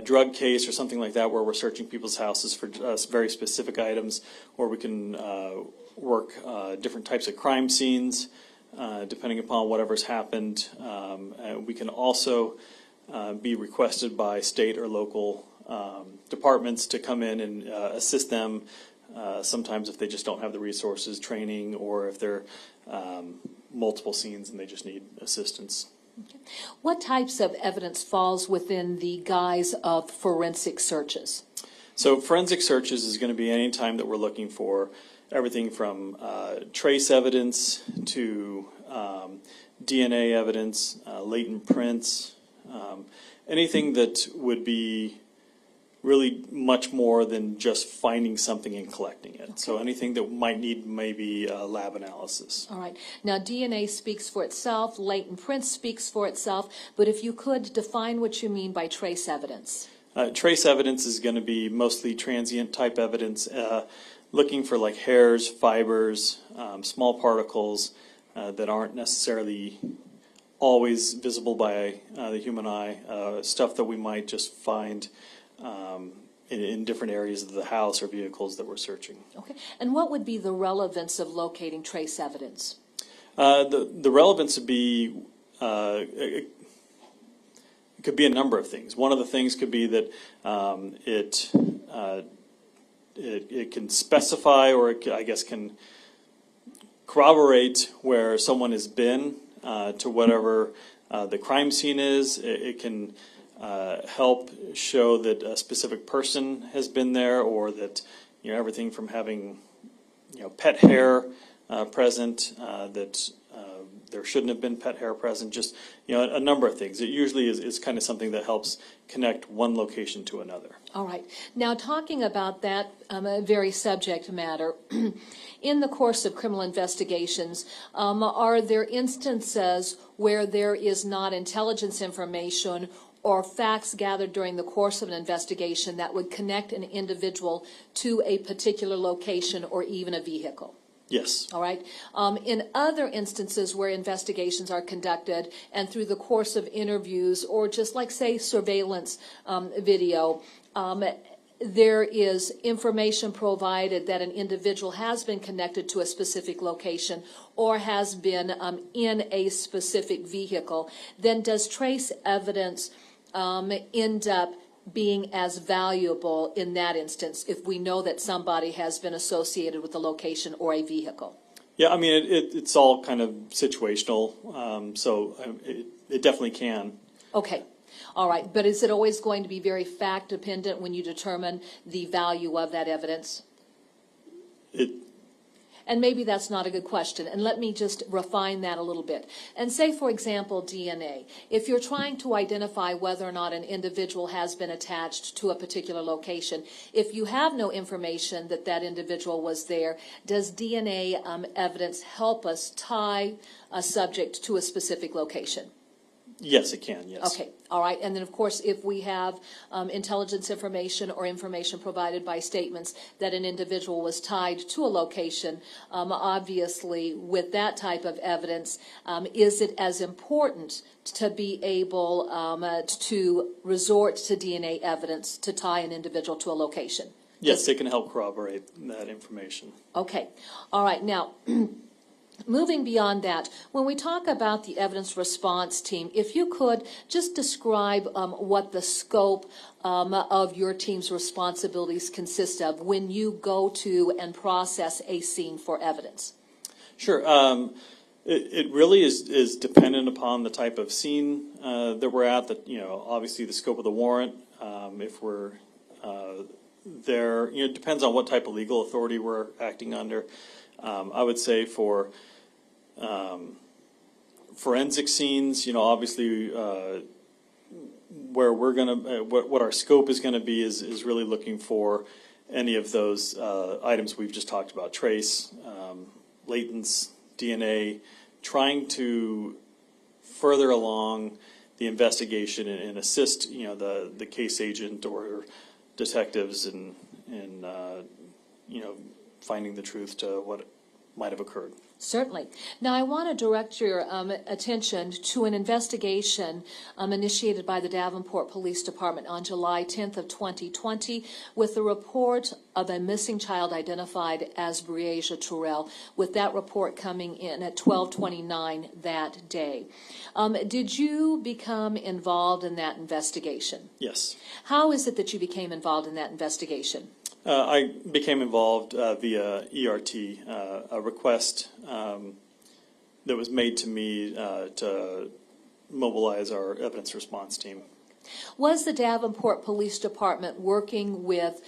drug case or something like that where we're searching people's houses for very specific items, or we can work different types of crime scenes depending upon whatever's happened. We can also be requested by state or local departments to come in and assist them, sometimes if they just don't have the resources, training, or if they're multiple scenes and they just need assistance. Okay. What types of evidence falls within the guise of forensic searches? So forensic searches is going to be any time that we're looking for everything from trace evidence to DNA evidence, latent prints, anything that would be really much more than just finding something and collecting it. Okay. So anything that might need maybe lab analysis. All right. Now, DNA speaks for itself, latent print speaks for itself, but if you could define what you mean by trace evidence. Trace evidence is going to be mostly transient type evidence, looking for like hairs, fibers, small particles that aren't necessarily always visible by the human eye, stuff that we might just find in different areas of the house or vehicles that we're searching. Okay. And what would be the relevance of locating trace evidence? The relevance would be, it could be a number of things. One of the things could be that it can specify, or it, I guess, can corroborate where someone has been to whatever the crime scene is. It can help show that a specific person has been there, or that everything from having pet hair present, that there shouldn't have been pet hair present, just, a number of things. It usually is kind of something that helps connect one location to another. All right. Now, talking about that very subject matter, in the course of criminal investigations, are there instances where there is not intelligence information or facts gathered during the course of an investigation that would connect an individual to a particular location or even a vehicle? Yes. All right. In other instances where investigations are conducted and through the course of interviews or just like, say, surveillance video, there is information provided that an individual has been connected to a specific location or has been in a specific vehicle, then does trace evidence end up being as valuable in that instance if we know that somebody has been associated with a location or a vehicle? Yeah, I mean, it's all kind of situational, so it definitely can. Okay. All right. But is it always going to be very fact dependent when you determine the value of that evidence? And maybe that's not a good question. And let me just refine that a little bit. And say, for example, DNA. If you're trying to identify whether or not an individual has been attached to a particular location, if you have no information that that individual was there, does DNA evidence help us tie a subject to a specific location? Yes, it can, yes. Okay, all right. And then, of course, if we have intelligence information or information provided by statements that an individual was tied to a location, obviously, with that type of evidence, is it as important to be able to resort to DNA evidence to tie an individual to a location? Yes, it can help corroborate that information. Okay, all right. Now, moving beyond that, when we talk about the evidence response team, if you could just describe what the scope of your team's responsibilities consist of when you go to and process a scene for evidence. Sure. It really is dependent upon the type of scene that we're at, obviously the scope of the warrant, if we're there, it depends on what type of legal authority we're acting under. I would say for forensic scenes, obviously where we're going to, what our scope is going to be is really looking for any of those items we've just talked about, trace, latents, DNA, trying to further along the investigation and assist, the case agent or detectives in finding the truth to what might have occurred. Certainly. Now, I want to direct your attention to an investigation initiated by the Davenport Police Department on July 10th of 2020 with the report of a missing child identified as Breasia Terrell, with that report coming in at 12:29 that day. Did you become involved in that investigation? Yes. How is it that you became involved in that investigation? I became involved via ERT, a request that was made to me to mobilize our evidence response team. Was the Davenport Police Department working with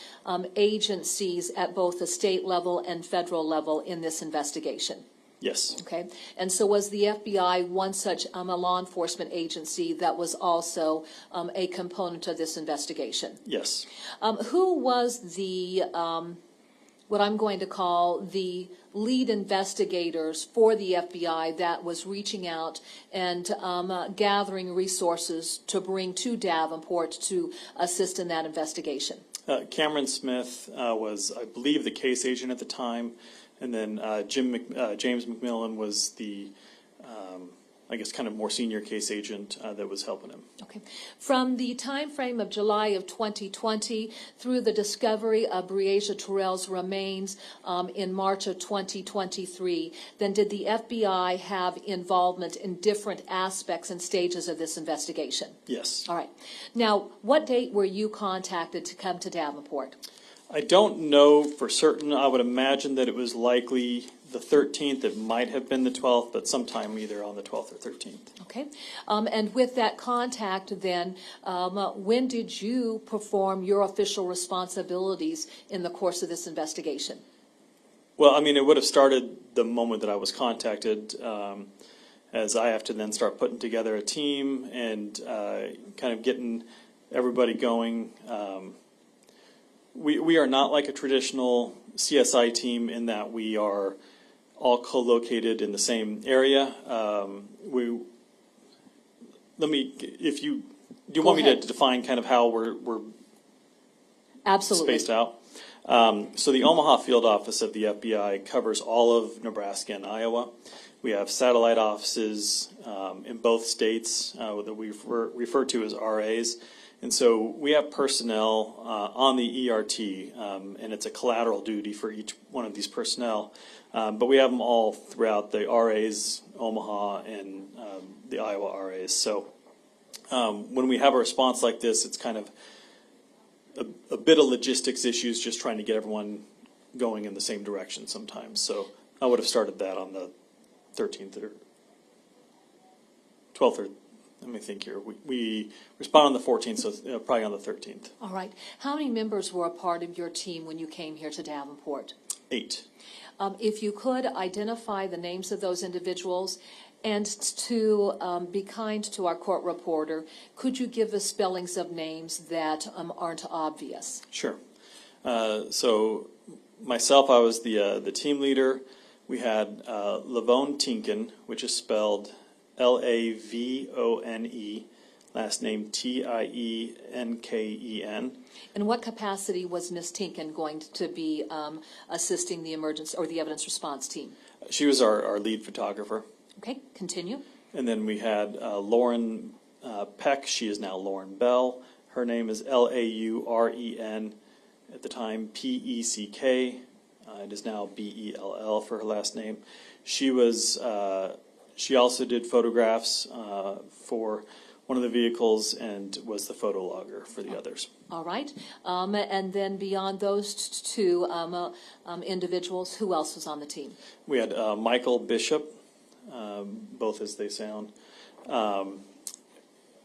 agencies at both the state level and federal level in this investigation? Yes. Okay. And so was the FBI one such a law enforcement agency that was also a component of this investigation? Yes. Who was the, what I'm going to call the lead investigators for the FBI that was reaching out and gathering resources to bring to Davenport to assist in that investigation? Cameron Smith was, I believe, the case agent at the time. And then James McMillan was the, I guess, kind of more senior case agent that was helping him. Okay. From the time frame of July of 2020 through the discovery of Breasia Terrell's remains in March of 2023, then did the FBI have involvement in different aspects and stages of this investigation? Yes. All right. Now, what date were you contacted to come to Davenport? I don't know for certain. I would imagine that it was likely the 13th. It might have been the 12th, but sometime either on the 12th or 13th. Okay. And with that contact then, when did you perform your official responsibilities in the course of this investigation? Well, I mean, it would have started the moment that I was contacted, and as I have to then start putting together a team and kind of getting everybody going. We are not like a traditional CSI team in that we are all co-located in the same area. If you do you Go want me ahead. to define kind of how we're Absolutely. spaced out? So the Omaha field office of the FBI covers all of Nebraska and Iowa. We have satellite offices in both states that we refer to as RAs. And so we have personnel on the ERT, and it's a collateral duty for each one of these personnel. But we have them all throughout the RAs, Omaha, and the Iowa RAs. So when we have a response like this, it's kind of a bit of logistics issues, just trying to get everyone going in the same direction sometimes. So I would have started that on the 13th or 12th, or let me think here. We respond on the 14th, so probably on the 13th. All right. How many members were a part of your team when you came here to Davenport? 8. If you could identify the names of those individuals, and to be kind to our court reporter, could you give us spellings of names that aren't obvious? Sure. So myself, I was the team leader. We had Lavone Tinkin, which is spelled Lavone, last name Tienken. In what capacity was Ms. Tinkin going to be assisting the emergency or the evidence response team? She was our lead photographer. Okay, continue. And then we had Lauren Peck. She is now Lauren Bell. Her name is Lauren, at the time Peck. It is now Bell for her last name. She was. She also did photographs for one of the vehicles and was the photo logger for the others. All right. And then beyond those two individuals, who else was on the team? We had Michael Bishop, both as they sound.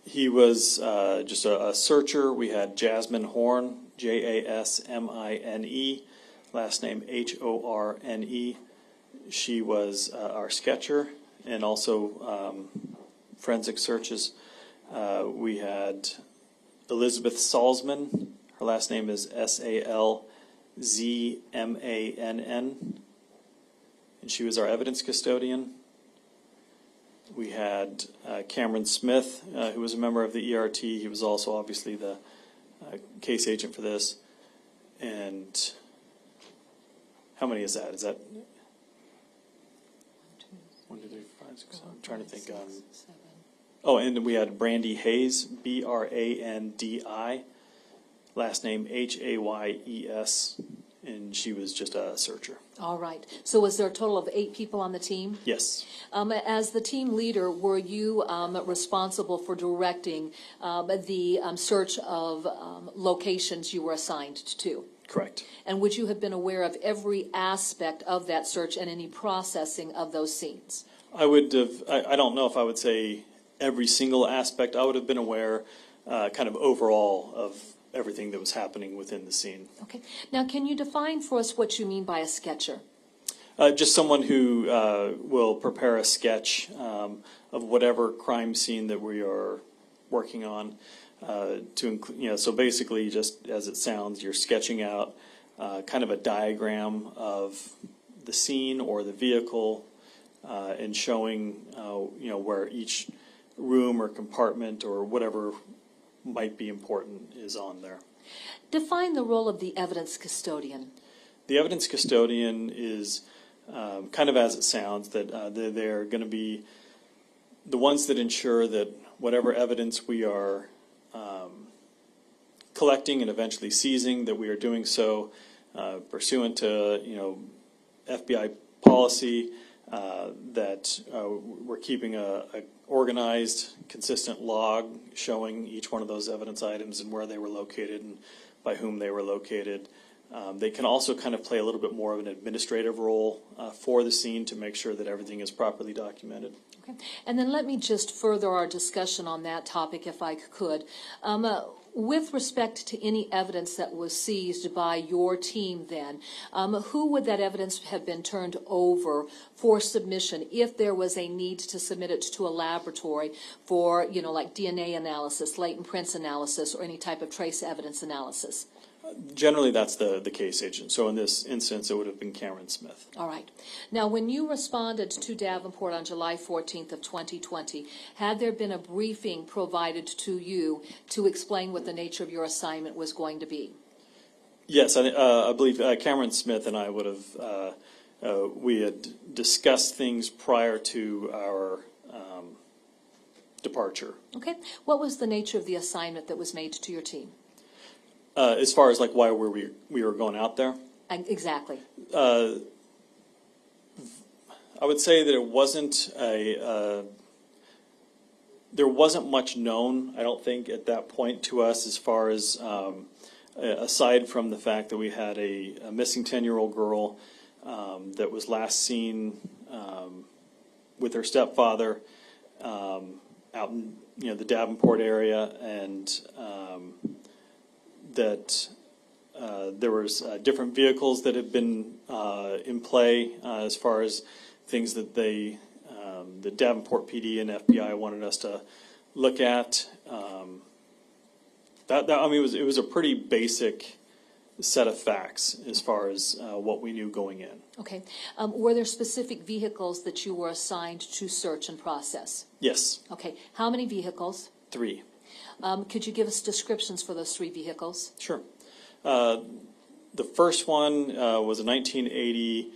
He was just a searcher. We had Jasmine Horn, Jasmine, last name Horne. She was our sketcher and also forensic searches. We had Elizabeth Salzman. Her last name is Salzmann, and she was our evidence custodian. We had Cameron Smith, who was a member of the ERT. He was also obviously the case agent for this. And how many is that? Is that 1, 2, 3, 4, 5, 6, 7? I'm trying to think. Oh, and we had Brandy Hayes, Brandi, last name Hayes, and she was just a searcher. All right. So was there a total of 8 people on the team? Yes. As the team leader, were you responsible for directing the search of locations you were assigned to? Correct. And would you have been aware of every aspect of that search and any processing of those scenes? I would have, I don't know if I would say every single aspect. I would have been aware kind of overall of everything that was happening within the scene. Okay. Now, can you define for us what you mean by a sketcher? Just someone who will prepare a sketch of whatever crime scene that we are working on. To include, so basically, just as it sounds, you're sketching out kind of a diagram of the scene or the vehicle, and showing where each room or compartment or whatever might be important is on there. Define the role of the evidence custodian. The evidence custodian is kind of as it sounds, that they're going to be the ones that ensure that whatever evidence we are collecting and eventually seizing, that we are doing so pursuant to FBI policy, that we're keeping a organized, consistent log showing each one of those evidence items and where they were located and by whom they were located. They can also kind of play a little bit more of an administrative role for the scene to make sure that everything is properly documented. Okay. And then let me just further our discussion on that topic, if I could. With respect to any evidence that was seized by your team then, who would that evidence have been turned over for submission if there was a need to submit it to a laboratory for, like DNA analysis, latent prints analysis, or any type of trace evidence analysis? Generally, that's the case agent. So in this instance, it would have been Cameron Smith. All right. Now, when you responded to Davenport on July 14th of 2020, had there been a briefing provided to you to explain what the nature of your assignment was going to be? Yes, I believe Cameron Smith and I would have, we had discussed things prior to our departure. Okay. What was the nature of the assignment that was made to your team? As far as like why we were going out there? Exactly. I would say that it wasn't there wasn't much known, I don't think, at that point to us as far as, aside from the fact that we had a missing 10-year-old girl that was last seen with her stepfather out in the Davenport area, and that there was different vehicles that had been in play as far as things that the Davenport PD and FBI wanted us to look at. It was a pretty basic set of facts as far as what we knew going in. Okay. Were there specific vehicles that you were assigned to search and process? Yes. Okay. How many vehicles? 3. Could you give us descriptions for those 3 vehicles? Sure. The first one was a 1980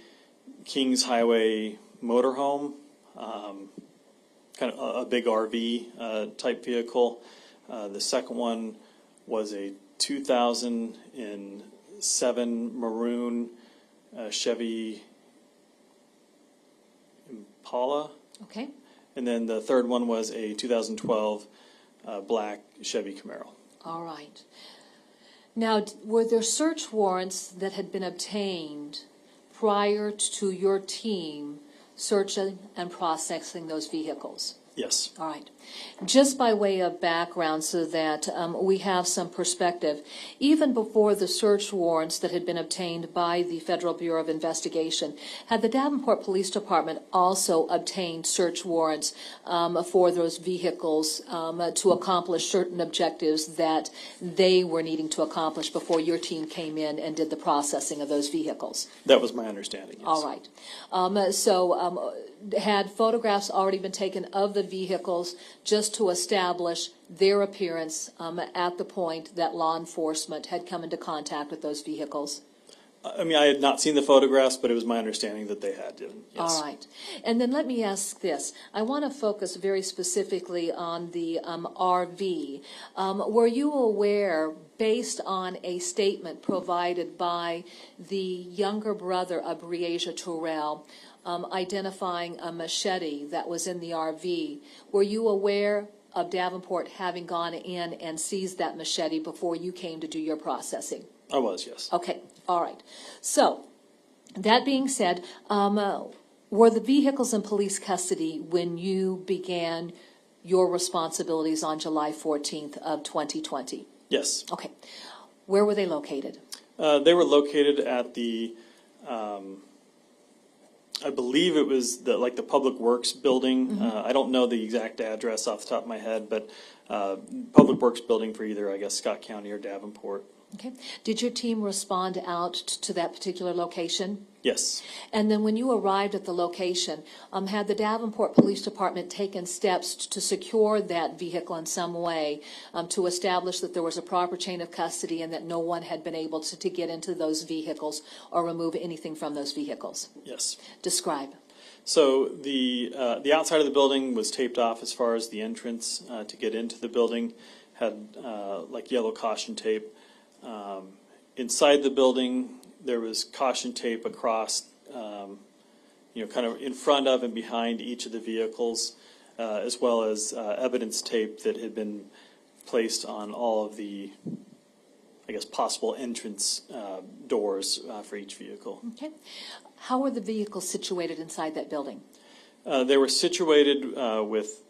Kings Highway motorhome, kind of a big RV type vehicle. The second one was a 2007 maroon Chevy Impala. Okay. And then the third one was a 2012 black Chevy Camaro. All right. Now, were there search warrants that had been obtained prior to your team searching and processing those vehicles? Yes. All right. Just by way of background so that we have some perspective, even before the search warrants that had been obtained by the Federal Bureau of Investigation, had the Davenport Police Department also obtained search warrants for those vehicles to accomplish certain objectives that they were needing to accomplish before your team came in and did the processing of those vehicles? That was my understanding, yes. All right. Had photographs already been taken of the vehicles just to establish their appearance at the point that law enforcement had come into contact with those vehicles? I mean, I had not seen the photographs, but it was my understanding that they had. Yes. All right. And then let me ask this. I want to focus very specifically on the RV. Were you aware, based on a statement provided by the younger brother of Breasia Terrell, identifying a machete that was in the RV, were you aware of Davenport having gone in and seized that machete before you came to do your processing? I was, yes. Okay, all right. So, that being said, were the vehicles in police custody when you began your responsibilities on July 14th of 2020? Yes. Okay. Where were they located? They were located at the, I believe it was the Public Works building. Mm-hmm. I don't know the exact address off the top of my head, but Public Works building for either, I guess, Scott County or Davenport. Okay. Did your team respond out to that particular location? Yes. And then when you arrived at the location, had the Davenport Police Department taken steps to secure that vehicle in some way to establish that there was a proper chain of custody and that no one had been able to get into those vehicles or remove anything from those vehicles? Yes. Describe. So the outside of the building was taped off as far as the entrance to get into the building, had like yellow caution tape. Inside the building, there was caution tape across, kind of in front of and behind each of the vehicles, as well as evidence tape that had been placed on all of the, I guess, possible entrance doors for each vehicle. Okay. How were the vehicles situated inside that building? They were situated with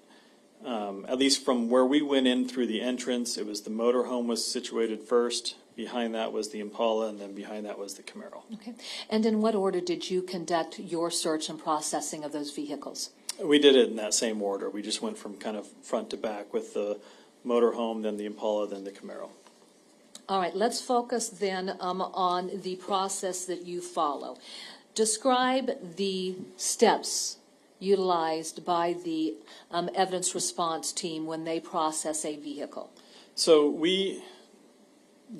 At least from where we went in through the entrance, it was the motorhome was situated first. Behind that was the Impala, and then behind that was the Camaro. Okay. And in what order did you conduct your search and processing of those vehicles? We did it in that same order. We just went from kind of front to back with the motorhome, then the Impala, then the Camaro. All right, let's focus then on the process that you follow. Describe the steps utilized by the evidence response team when they process a vehicle. So we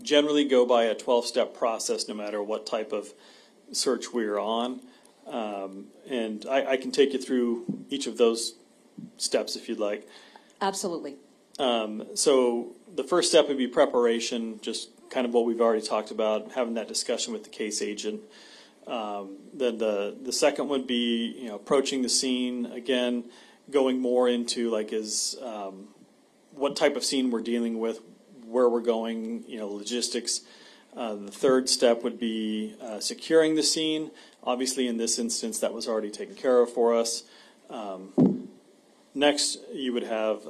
generally go by a 12-step process no matter what type of search we're on. And I can take you through each of those steps if you'd like. Absolutely. So the first step would be preparation, just kind of what we've already talked about, having that discussion with the case agent. Then the second would be, approaching the scene, again, going more into what type of scene we're dealing with, where we're going, logistics. The third step would be securing the scene. Obviously, in this instance, that was already taken care of for us. Next, you would have,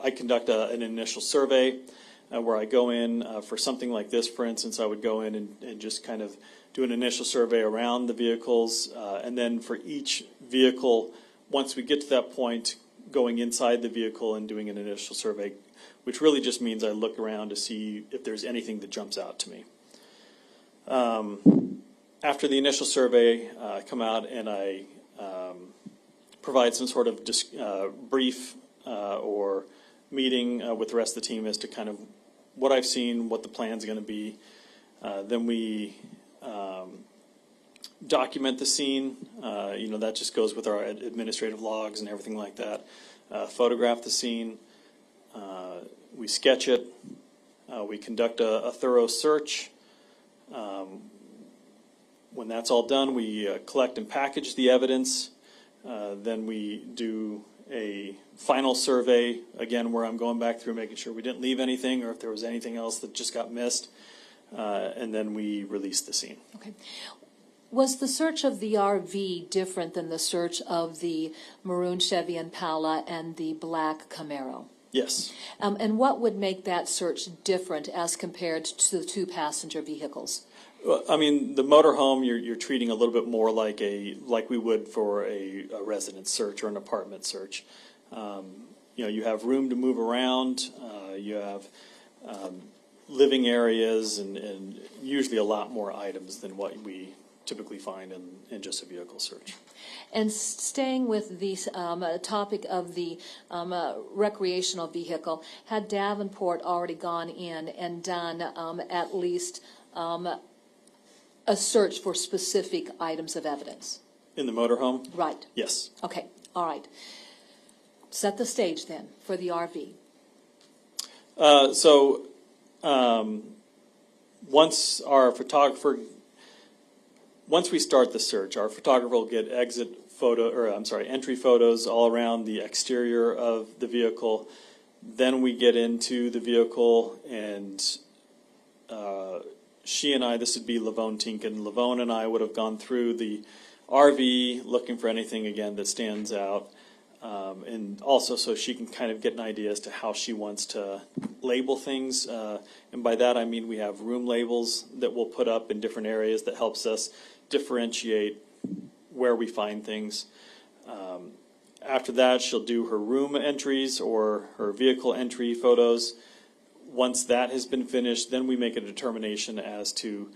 I conduct an initial survey where I go in for something like this, for instance, I would go in and just kind of do an initial survey around the vehicles. And then for each vehicle, once we get to that point, going inside the vehicle and doing an initial survey, which really just means I look around to see if there's anything that jumps out to me. After the initial survey, I come out and I provide some sort of brief or meeting with the rest of the team as to kind of what I've seen, what the plan's going to be. Then we document the scene. That just goes with our administrative logs and everything like that. Photograph the scene. We sketch it. We conduct a thorough search. When that's all done, we collect and package the evidence. Then we do a final survey, again, where I'm going back through making sure we didn't leave anything or if there was anything else that just got missed. And then we release the scene. Okay. Was the search of the RV different than the search of the maroon Chevy Impala and the black Camaro? Yes. And what would make that search different as compared to the two passenger vehicles? Well, I mean, the motorhome you're treating a little bit more like we would for a residence search or an apartment search. You have room to move around. You have living areas and usually a lot more items than what we typically find in just a vehicle search. And staying with the topic of the recreational vehicle, had Davenport already gone in and done at least a search for specific items of evidence? In the motorhome? Right. Yes. Okay. All right. Set the stage then for the RV. Once we start the search, our photographer will get entry photos all around the exterior of the vehicle. Then we get into the vehicle, and she and I, this would be Lavone Tinkin. Lavone and I would have gone through the RV looking for anything, again, that stands out. And also so she can kind of get an idea as to how she wants to label things. And by that I mean we have room labels that we'll put up in different areas that helps us differentiate where we find things. After that, she'll do her room entries or her vehicle entry photos. Once that has been finished, then we make a determination as to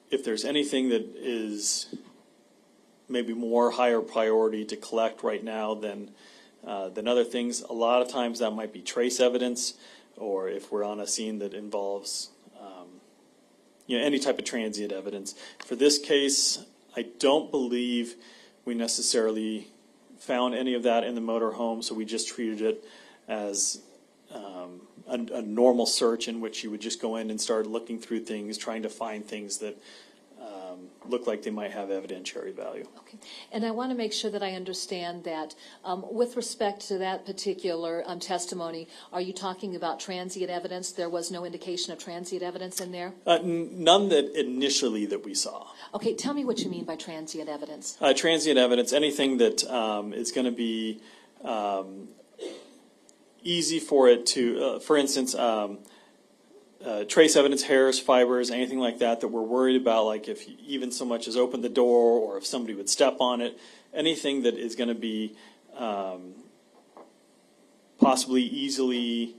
if there's anything that is maybe more higher priority to collect right now than other things. A lot of times that might be trace evidence, or if we're on a scene that involves any type of transient evidence. For this case, I don't believe we necessarily found any of that in the motorhome, so we just treated it as a normal search in which you would just go in and start looking through things, trying to find things that look like they might have evidentiary value. Okay. And I want to make sure that I understand that with respect to that particular testimony, are you talking about transient evidence? There was no indication of transient evidence in there? None that initially that we saw. Okay, tell me what you mean by transient evidence. Transient evidence, anything that is going to be easy for it to, for instance, trace evidence, hairs, fibers, anything like that that we're worried about, like if even so much as open the door or if somebody would step on it, anything that is going to be possibly easily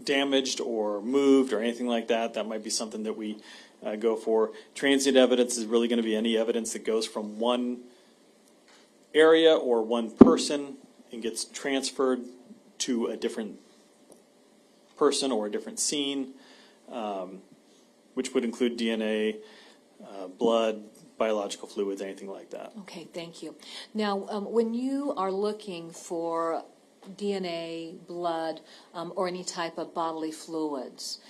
damaged or moved or anything like that, that might be something that we go for. Transient evidence is really going to be any evidence that goes from one area or one person and gets transferred to a different person or a different scene, which would include DNA, blood, biological fluids, anything like that. Okay, thank you. Now, when you are looking for DNA, blood, or any type of bodily fluids,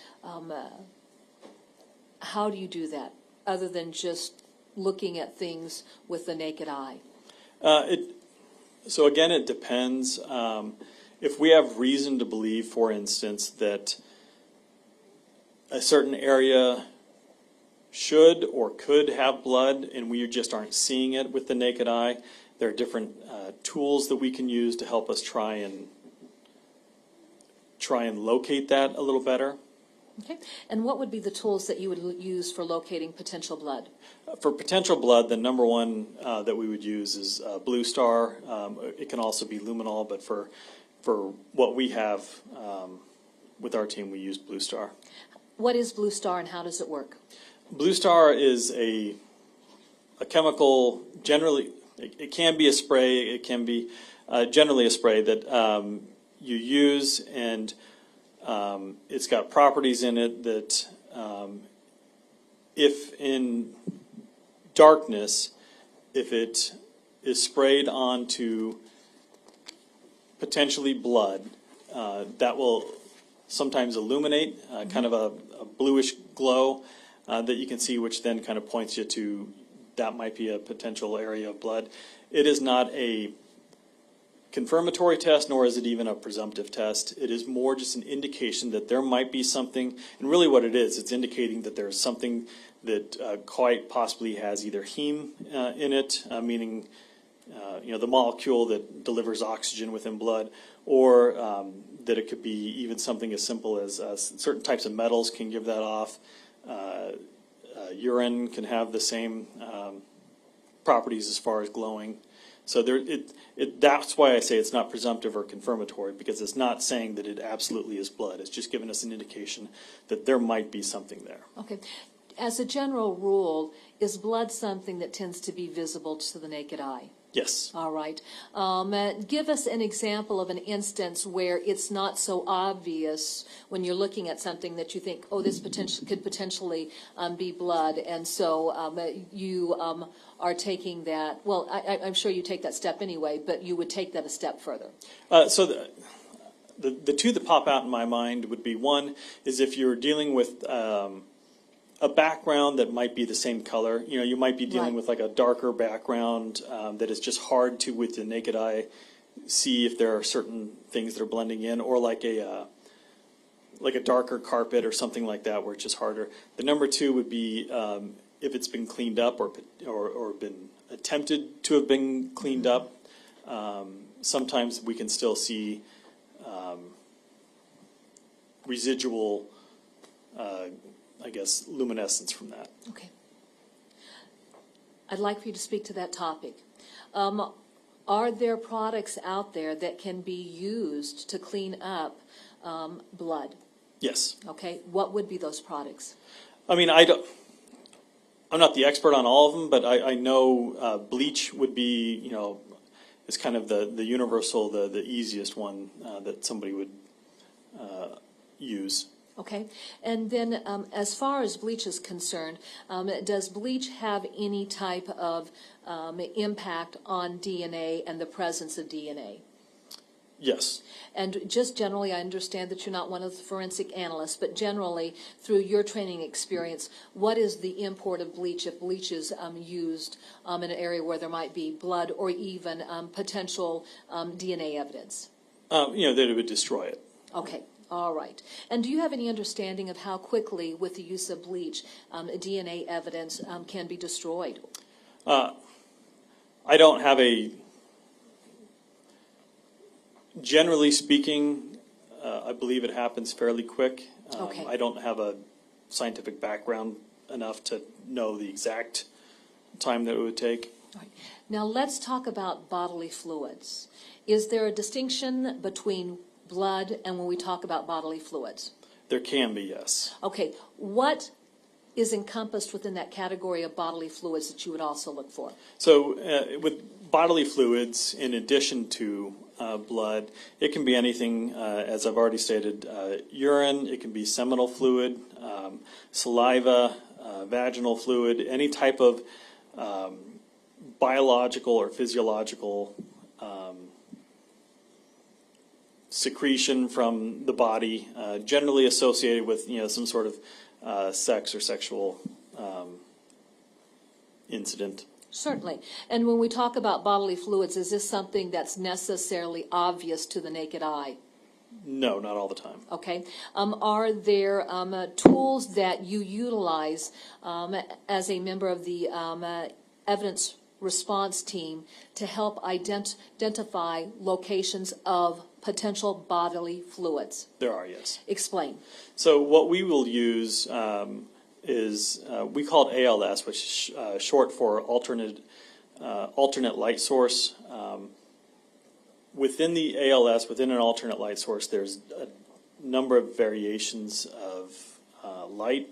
how do you do that, other than just looking at things with the naked eye? So again, it depends. If we have reason to believe, for instance, that a certain area should or could have blood and we just aren't seeing it with the naked eye, there are different tools that we can use to help us try and locate that a little better. Okay, and what would be the tools that you would use for locating potential blood? For potential blood, the number one that we would use is Blue Star. It can also be luminol, but for what we have with our team, we use Blue Star. What is Blue Star and how does it work? Blue Star is a chemical, generally, it can be a spray, it can be generally a spray that you use, and it's got properties in it that if in darkness, if it is sprayed onto potentially blood, that will sometimes illuminate, kind of a bluish glow that you can see, which then kind of points you to that might be a potential area of blood. It is not a confirmatory test, nor is it even a presumptive test. It is more just an indication that there might be something, and really what it is, it's indicating that there's something that quite possibly has either heme in it, meaning the molecule that delivers oxygen within blood, or that it could be even something as simple as certain types of metals can give that off. Urine can have the same properties as far as glowing. So that's why I say it's not presumptive or confirmatory, because it's not saying that it absolutely is blood. It's just giving us an indication that there might be something there. Okay. As a general rule, is blood something that tends to be visible to the naked eye? Yes. All right. Give us an example of an instance where it's not so obvious when you're looking at something that you think, oh, this could potentially be blood, and so you are taking that. Well, I'm sure you take that step anyway, but you would take that a step further. So the two that pop out in my mind would be, one is if you're dealing with a background that might be the same color. You might be dealing with like a darker background that is just hard to, with the naked eye, see if there are certain things that are blending in, or like a darker carpet or something like that where it's just harder. The number two would be if it's been cleaned up or been attempted to have been cleaned up. Sometimes we can still see residual luminescence from that. Okay. I'd like for you to speak to that topic. Are there products out there that can be used to clean up blood? Yes. Okay. What would be those products? I mean, I'm not the expert on all of them, but I know bleach would be, is kind of the universal, the easiest one that somebody would use. Okay, and then as far as bleach is concerned, does bleach have any type of impact on DNA and the presence of DNA? Yes. And just generally, I understand that you're not one of the forensic analysts, but generally, through your training experience, what is the import of bleach if bleach is used in an area where there might be blood or even potential DNA evidence? That it would destroy it. Okay. All right. And do you have any understanding of how quickly, with the use of bleach, DNA evidence can be destroyed? I don't have a Generally speaking, I believe it happens fairly quick. Okay. I don't have a scientific background enough to know the exact time that it would take. All right. Now, let's talk about bodily fluids. Is there a distinction between blood and when we talk about bodily fluids? There can be, yes. Okay, what is encompassed within that category of bodily fluids that you would also look for? So with bodily fluids, in addition to blood, it can be anything, as I've already stated, urine, it can be seminal fluid, saliva, vaginal fluid, any type of biological or physiological secretion from the body, generally associated with some sort of sex or sexual incident. Certainly. And when we talk about bodily fluids, is this something that's necessarily obvious to the naked eye? No, not all the time. Okay. Are there tools that you utilize as a member of the evidence response team to help identify locations of potential bodily fluids? There are, yes. Explain. So what we will use is we call it ALS, which is short for alternate light source. Within the ALS, within an alternate light source, there's a number of variations of light.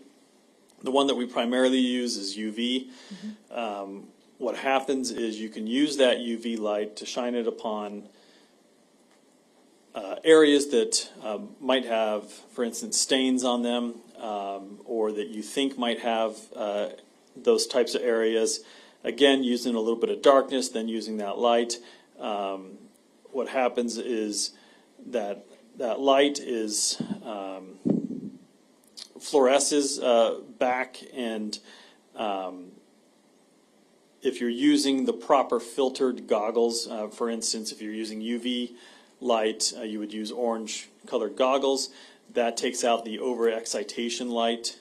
The one that we primarily use is UV. What happens is you can use that UV light to shine it upon areas that might have, for instance, stains on them, or that you think might have those types of areas. Again, using a little bit of darkness, then using that light. What happens is that light is fluoresces back, and if you're using the proper filtered goggles, for instance, if you're using UV light, you would use orange colored goggles. That takes out the overexcitation light,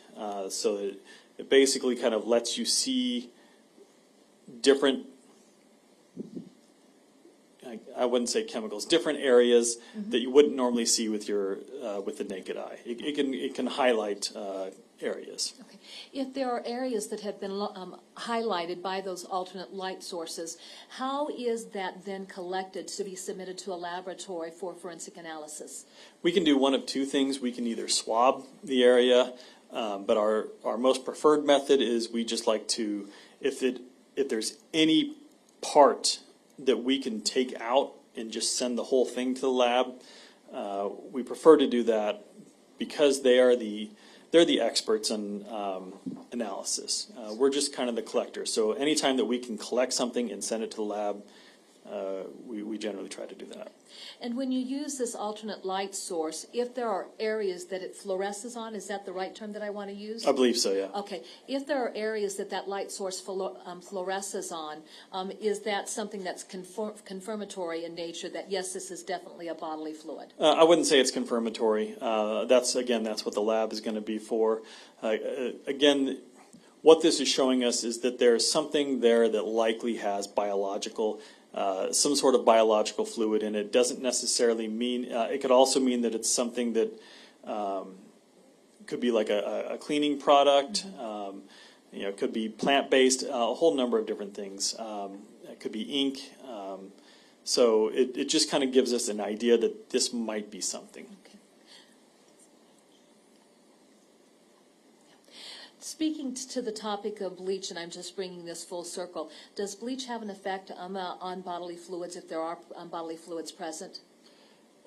so that it basically kind of lets you see different, I wouldn't say chemicals, different areas that you wouldn't normally see with your with the naked eye. It can highlight areas. Okay. If there are areas that have been highlighted by those alternate light sources, how is that then collected to be submitted to a laboratory for forensic analysis? We can do one of two things. We can either swab the area, but our most preferred method is we just like to, if there's any part that we can take out and just send the whole thing to the lab, we prefer to do that because they're the experts in analysis. We're just kind of the collectors. So anytime that we can collect something and send it to the lab, we generally try to do that. And when you use this alternate light source, if there are areas that it fluoresces on, is that the right term that I want to use? I believe so, yeah. Okay. If there are areas that light source fluoresces on, is that something that's confirmatory in nature that, yes, this is definitely a bodily fluid? I wouldn't say it's confirmatory. That's what the lab is going to be for. Again, what this is showing us is that there's something there that likely has some sort of biological fluid in it. Doesn't necessarily mean, it could also mean that it's something that could be like a cleaning product, it could be plant-based, a whole number of different things. It could be ink. So it just kind of gives us an idea that this might be something. Okay. Speaking to the topic of bleach, and I'm just bringing this full circle, does bleach have an effect on bodily fluids if there are bodily fluids present?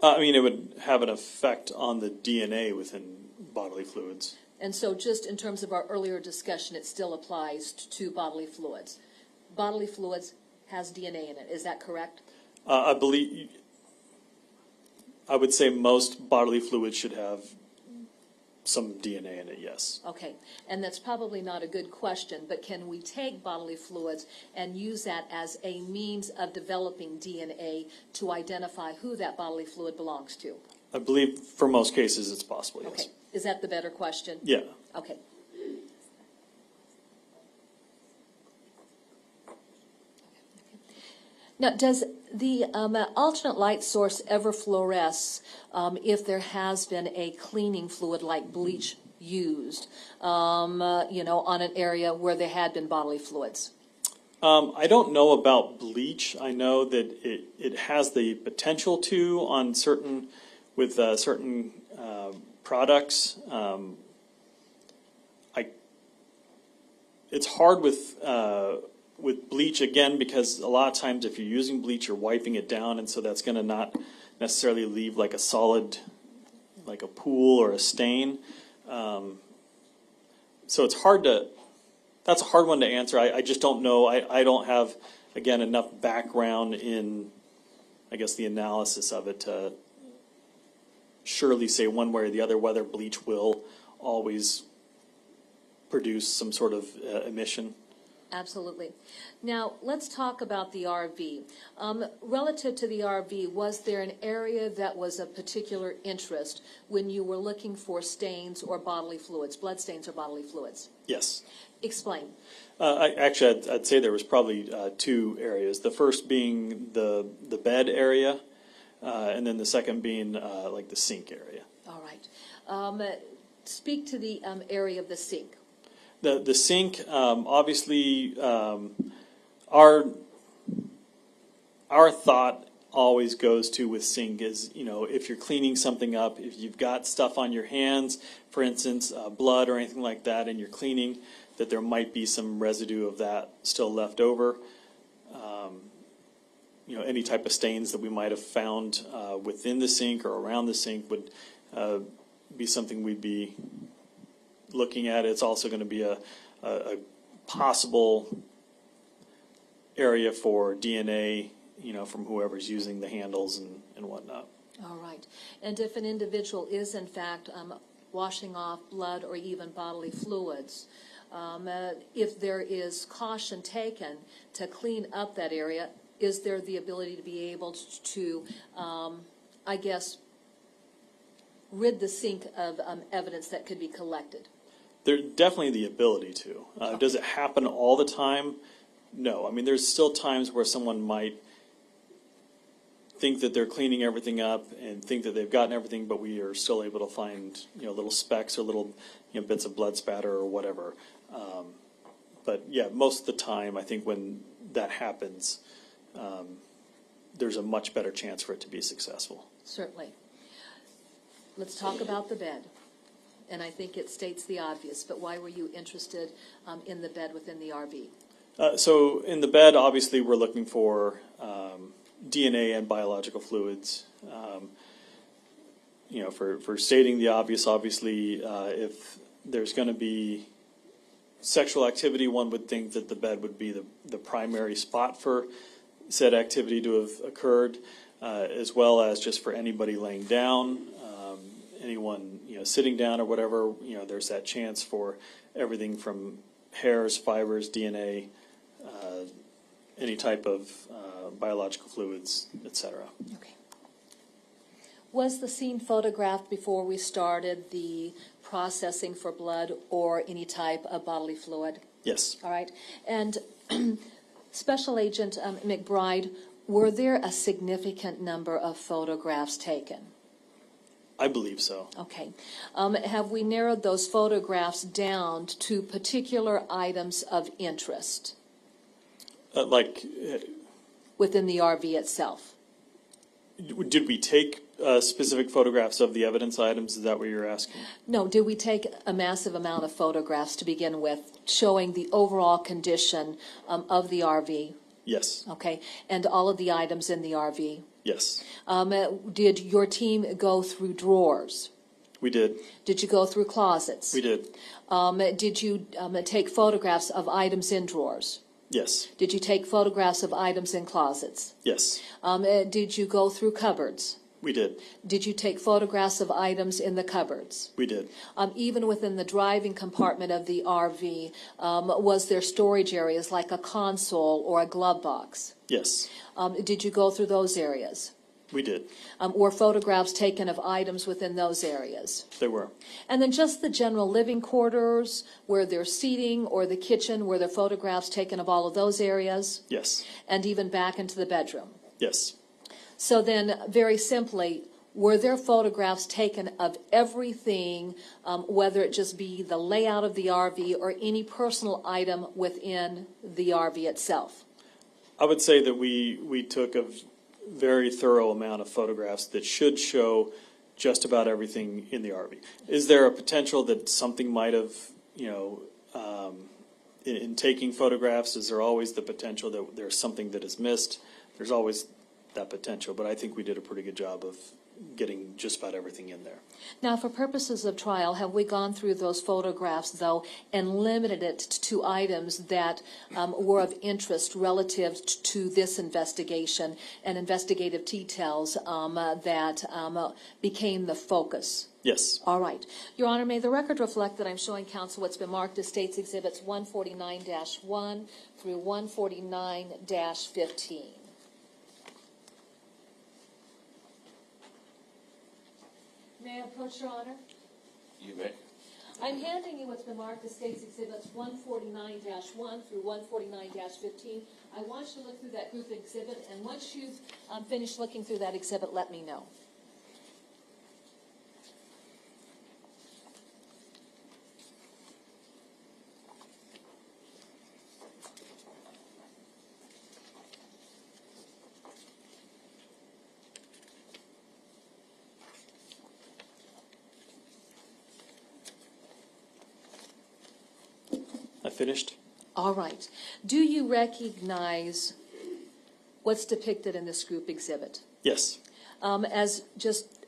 It would have an effect on the DNA within bodily fluids. And so just in terms of our earlier discussion, it still applies to bodily fluids. Bodily fluids has DNA in it, is that correct? I would say most bodily fluids should have some DNA in it, yes. Okay, and that's probably not a good question, but can we take bodily fluids and use that as a means of developing DNA to identify who that bodily fluid belongs to? I believe for most cases it's possible, yes. Okay, is that the better question? Yeah. Okay. Now, does The alternate light source ever fluoresce if there has been a cleaning fluid like bleach used, on an area where there had been bodily fluids? I don't know about bleach. I know that it has the potential to on certain products. It's hard with bleach again because a lot of times if you're using bleach, you're wiping it down, and so that's going to not necessarily leave like a solid, like a pool or a stain. So it's hard to. That's a hard one to answer. I just don't know. I don't have, again, enough background in, I guess, the analysis of it to surely say one way or the other whether bleach will always produce some sort of emission. Absolutely. Now, let's talk about the RV. Relative to the RV, was there an area that was of particular interest when you were looking for stains or bodily fluids, blood stains or bodily fluids? Yes. Explain. I'd say there was probably two areas. The first being the bed area, and then the second being like the sink area. All right. Speak to the area of the sink. The sink, obviously, our thought always goes to with sink is, if you're cleaning something up, if you've got stuff on your hands, for instance, blood or anything like that, and you're cleaning, that there might be some residue of that still left over. Any type of stains that we might have found within the sink or around the sink would be something we'd be looking at. It's also going to be a possible area for DNA, from whoever's using the handles and whatnot. All right. And if an individual is, in fact, washing off blood or even bodily fluids, if there is caution taken to clean up that area, is there the ability to be able to rid the sink of evidence that could be collected? There's definitely the ability to. Does it happen all the time? No. I mean, there's still times where someone might think that they're cleaning everything up and think that they've gotten everything, but we are still able to find, little specks or little, bits of blood spatter or whatever. But yeah, most of the time, I think when that happens, there's a much better chance for it to be successful. Certainly. Let's talk about the bed. And I think it states the obvious, but why were you interested in the bed within the RV? So in the bed, obviously, we're looking for DNA and biological fluids. For stating the obvious, obviously, if there's going to be sexual activity, one would think that the bed would be the primary spot for said activity to have occurred, as well as just for anybody laying down, anyone sitting down or whatever. There's that chance for everything from hairs, fibers, DNA, any type of biological fluids, etc. Okay. Was the scene photographed before we started the processing for blood or any type of bodily fluid? Yes. All right. And Special Agent McBride, were there a significant number of photographs taken? I believe so. Okay. Have we narrowed those photographs down to particular items of interest within the RV itself? Did we take specific photographs of the evidence items? Is that what you're asking? No. Did we take a massive amount of photographs to begin with, showing the overall condition of the RV? Yes. Okay. And all of the items in the RV? Yes. Did your team go through drawers? We did. Did you go through closets? We did. Did you take photographs of items in drawers? Yes. Did you take photographs of items in closets? Yes. Did you go through cupboards? We did. Did you take photographs of items in the cupboards? We did. Even within the driving compartment of the RV, was there storage areas like a console or a glove box? Yes. Did you go through those areas? We did. Were photographs taken of items within those areas? They were. And then just the general living quarters, where there's seating, or the kitchen, were there photographs taken of all of those areas? Yes. And even back into the bedroom? Yes. So then, very simply, were there photographs taken of everything, whether it just be the layout of the RV or any personal item within the RV itself? I would say that we took a very thorough amount of photographs that should show just about everything in the RV. Is there a potential that something might have, in taking photographs, is there always the potential that there's something that is missed? There's always that potential, but I think we did a pretty good job of getting just about everything in there. Now, for purposes of trial, have we gone through those photographs, though, and limited it to items that were of interest relative to this investigation and investigative details that became the focus? Yes. All right. Your Honor, may the record reflect that I'm showing counsel what's been marked as States Exhibits 149-1 through 149-15. May I approach, Your Honor? You may. I'm handing you what's been marked as States Exhibits 149-1 through 149-15. I want you to look through that group exhibit, and once you've finished looking through that exhibit, let me know. Finished? All right. Do you recognize what's depicted in this group exhibit? Yes. As just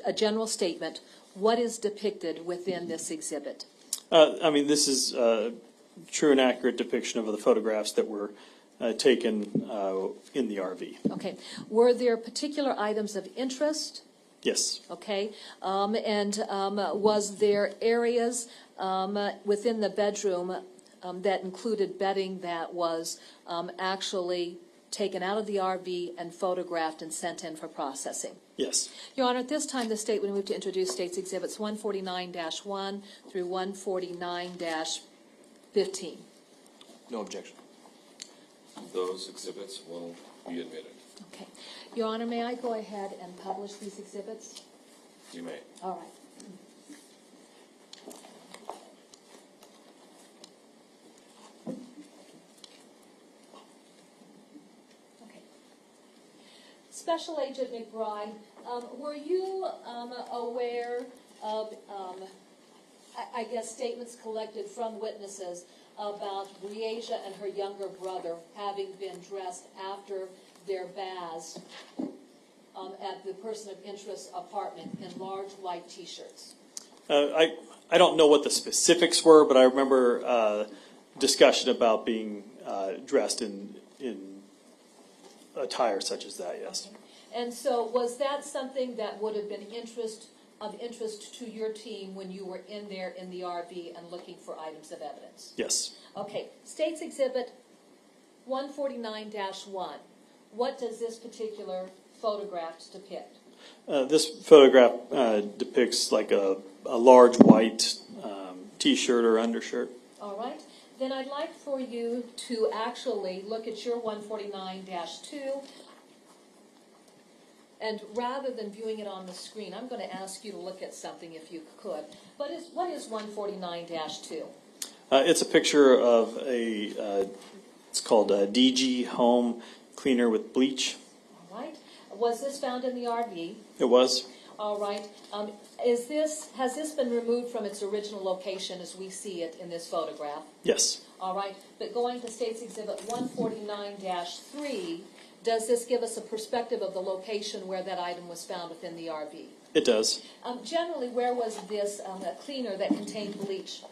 a general statement, what is depicted within this exhibit? This is a true and accurate depiction of the photographs that were taken in the RV. Okay. Were there particular items of interest? Yes. Okay. Was there areas within the bedroom that included bedding that was actually taken out of the RV and photographed and sent in for processing? Yes. Your Honor, at this time, the state would move to introduce States Exhibits 149-1 through 149-15. No objection. Those exhibits will be admitted. Okay. Your Honor, may I go ahead and publish these exhibits? You may. All right. Special Agent McBride, were you aware of, I guess, statements collected from witnesses about Breasia and her younger brother having been dressed after their baths at the person of interest's apartment in large white T-shirts? I don't know what the specifics were, but I remember discussion about being dressed in attire such as that, yes. Okay. And so was that something that would have been of interest to your team when you were in there in the RV and looking for items of evidence? Yes. Okay. States Exhibit 149-1. What does this particular photograph depict? This photograph depicts like a large white T-shirt or undershirt. All right. Then I'd like for you to actually look at your 149-2. And rather than viewing it on the screen, I'm going to ask you to look at something if you could. What is 149-2? It's a picture of it's called a DG Home Cleaner with Bleach. All right. Was this found in the RV? It was. All right. Has this been removed from its original location as we see it in this photograph? Yes. All right. But going to States Exhibit 149-3, does this give us a perspective of the location where that item was found within the RV? It does. Generally, where was this cleaner that contained bleach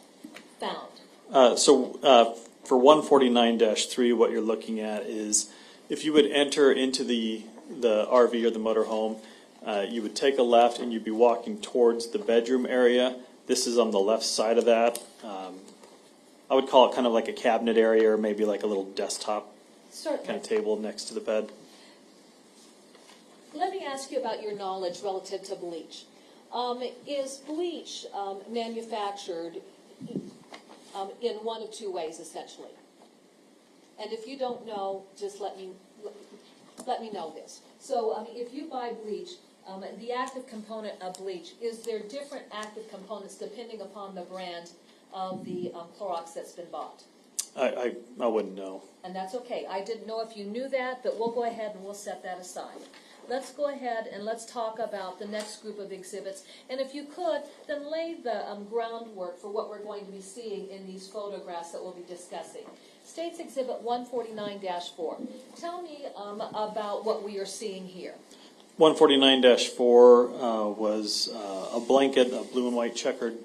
found? For 149-3, what you're looking at is if you would enter into the RV or the motorhome, you would take a left and you'd be walking towards the bedroom area. This is on the left side of that. I would call it kind of like a cabinet area or maybe like a little desktop Certainly. kind of table next to the bed. Let me ask you about your knowledge relative to bleach. Is bleach manufactured in one of two ways, essentially? And if you don't know, just let me let me know this. So, if you buy bleach, the active component of bleach, is there different active components depending upon the brand of the Clorox that's been bought? I wouldn't know. And that's okay. I didn't know if you knew that, but we'll go ahead and we'll set that aside. Let's go ahead and let's talk about the next group of exhibits. And if you could, then lay the groundwork for what we're going to be seeing in these photographs that we'll be discussing. States Exhibit 149-4. Tell me about what we are seeing here. 149-4 was a blanket, a blue and white checkered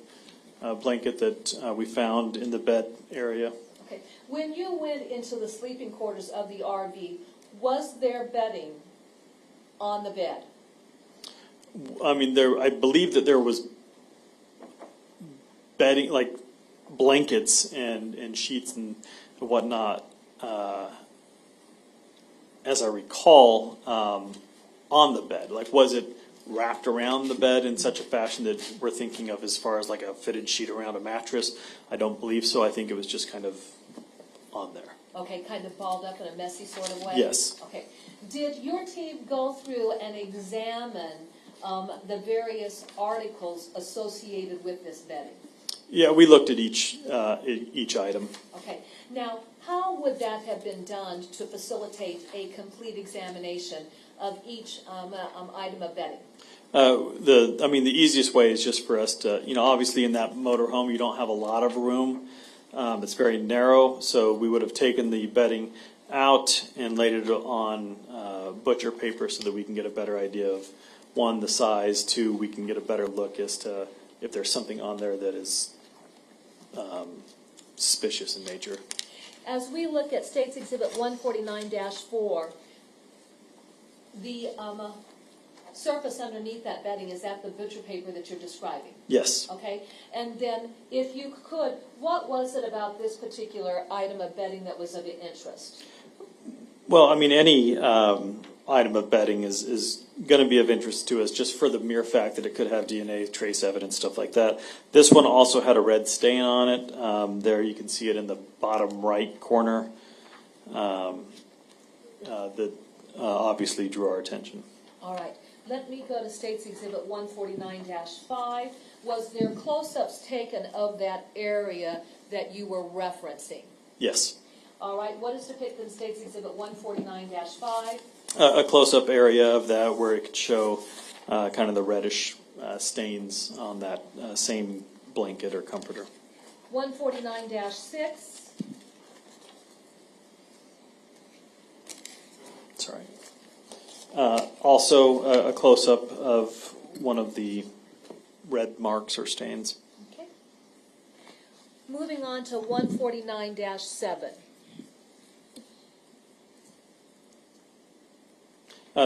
blanket that we found in the bed area. Okay. When you went into the sleeping quarters of the RV, was there bedding on the bed? I mean, I believe that there was bedding, like blankets and sheets and whatnot, as I recall, on the bed. Like, was it wrapped around the bed in such a fashion that we're thinking of as far as like a fitted sheet around a mattress? I don't believe so. I think it was just kind of on there. Okay, kind of balled up in a messy sort of way? Yes. Okay. Did your team go through and examine the various articles associated with this bedding? Yeah, we looked at each item. Okay. Now, how would that have been done to facilitate a complete examination of each item of bedding? The easiest way is just for us to, obviously in that motorhome you don't have a lot of room. It's very narrow, so we would have taken the bedding out and laid it on butcher paper so that we can get a better idea of, one, the size, two, we can get a better look as to if there's something on there that is suspicious in nature. As we look at States Exhibit 149-4, the surface underneath that bedding, is that the butcher paper that you're describing? Yes. Okay, and then if you could, what was it about this particular item of bedding that was of interest? Well, any item of bedding is going to be of interest to us just for the mere fact that it could have DNA, trace evidence, stuff like that. This one also had a red stain on it. There you can see it in the bottom right corner. That obviously drew our attention. All right. Let me go to States Exhibit 149-5. Was there close-ups taken of that area that you were referencing? Yes. All right. What is depicted in States Exhibit 149-5? A close-up area of that where it could show kind of the reddish stains on that same blanket or comforter. 149-6. Sorry. Also, a close-up of one of the red marks or stains. Okay. Moving on to 149-7.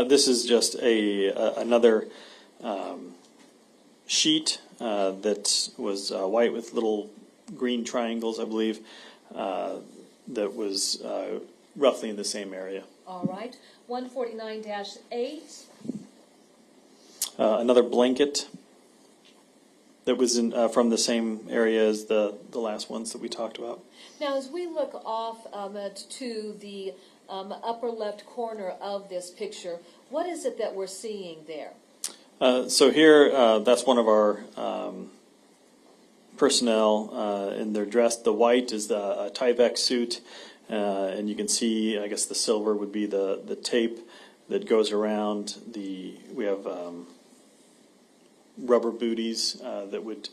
This is just another sheet that was white with little green triangles, I believe, that was roughly in the same area. All right. 149-8. Another blanket that was from the same area as the last ones that we talked about. Now, as we look off to the upper left corner of this picture, what is it that we're seeing there? So here, that's one of our personnel, and they're dressed. The white is the Tyvek suit, and you can see, I guess the silver would be the tape that goes around we have rubber booties that would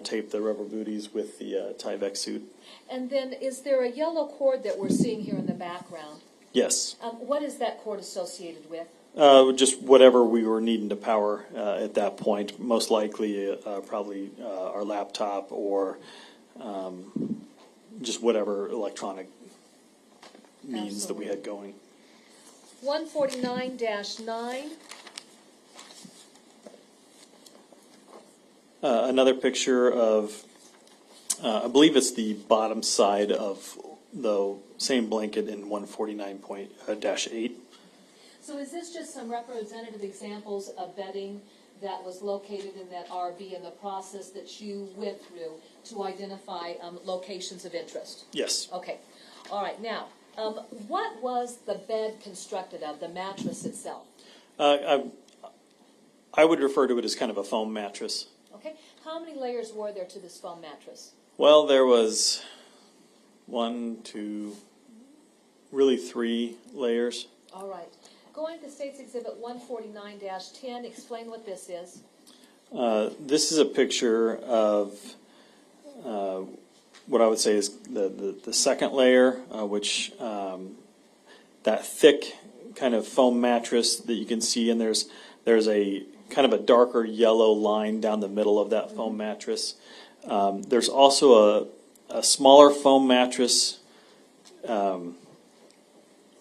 tape the rubber booties with the Tyvek suit. And then, is there a yellow cord that we're seeing here in the background? Yes. What is that cord associated with? Just whatever we were needing to power at that point. Most likely, probably our laptop or just whatever electronic means that we had going. 149-9. Another picture of, I believe it's the bottom side of the same blanket in 149-8. So is this just some representative examples of bedding that was located in that RV and the process that you went through to identify locations of interest? Yes. Okay. All right. Now, What was the bed constructed of, the mattress itself? I would refer to it as kind of a foam mattress. Okay, how many layers were there to this foam mattress? Well, there was 1, 2, really 3 layers. All right. Going to State's Exhibit 149-10, explain what this is. This is a picture of what I would say is the second layer, which that thick kind of foam mattress that you can see, and there's a kind of a darker yellow line down the middle of that foam mattress. There's also a smaller foam mattress on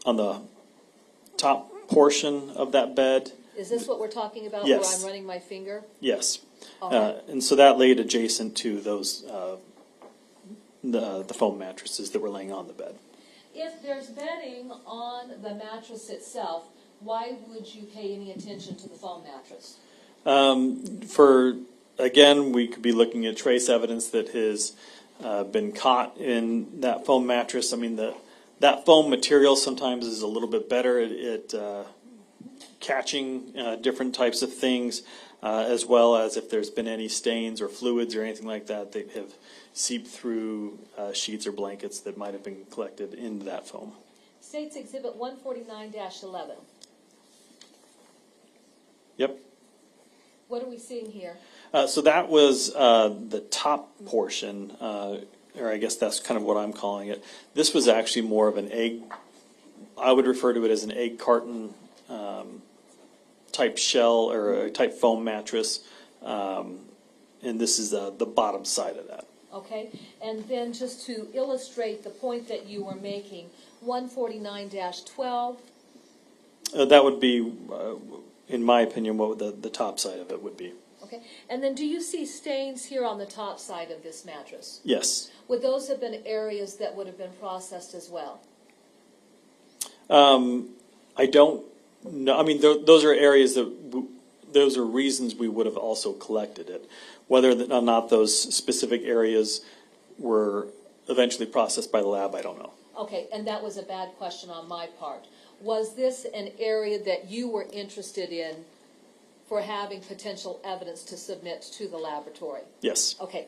the top portion of that bed. Is this what we're talking about Yes. where I'm running my finger? Yes. All right. And so that laid adjacent to those the foam mattresses that were laying on the bed. If there's bedding on the mattress itself, why would you pay any attention to the foam mattress? Again, we could be looking at trace evidence that has been caught in that foam mattress. I mean, that foam material sometimes is a little bit better at catching different types of things, as well as if there's been any stains or fluids or anything like that that have seeped through sheets or blankets that might have been collected into that foam. State's Exhibit 149-11. Yep. What are we seeing here? So that was the top portion, or I guess that's kind of what I'm calling it. This was actually more of an egg, I would refer to it as an egg carton type shell or a type foam mattress. And this is the bottom side of that. Okay, and then just to illustrate the point that you were making, 149-12. That would be, in my opinion, what the top side of it would be. Okay, and then do you see stains here on the top side of this mattress? Yes. Would those have been areas that would have been processed as well? I don't know. I mean, those are areas those are reasons we would have also collected it. Whether or not those specific areas were eventually processed by the lab, I don't know. Okay, and that was a bad question on my part. Was this an area that you were interested in for having potential evidence to submit to the laboratory? Yes. Okay,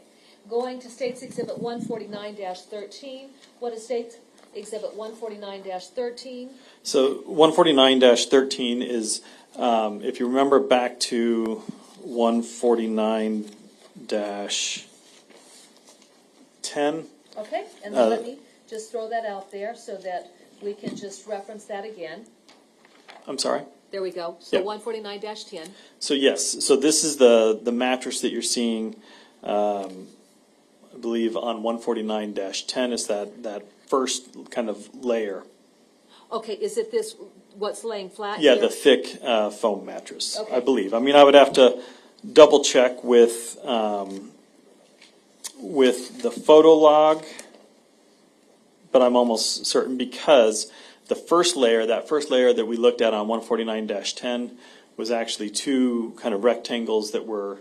going to State's Exhibit 149-13. What is State's Exhibit 149-13? So 149-13 is, if you remember back to 149-10. Okay, and then let me just throw that out there so that we can just reference that again. I'm sorry? There we go. So Yep. 149-10. So yes, so this is the mattress that you're seeing, I believe on 149-10 is that first kind of layer. Okay, is it this, what's laying flat Yeah, here? the thick foam mattress, Okay. I believe. I mean, I would have to double check with the photo log, but I'm almost certain because the first layer, that we looked at on 149-10 was actually two kind of rectangles that were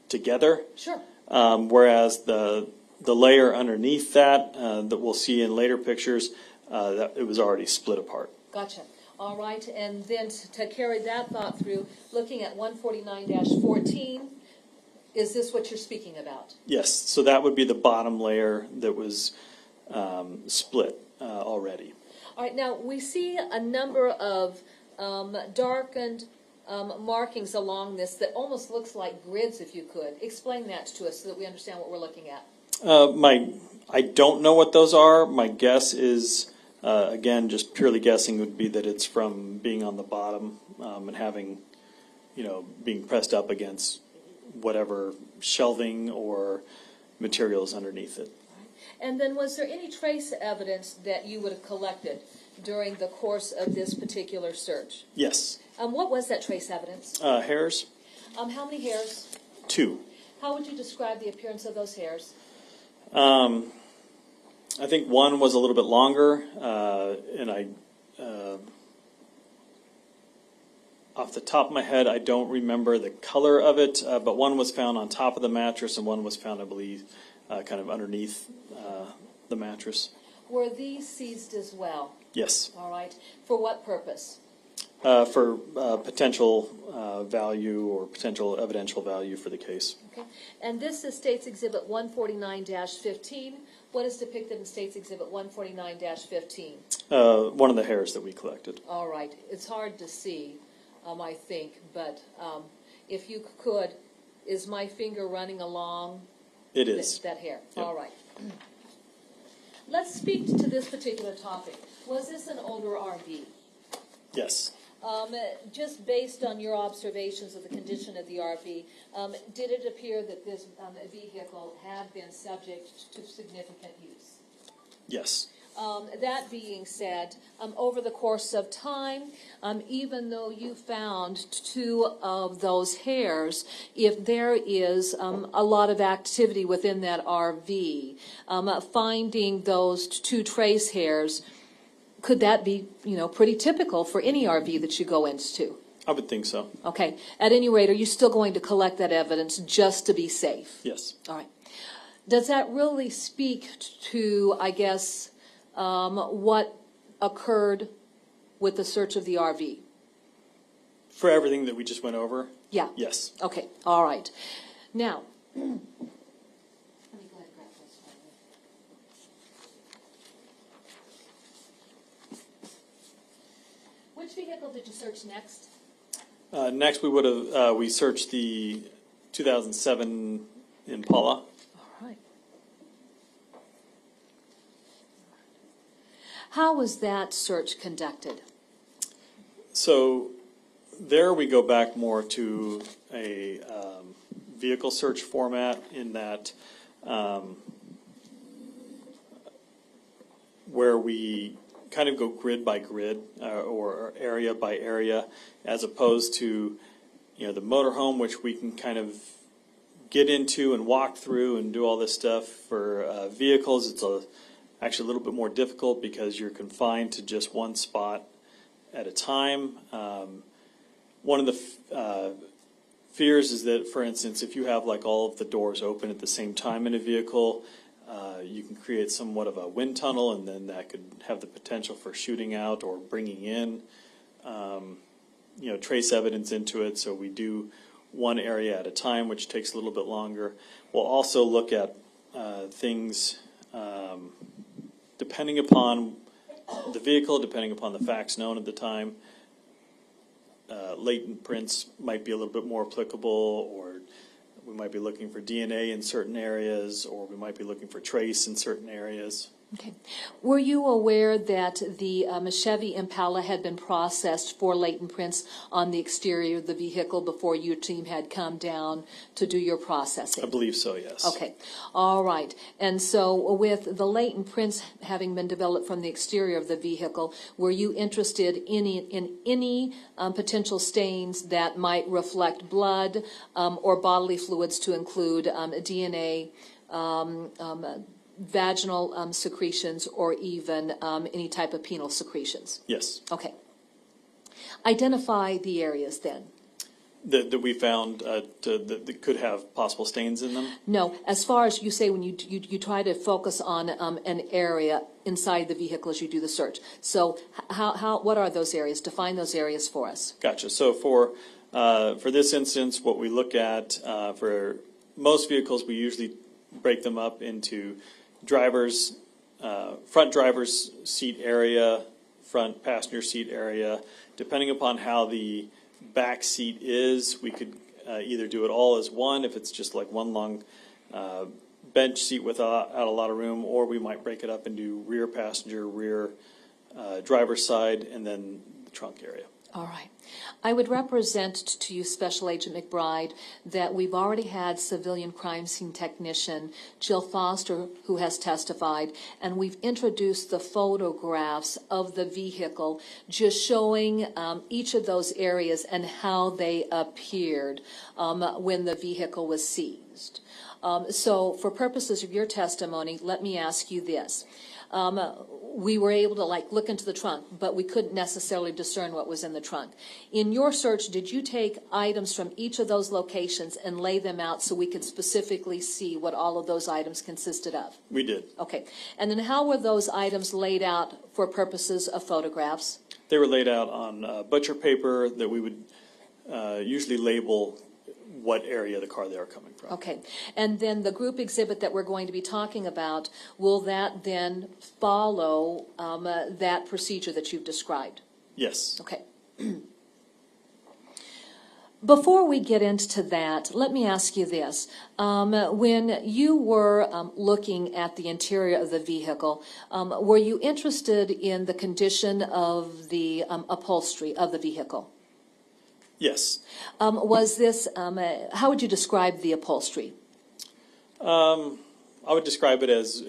together. Sure. Whereas the layer underneath that we'll see in later pictures, that it was already split apart. Gotcha. All right, and then to carry that thought through, looking at 149-14, is this what you're speaking about? Yes, so that would be the bottom layer that was split already. All right, now we see a number of darkened markings along this that almost looks like grids, if you could. Explain that to us so that we understand what we're looking at. I don't know what those are. My guess is, again, just purely guessing, would be that it's from being on the bottom and having, being pressed up against whatever shelving or materials underneath it. And then was there any trace evidence that you would have collected during the course of this particular search? Yes. What was that trace evidence? Hairs? How many hairs? 2. How would you describe the appearance of those hairs? I think one was a little bit longer, and off the top of my head, I don't remember the color of it, but one was found on top of the mattress and one was found, I believe, kind of underneath the mattress. Were these seized as well? Yes. All right. For what purpose? For potential value or potential evidential value for the case. Okay. And this is State's Exhibit 149-15. What is depicted in State's Exhibit 149-15? One of the hairs that we collected. All right. It's hard to see, I think, but if you could, is my finger running along It is. that hair? Yep. All right. Let's speak to this particular topic. Was this an older RV? Yes. Just based on your observations of the condition of the RV, did it appear that this vehicle had been subject to significant use? Yes. That being said, over the course of time, even though you found 2 of those hairs, if there is a lot of activity within that RV, finding those 2 trace hairs, could that be, pretty typical for any RV that you go into? I would think so. Okay. At any rate, are you still going to collect that evidence just to be safe? Yes. All right. Does that really speak to, I guess, what occurred with the search of the RV? For everything that we just went over? Yeah. Yes. Okay. All right. Now, let me go ahead and grab this for you. Which vehicle did you search next? Next, we would have we searched the 2007 Impala. All right. How was that search conducted? So there we go back more to a vehicle search format in that where we kind of go grid by grid or area by area, as opposed to the motorhome, which we can kind of get into and walk through and do all this stuff. For vehicles, it's actually a little bit more difficult because you're confined to just one spot at a time. One of the fears is that, for instance, if you have like all of the doors open at the same time in a vehicle, you can create somewhat of a wind tunnel, and then that could have the potential for shooting out or bringing in, trace evidence into it. So we do one area at a time, which takes a little bit longer. We'll also look at things depending upon the vehicle, depending upon the facts known at the time. Latent prints might be a little bit more applicable, or we might be looking for DNA in certain areas, or we might be looking for trace in certain areas. Okay. Were you aware that the Chevy Impala had been processed for latent prints on the exterior of the vehicle before your team had come down to do your processing? I believe so, yes. Okay. All right. And so with the latent prints having been developed from the exterior of the vehicle, were you interested in any potential stains that might reflect blood or bodily fluids, to include DNA, vaginal secretions, or even any type of penile secretions? Yes. Okay. Identify the areas then. That we found that could have possible stains in them? No, as far as you say, when you try to focus on an area inside the vehicle as you do the search. So what are those areas? Define those areas for us. Gotcha. So for this instance, what we look at for most vehicles, we usually break them up into front driver's seat area, front passenger seat area. Depending upon how the back seat is, we could either do it all as one, if it's just like one long bench seat without a lot of room, or we might break it up into rear passenger, rear driver's side, and then the trunk area. All right. I would represent to you, Special Agent McBride, that we've already had civilian crime scene technician Jill Foster, who has testified, and we've introduced the photographs of the vehicle, just showing each of those areas and how they appeared when the vehicle was seized. So for purposes of your testimony, let me ask you this. We were able to look into the trunk, but we couldn't necessarily discern what was in the trunk. In your search, did you take items from each of those locations and lay them out so we could specifically see what all of those items consisted of? We did. Okay. And then how were those items laid out for purposes of photographs? They were laid out on butcher paper that we would usually label what area of the car they are coming from. Okay. And then the group exhibit that we're going to be talking about, will that then follow that procedure that you've described? Yes. Okay. Before we get into that, let me ask you this. When you were looking at the interior of the vehicle, were you interested in the condition of the upholstery of the vehicle? Yes. Was this, how would you describe the upholstery? I would describe it as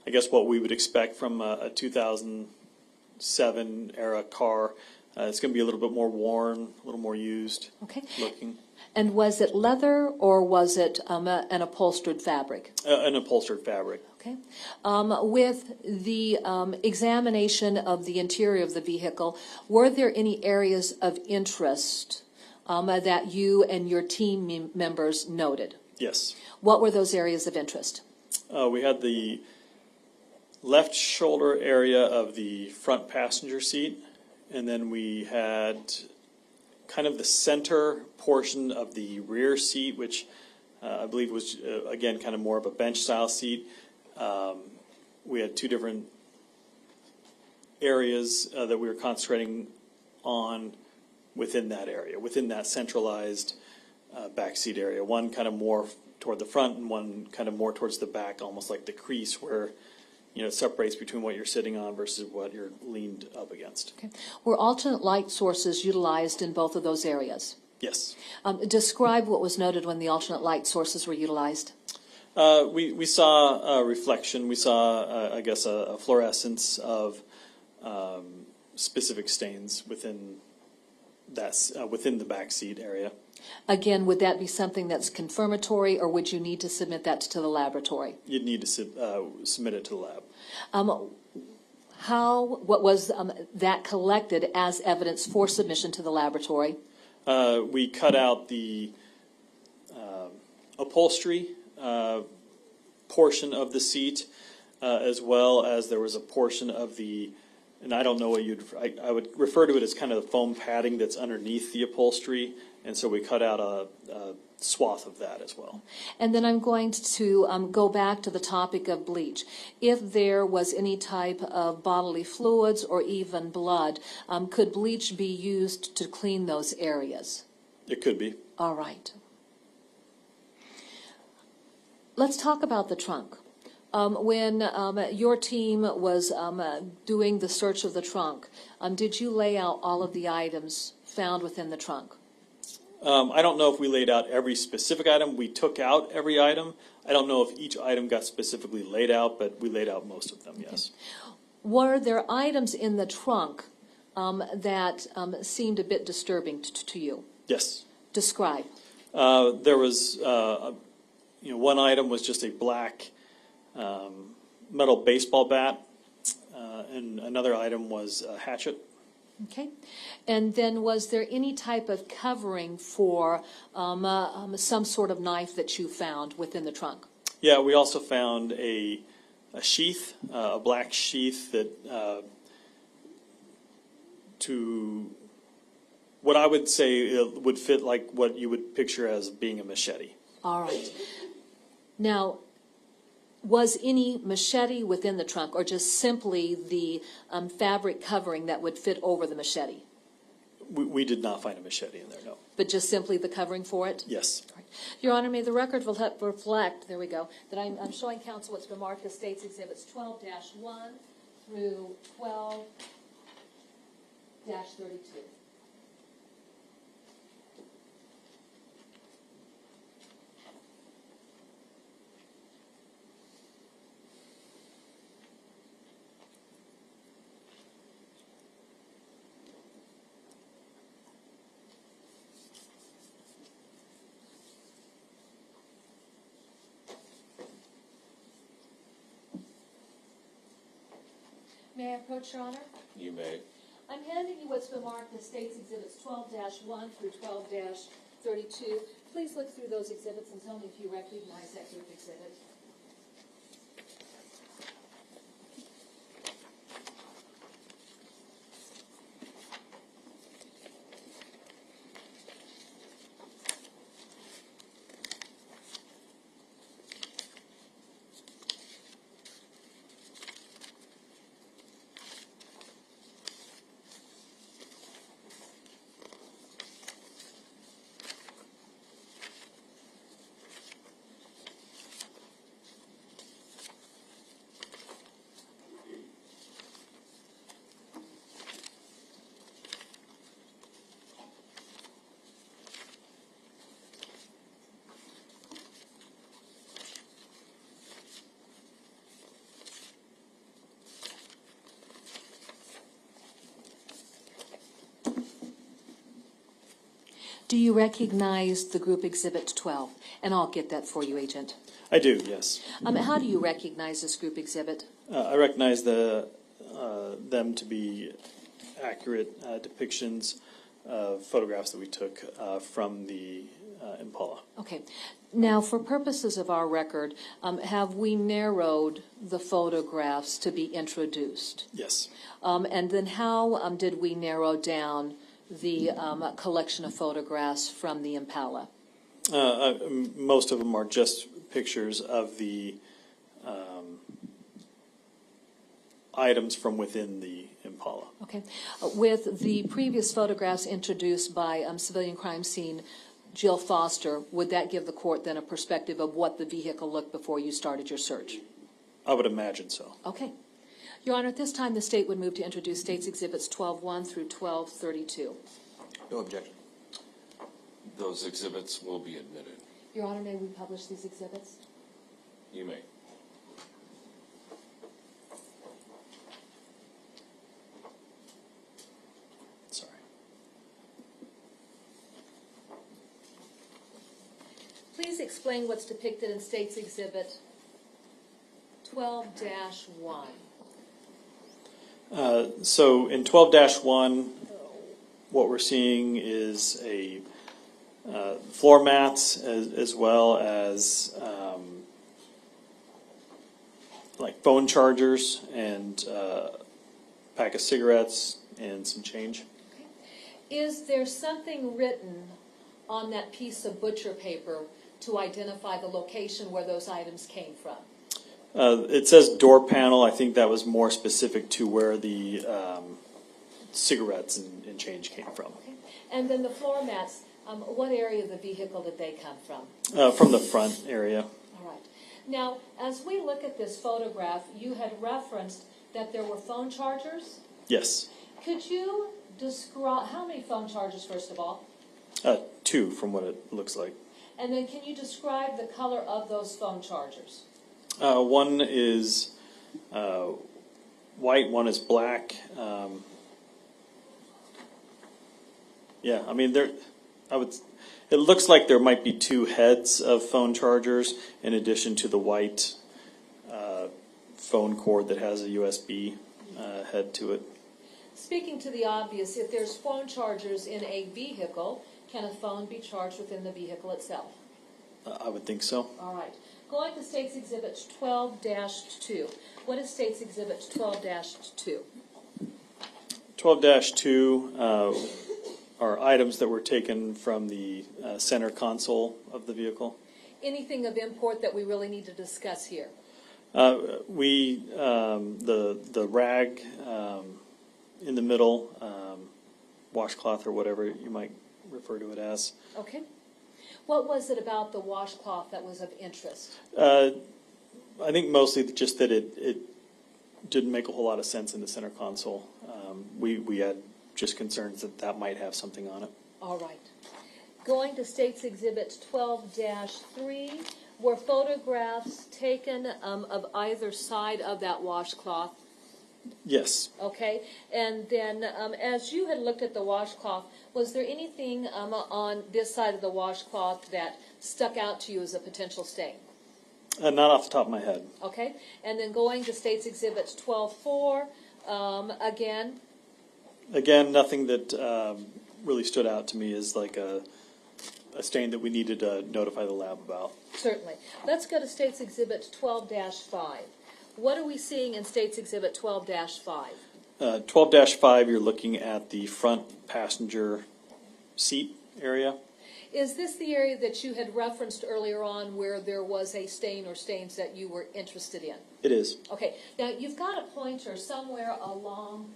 I guess, what we would expect from a 2007 era car. It's going to be a little bit more worn, a little more used Okay. looking. And was it leather or was it an upholstered fabric? An upholstered fabric. Okay. With the examination of the interior of the vehicle, were there any areas of interest that you and your team members noted? Yes. What were those areas of interest? We had the left shoulder area of the front passenger seat, and then we had kind of the center portion of the rear seat, which I believe was, again, kind of more of a bench-style seat. We had two different areas that we were concentrating on within that area, within that centralized back seat area. One kind of more toward the front and one kind of more towards the back, almost like the crease where, you know, it separates between what you're sitting on versus what you're leaned up against. Okay. Were alternate light sources utilized in both of those areas? Yes. Describe what was noted when the alternate light sources were utilized. We saw a reflection. We saw, I guess, a fluorescence of specific stains within that within the back seat area. Again, would that be something that's confirmatory, or would you need to submit that to the laboratory? You'd need to submit it to the lab. What was that collected as evidence for submission to the laboratory? We cut out the upholstery portion of the seat, as well as there was a portion of the, and I don't know what I would refer to it as kind of the foam padding that's underneath the upholstery, and so we cut out a swath of that as well. And then I'm going to go back to the topic of bleach. If there was any type of bodily fluids or even blood, could bleach be used to clean those areas? It could be. All right. Let's talk about the trunk. When your team was doing the search of the trunk, did you lay out all of the items found within the trunk? I don't know if we laid out every specific item. We took out every item. I don't know if each item got specifically laid out, but we laid out most of them, yes. Were there items in the trunk that seemed a bit disturbing to you? Yes. Describe. There was, one item was just a black metal baseball bat, and another item was a hatchet. Okay. And then was there any type of covering for some sort of knife that you found within the trunk? Yeah, we also found a sheath, a black sheath that to what I would say it would fit like what you would picture as being a machete. All right. Now, was any machete within the trunk, or just simply the fabric covering that would fit over the machete? We did not find a machete in there, no. But just simply the covering for it? Yes. All right. Your Honor, may the record reflect, there we go, that I'm showing counsel what's been marked as States Exhibits 12-1 through 12-32. May I approach, Your Honor? You may. I'm handing you what's been marked as State's Exhibits 12-1 through 12-32. Please look through those exhibits and tell me if you recognize that group exhibit. Do you recognize the group Exhibit 12? And I'll get that for you, Agent. I do, yes. How do you recognize this group exhibit? I recognize them to be accurate depictions of photographs that we took from the Impala. Okay. Now, for purposes of our record, have we narrowed the photographs to be introduced? Yes. And then how did we narrow down the collection of photographs from the Impala? Most of them are just pictures of the items from within the Impala. Okay. With the previous photographs introduced by civilian crime scene Jill Foster, would that give the court then a perspective of what the vehicle looked before you started your search? I would imagine so. Okay. Your Honor, at this time, the state would move to introduce State's Exhibits 12-1 through 12-32. No objection. Those exhibits will be admitted. Your Honor, may we publish these exhibits? You may. Sorry. Please explain what's depicted in State's Exhibit 12-1. So in 12-1, what we're seeing is a floor mats as well as like phone chargers and a pack of cigarettes and some change. Is there something written on that piece of butcher paper to identify the location where those items came from? It says door panel. I think that was more specific to where the cigarettes and change came from. Okay. And then the floor mats, what area of the vehicle did they come from? From the front area. All right. Now, as we look at this photograph, you had referenced that there were phone chargers. Yes. Could you describe, how many phone chargers, first of all? 2 from what it looks like. And then can you describe the color of those phone chargers? One is white, one is black. Yeah, I mean, it looks like there might be 2 heads of phone chargers in addition to the white phone cord that has a USB head to it. Speaking to the obvious, if there's phone chargers in a vehicle, can a phone be charged within the vehicle itself? I would think so. All right. Going to State's Exhibit 12-2. What is State's Exhibit 12-2? 12-2 are items that were taken from the center console of the vehicle. Anything of import that we really need to discuss here? The rag in the middle, washcloth or whatever you might refer to it as. Okay. What was it about the washcloth that was of interest? I think mostly just that it didn't make a whole lot of sense in the center console. We had just concerns that might have something on it. All right. Going to State's Exhibit 12-3, were photographs taken of either side of that washcloth? Yes. Okay. And then as you had looked at the washcloth, was there anything on this side of the washcloth that stuck out to you as a potential stain? Not off the top of my head. Okay. And then going to State's Exhibits 12-4, Again, Again, nothing that really stood out to me as like a stain that we needed to notify the lab about. certainly. Let's go to State's Exhibit 12-5. What are we seeing in State's Exhibit 12-5? 12-5, you're looking at the front passenger seat area. Is this the area that you had referenced earlier on where there was a stain or stains that you were interested in? It is. Okay, now you've got a pointer somewhere along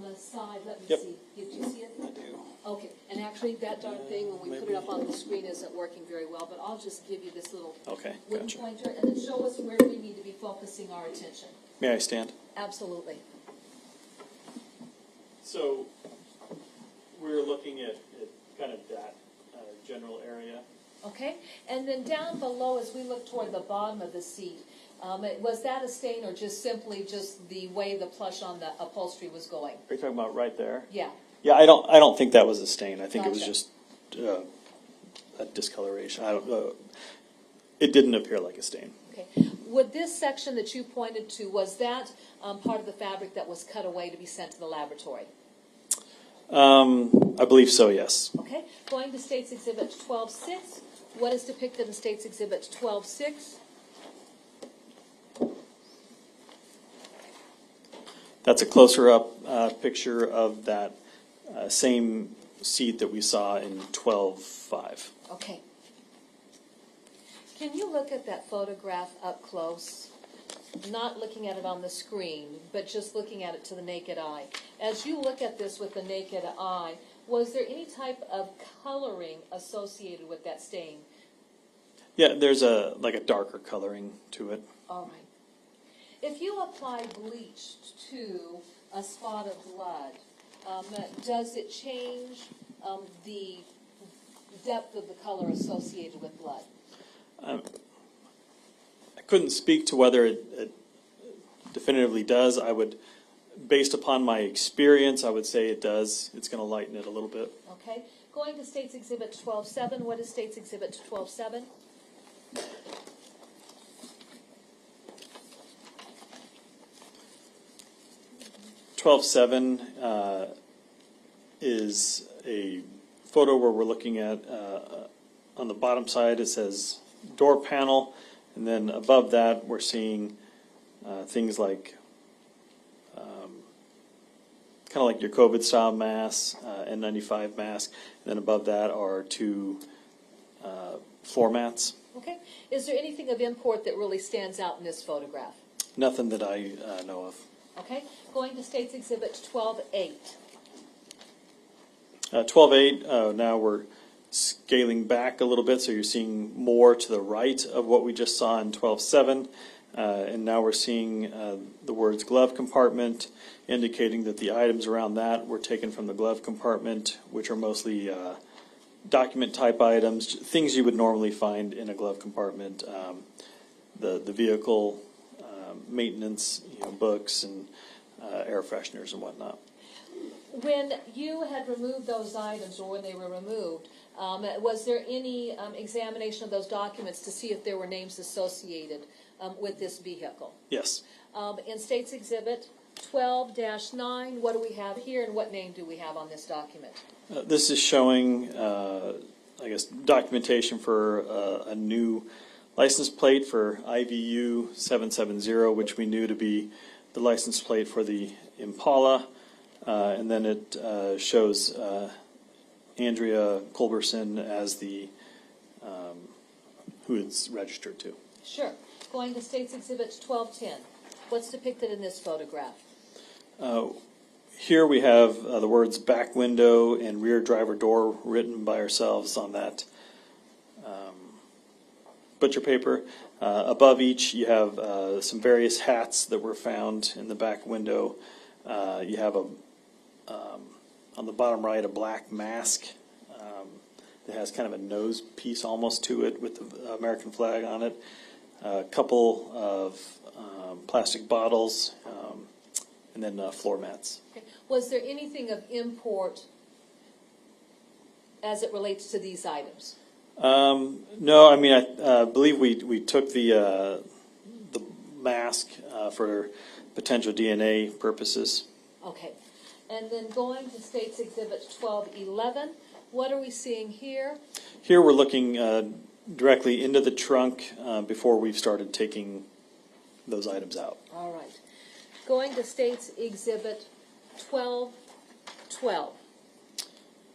the side. Let me Yep. see. Did you see it? I do. Okay, and actually that darn thing, when we put it up on the screen, isn't working very well, but I'll just give you this little Okay, wooden gotcha. pointer and then show us where we need to be focusing our attention. May I stand? Absolutely. So we're looking at kind of that general area. Okay, and then down below, as we look toward the bottom of the seat, was that a stain or just simply just the way the plush on the upholstery was going? Are you talking about right there? Yeah. Yeah, I don't think that was a stain. I think it was Gotcha. just a discoloration. It didn't appear like a stain. Okay. Would this section that you pointed to, was that part of the fabric that was cut away to be sent to the laboratory? I believe so, yes. Okay. Going to State's Exhibit 12-6. What is depicted in State's Exhibit 12-6? That's a closer up picture of that same seat that we saw in 12-5. Okay. Can you look at that photograph up close? Not looking at it on the screen, but just looking at it to the naked eye. As you look at this with the naked eye, was there any type of coloring associated with that stain? Yeah, there's a darker coloring to it. All right. If you apply bleach to a spot of blood, does it change the depth of the color associated with blood? I couldn't speak to whether it definitively does. I would, based upon my experience, I would say it does. It's going to lighten it a little bit. Okay. Going to State's Exhibit 12-7. What is State's Exhibit 12-7? Is a photo where we're looking at, on the bottom side it says door panel, and then above that we're seeing things like kind of like your COVID style masks, N95 mask, and then above that are two floor mats. Okay. Is there anything of import that really stands out in this photograph? Nothing that I know of. Okay. Going to State's Exhibit 12-8. 12.8, now we're scaling back a little bit, so you're seeing more to the right of what we just saw in 12.7, and now we're seeing the words glove compartment, indicating that the items around that were taken from the glove compartment, which are mostly document type items, things you would normally find in a glove compartment, the vehicle maintenance, books and air fresheners and whatnot. When you had removed those items, or when they were removed, was there any examination of those documents to see if there were names associated with this vehicle? Yes. In State's Exhibit 12-9, what do we have here, and what name do we have on this document? This is showing, I guess, documentation for a new license plate for IVU 770, which we knew to be the license plate for the Impala. And then it shows Andrea Culberson as the who it's registered to. Sure. Going to State's Exhibit 12-10. What's depicted in this photograph? Here we have the words back window and rear driver door written by ourselves on that butcher paper. Above each, you have some various hats that were found in the back window. You have on the bottom right, a black mask that has kind of a nose piece almost to it with the American flag on it. A couple of plastic bottles, and then floor mats. Okay. Was there anything of import as it relates to these items? No, I mean, I believe we took the mask for potential DNA purposes. Okay. And then going to State's Exhibit 1211, what are we seeing here? Here we're looking directly into the trunk before we've started taking those items out. All right. Going to State's Exhibit 1212.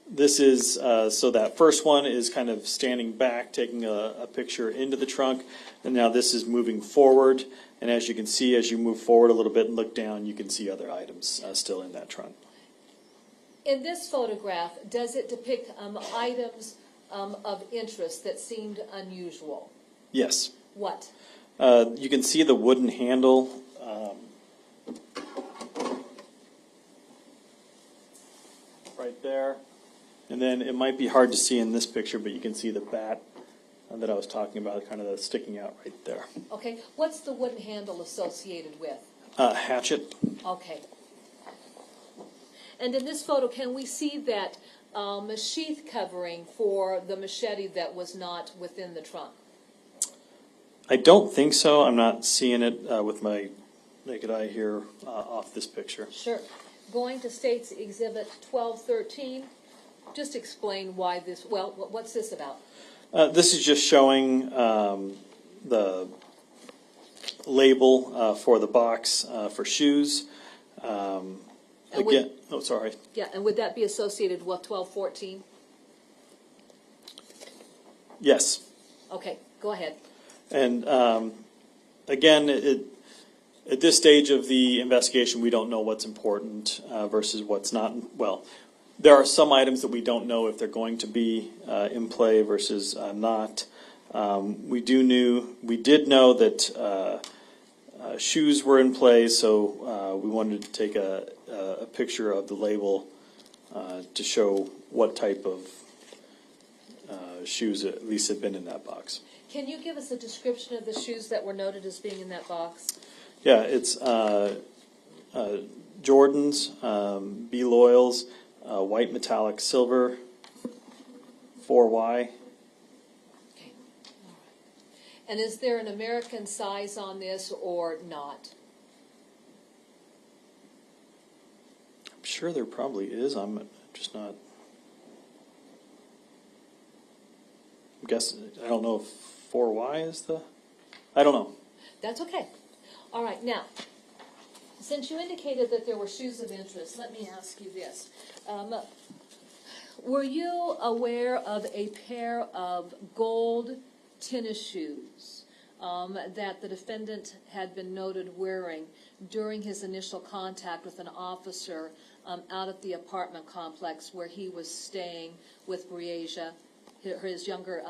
This is, so that first one is kind of standing back, taking a picture into the trunk, and now this is moving forward. And as you can see, as you move forward a little bit and look down, you can see other items still in that trunk. In this photograph, does it depict items of interest that seemed unusual? Yes. What? You can see the wooden handle. Right there. And then it might be hard to see in this picture, but you can see the bat that I was talking about, kind of sticking out right there. Okay. What's the wooden handle associated with? Hatchet. Okay. And in this photo, can we see that sheath covering for the machete that was not within the trunk? I don't think so. I'm not seeing it with my naked eye here off this picture. Sure. Going to State's Exhibit 1213, just explain why this, well, what's this about? This is just showing the label for the box for shoes. Again, oh, sorry. Yeah, and would that be associated with 1214? Yes. Okay, go ahead. And again, at this stage of the investigation, we don't know what's important versus what's not. Well, there are some items that we don't know if they're going to be in play versus not. We did know that shoes were in play, so we wanted to take a picture of the label to show what type of shoes at least had been in that box. Can you give us a description of the shoes that were noted as being in that box? Yeah, it's Jordans, B. Loyals, white metallic silver, 4Y. Okay. All right. And is there an American size on this or not? I'm sure there probably is. I'm just not. I guess I don't know if 4Y is the. I don't know. That's okay. All right, now, since you indicated that there were shoes of interest, let me ask you this. Were you aware of a pair of gold tennis shoes that the defendant had been noted wearing during his initial contact with an officer out at the apartment complex where he was staying with Briasia, his younger,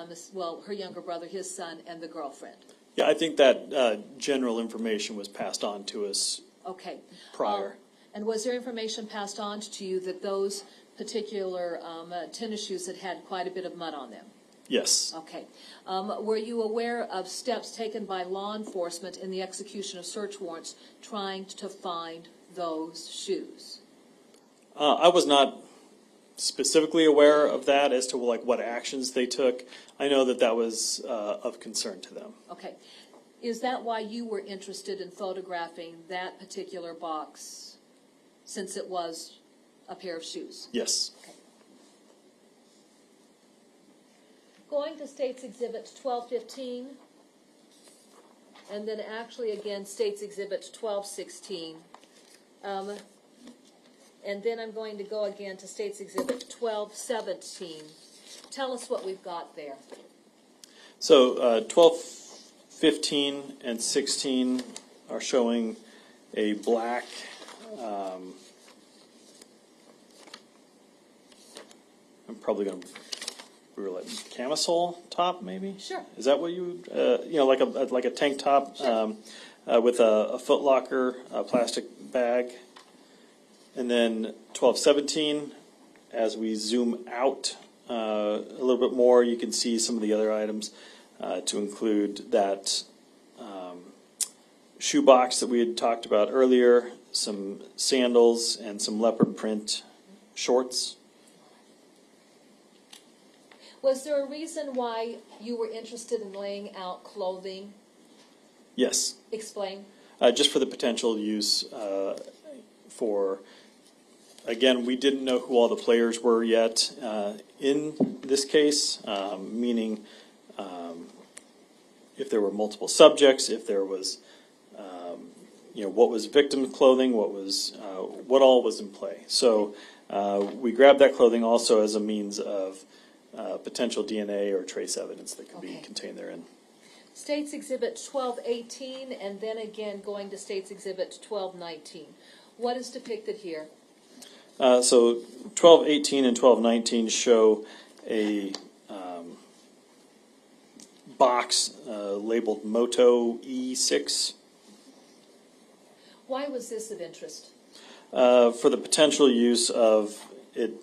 her younger brother, his son, and the girlfriend? Yeah, I think that general information was passed on to us Okay. prior. And was there information passed on to you that those particular tennis shoes had quite a bit of mud on them? Yes. Okay. Were you aware of steps taken by law enforcement in the execution of search warrants trying to find those shoes? I was not specifically aware of that as to like what actions they took. I know that was of concern to them. Okay. Is that why you were interested in photographing that particular box, since it was a pair of shoes? Yes. Okay. Going to State's Exhibit 1215, and then actually again State's Exhibit 1216. And then I'm going to go again to State's Exhibit 1217. Tell us what we've got there. So 12, 15, and 16 are showing a black I'm probably going to camisole top, maybe? Sure. Is that what you, like a tank top? Sure. With a Foot Locker plastic bag. And then 1217, as we zoom out a little bit more, you can see some of the other items to include that shoe box that we had talked about earlier, some sandals, and some leopard print shorts. Was there a reason why you were interested in laying out clothing? Yes. Explain. just for the potential use for, again, we didn't know who all the players were yet in this case, meaning if there were multiple subjects, if there was, what was victim clothing, what all was in play. So we grabbed that clothing also as a means of potential DNA or trace evidence that could be Okay. contained therein. State's Exhibit 1218, and then again going to State's Exhibit 1219. What is depicted here? So 1218 and 1219 show a box labeled Moto E6 Why was this of interest? for the potential use of it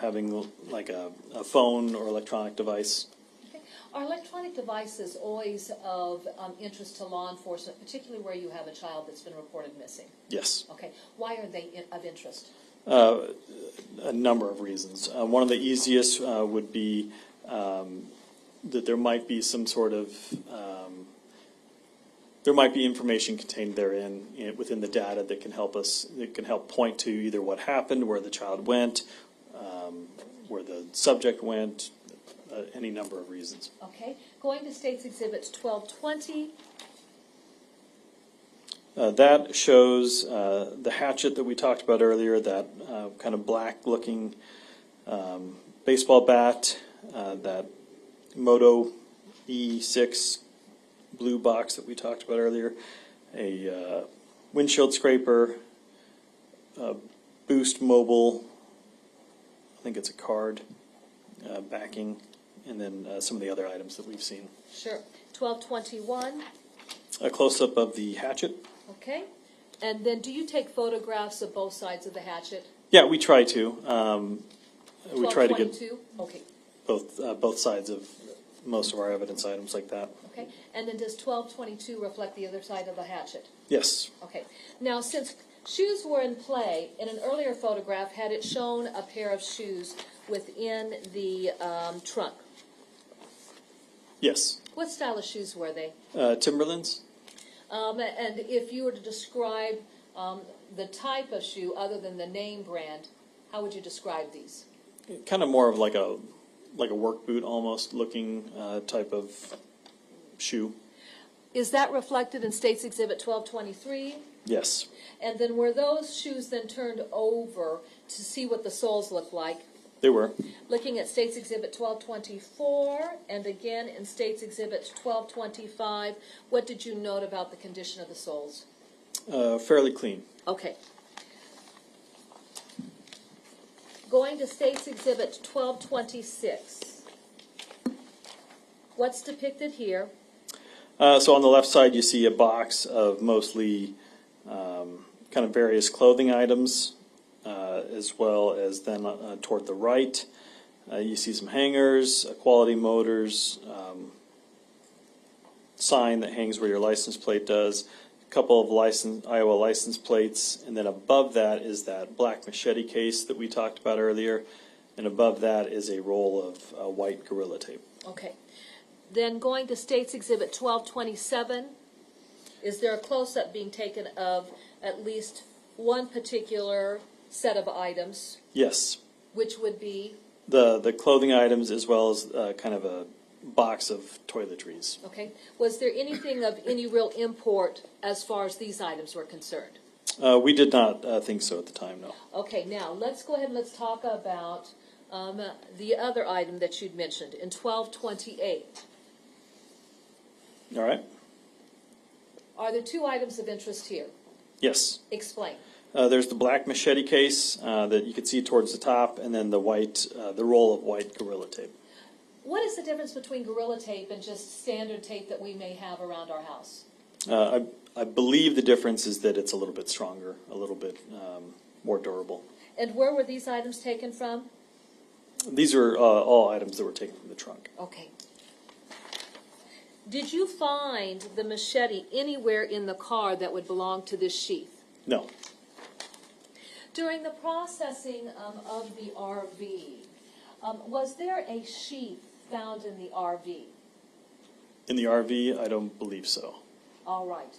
having like a phone or electronic device. Okay. Are electronic devices always of interest to law enforcement, particularly where you have a child that's been reported missing? Yes. Okay. Why are they of interest? A number of reasons. One of the easiest would be that there might be some sort of there might be information contained therein within the data that can help point to either what happened, where the child went, where the subject went, any number of reasons. Okay. Going to State's Exhibit 1220. That shows the hatchet that we talked about earlier, that kind of black-looking baseball bat, that Moto E6 blue box that we talked about earlier, a windshield scraper, Boost Mobile, I think it's a card, backing, and then some of the other items that we've seen. Sure. 1221. A close-up of the hatchet. Okay. And then do you take photographs of both sides of the hatchet? Yeah, we try to. We try to get 1222? Okay. both sides of most of our evidence items like that. Okay. And then does 1222 reflect the other side of the hatchet? Yes. Okay. Now, since shoes were in play, in an earlier photograph, had it shown a pair of shoes within the trunk? Yes. What style of shoes were they? Timberlands? And if you were to describe the type of shoe, other than the name brand, how would you describe these? Kind of more of like a work boot almost looking type of shoe. Is that reflected in State's Exhibit 1223? Yes. And then were those shoes then turned over to see what the soles look like? They were. Looking at State's Exhibit 1224 and again in State's Exhibit 1225, what did you note about the condition of the soles? Fairly clean. Okay. Going to State's Exhibit 1226. What's depicted here? So on the left side you see a box of mostly kind of various clothing items, as well as then toward the right you see some hangers, Quality Motors sign that hangs where your license plate does, a couple of Iowa license plates, and then above that is that black machete case that we talked about earlier, and above that is a roll of white Gorilla Tape. Okay. Then going to State's Exhibit 1227, is there a close-up being taken of at least one particular set of items, Yes. which would be, The clothing items as well as kind of a box of toiletries. okay, was there anything of any real import as far as these items were concerned? We did not think so at the time, no. Okay, now let's go ahead and let's talk about the other item that you'd mentioned in 1228. All right? Are there two items of interest here? Yes. Explain. There's the black machete case that you can see towards the top, and then the roll of white Gorilla Tape. What is the difference between Gorilla Tape and just standard tape that we may have around our house? I believe the difference is that it's a little bit stronger, a little bit more durable. And where were these items taken from? These are all items that were taken from the trunk. Okay. Did you find the machete anywhere in the car that would belong to this sheath? No. During the processing of the RV, was there a sheath found in the RV? In the RV, I don't believe so. All right.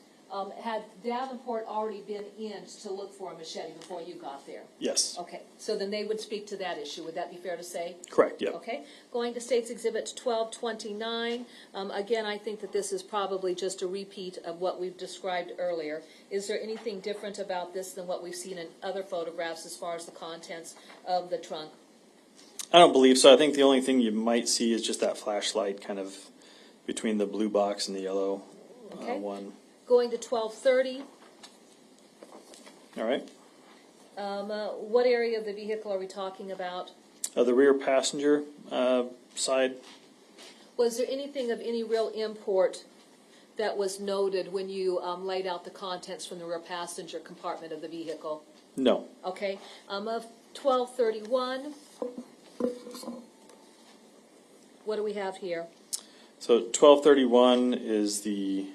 had Davenport already been in to look for a machete before you got there? Yes, Okay, so then they would speak to that issue, would that be fair to say? correct, yeah. Okay, going to State's Exhibit 1229, again, I think that this is probably just a repeat of what we've described earlier. Is there anything different about this than what we've seen in other photographs as far as the contents of the trunk? I don't believe so. I think the only thing you might see is just that flashlight kind of between the blue box and the yellow Okay. one. Going to 1230, All right. what area of the vehicle are we talking about? The rear passenger side. Was there anything of any real import that was noted when you laid out the contents from the rear passenger compartment of the vehicle? No. Okay, of 1231, what do we have here? So 1231 is the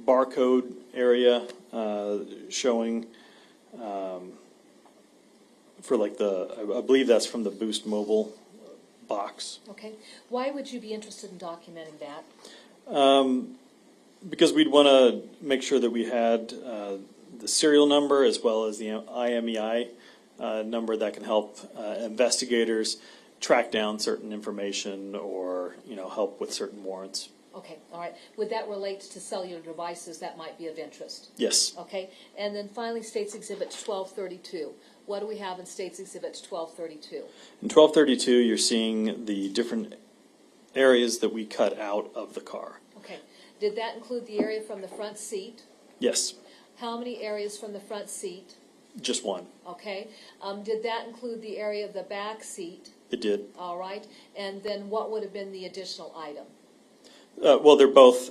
barcode area showing for like I believe that's from the Boost Mobile box. Okay, why would you be interested in documenting that? Because we'd want to make sure that we had the serial number as well as the IMEI number that can help investigators track down certain information or, help with certain warrants. Okay, all right. Would that relate to cellular devices that might be of interest? Yes. Okay, and then finally, State's Exhibit 1232. What do we have in State's Exhibit 1232? In 1232, you're seeing the different areas that we cut out of the car. Okay, did that include the area from the front seat? Yes, How many areas from the front seat? just one. Okay, did that include the area of the back seat? It did. All right, and then what would have been the additional item? Well, they're both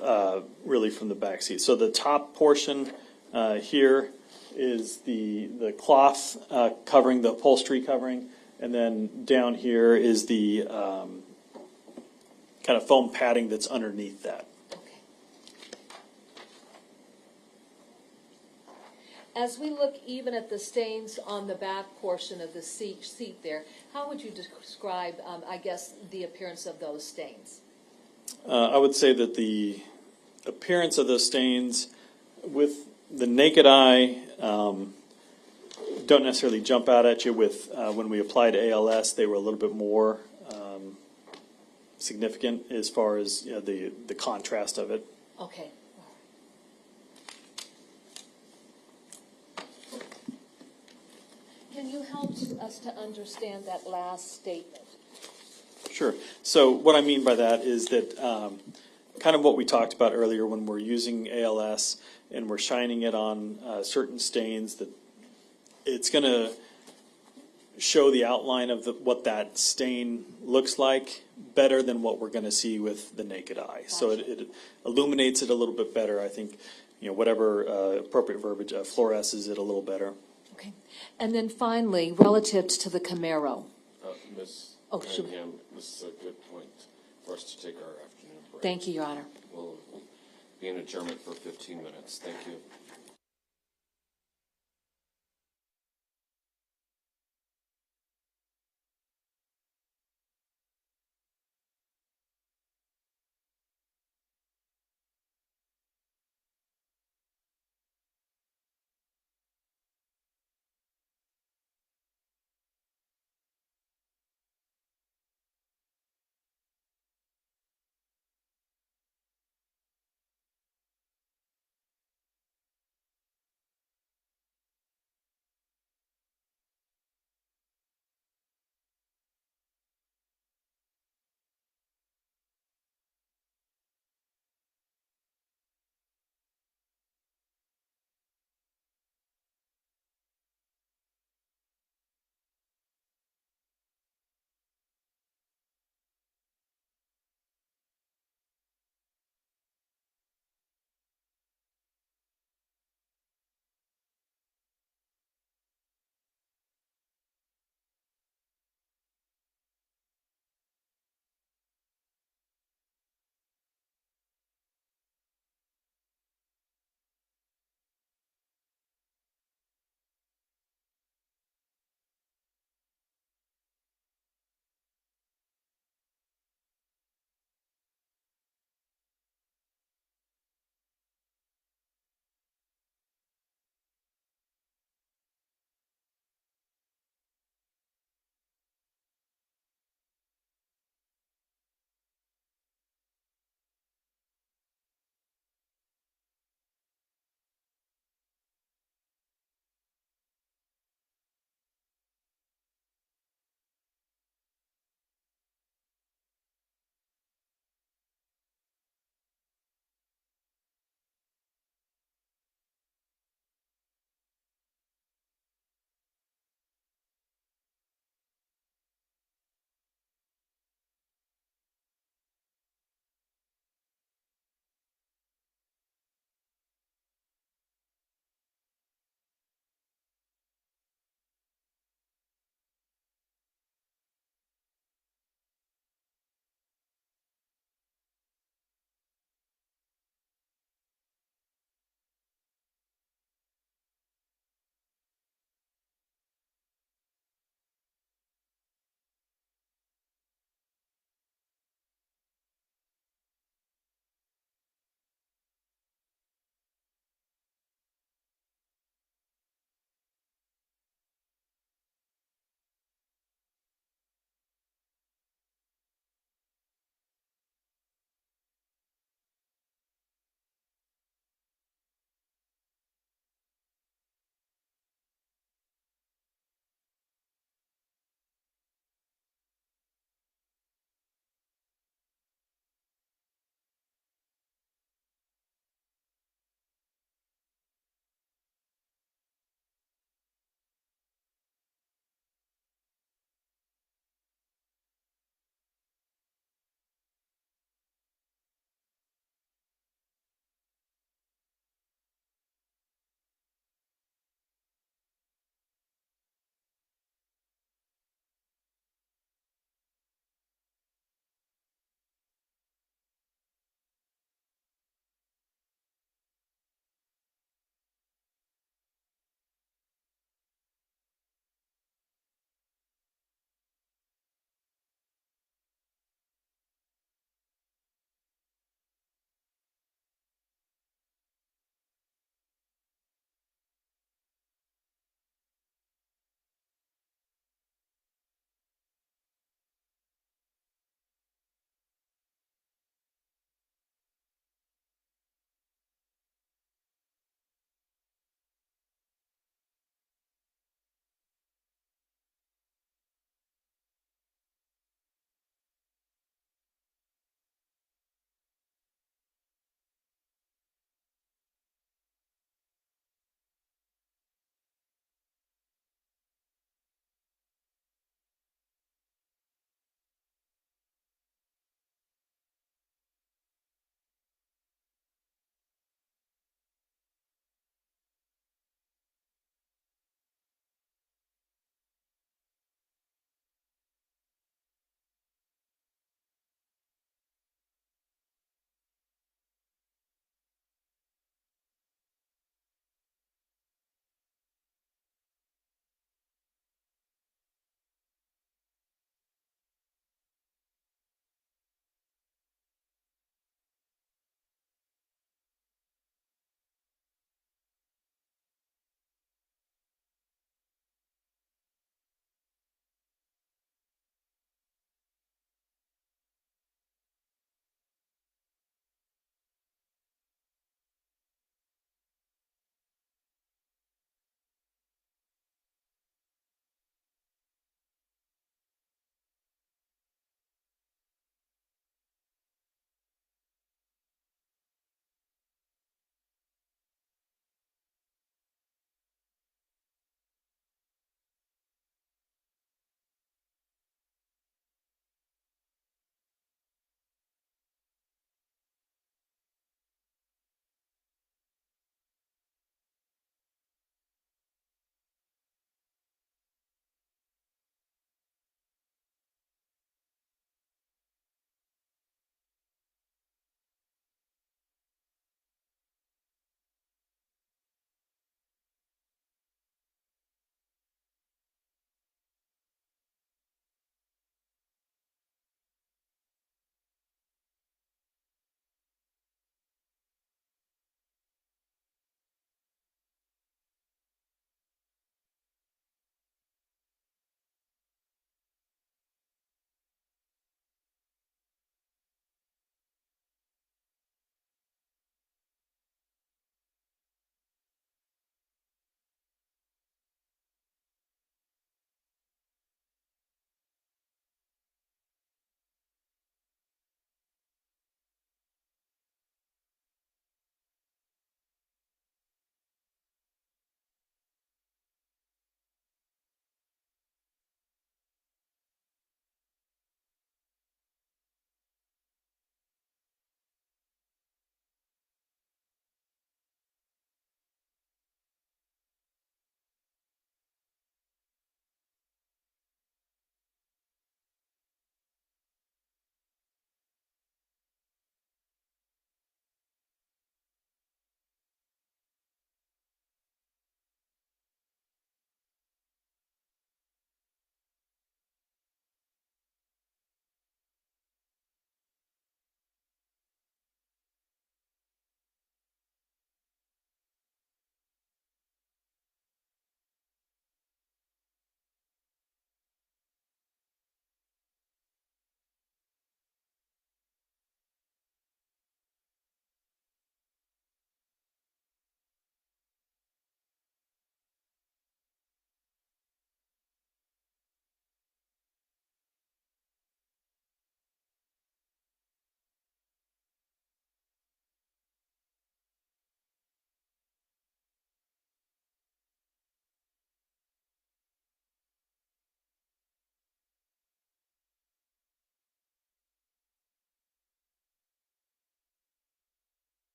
really from the back seat. So the top portion here is the cloth covering, the upholstery covering, and then down here is the kind of foam padding that's underneath that. Okay. As we look even at the stains on the back portion of the seat there, how would you describe, I guess, the appearance of those stains? I would say that the appearance of those stains with the naked eye don't necessarily jump out at you. With when we applied ALS, they were a little bit more significant as far as the contrast of it. Okay. Can you help us to understand that last statement? Sure. So what I mean by that is that kind of what we talked about earlier when we're using ALS and we're shining it on certain stains, that it's going to show the outline of what that stain looks like better than what we're going to see with the naked eye. So it illuminates it a little bit better. I think, whatever appropriate verbiage fluoresces it a little better. Okay. And then finally, relative to the Camaro. Ms. Oh, sure. Cunningham, this is a good point for us to take our afternoon break. Thank you, Your Honor. We'll be in adjournment for 15 minutes. Thank you.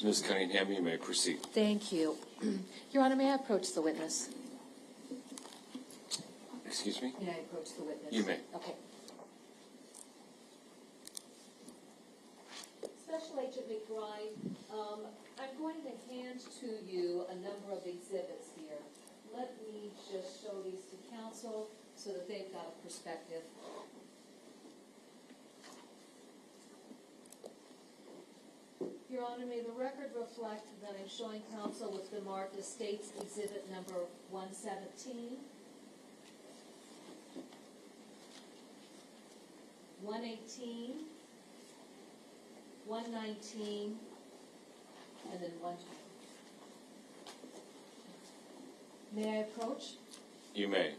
Ms. Cunningham, you may proceed. Thank you. Your Honor, may I approach the witness? Excuse me? May I approach the witness? You may. Okay. Special Agent McBride, I'm going to hand to you a number of exhibits here. Let me just show these to counsel so that they've got a perspective. Your Honor, may the record reflect that I'm showing counsel what's been marked as State's Exhibit number 117, 118, 119, and then 120. May I approach? You may. Okay.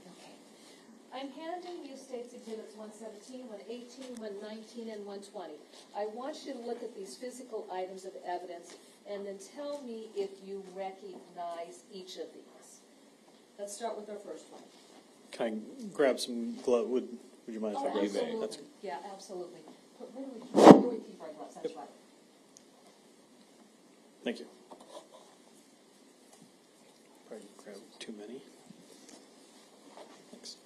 I'm handing you State's Exhibits 117, 118, 119, and 120. I want you to look at these physical items of evidence and then tell me if you recognize each of these. Let's start with our first one. Can I grab some glove? Would you mind if I grab You may. some? That's Absolutely. Yeah, absolutely. But where do we keep our gloves? That's right. Thank you. Probably grab too many. Thanks.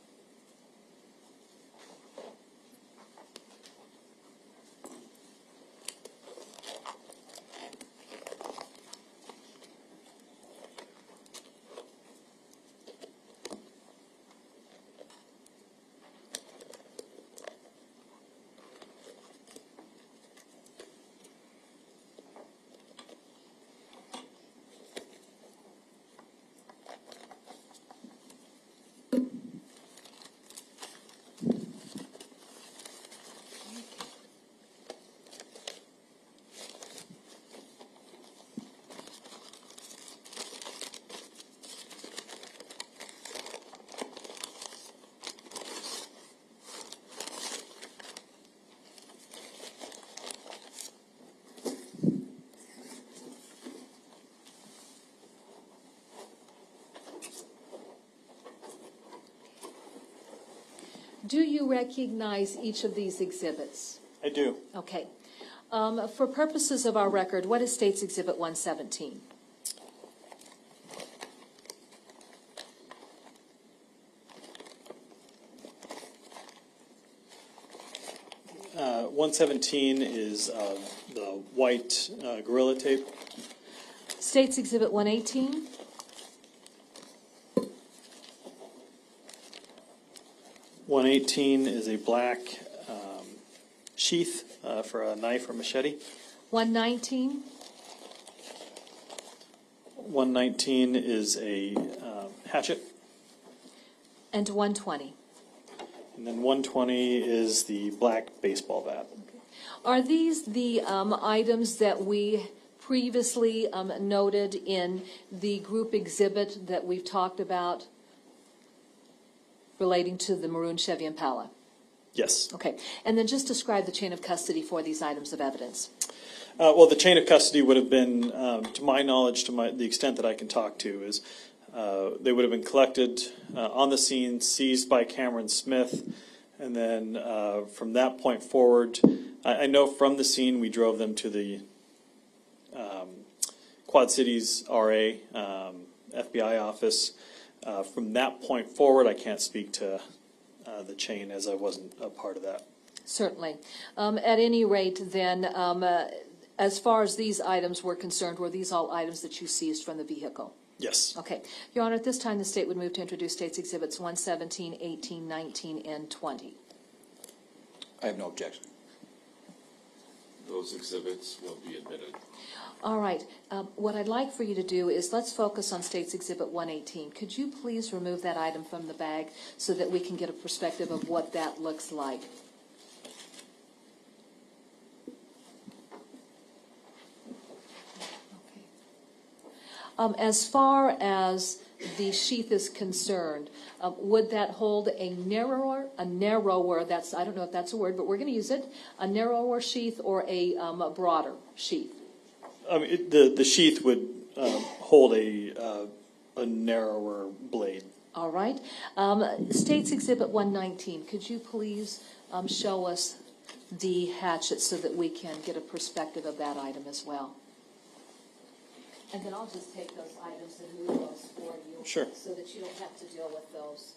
Do you recognize each of these exhibits? I do. Okay. For purposes of our record, what is State's Exhibit 117? Uh, 117 is the white gorilla tape. State's Exhibit 118? .118 is a black sheath for a knife or machete. 119? 119 is a hatchet. And 120? And then 120 is the black baseball bat. Are these the items that we previously noted in the group exhibit that we've talked about relating to the maroon Chevy Impala? Yes. Okay. And then just describe the chain of custody for these items of evidence. Well, the chain of custody would have been, to my knowledge, the extent that I can talk to, is they would have been collected on the scene, seized by Cameron Smith, and then from that point forward, I know from the scene we drove them to the Quad Cities RA FBI office. From that point forward, I can't speak to the chain as I wasn't a part of that. Certainly. At any rate, then, as far as these items were concerned, were these all items that you seized from the vehicle? Yes. Okay. Your Honor, at this time, the state would move to introduce State's Exhibits 117, 18, 19, and 20. I have no objection. Those exhibits will be admitted. All right. What I'd like for you to do is let's focus on State's Exhibit 118. Could you please remove that item from the bag so that we can get a perspective of what that looks like? As far as the sheath is concerned, would that hold a narrower, that's, I don't know if that's a word, but we're going to use it, a narrower sheath or a broader sheath? The sheath would hold a narrower blade. All right. State's Exhibit 119, could you please show us the hatchet so that we can get a perspective of that item as well? And then I'll just take those items and move those for you. Sure. So that you don't have to deal with those.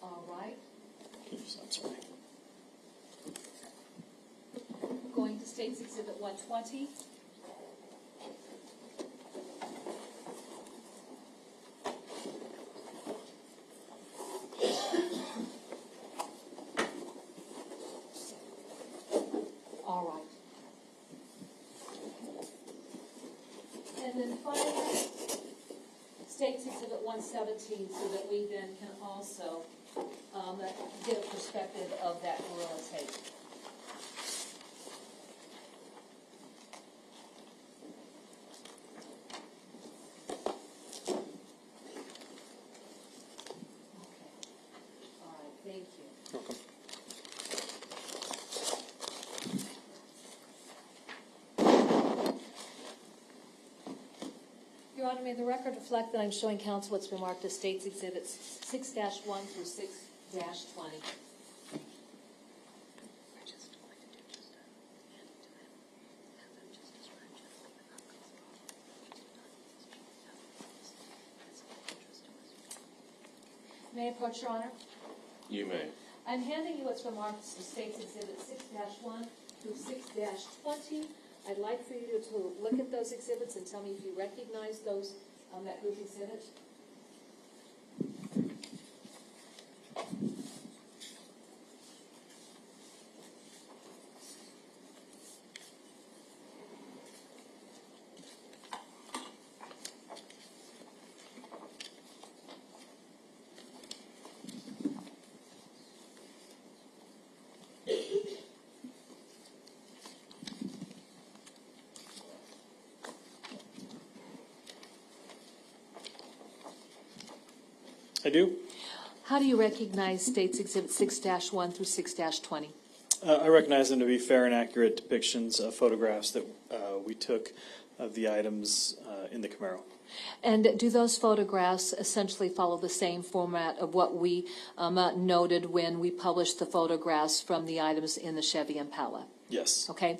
All right. I'm sorry. Going to State's Exhibit 120. All right. And then finally, State's Exhibit 117, so that we then can also get a perspective of that gorilla tape. All right, thank you. Welcome. Your Honor, may the record reflect that I'm showing counsel what's been marked as State's Exhibits 6-1 through 6-20. May I approach, Your Honor? You may. I'm handing you what's been marked as State's Exhibit 6-1 through 6-20. I'd like for you to look at those exhibits and tell me if you recognize those, that group exhibit. I do. How do you recognize State's Exhibit 6-1 through 6-20? I recognize them to be fair and accurate depictions of photographs that we took of the items in the Camaro. And do those photographs essentially follow the same format of what we noted when we published the photographs from the items in the Chevy Impala? Yes. Okay.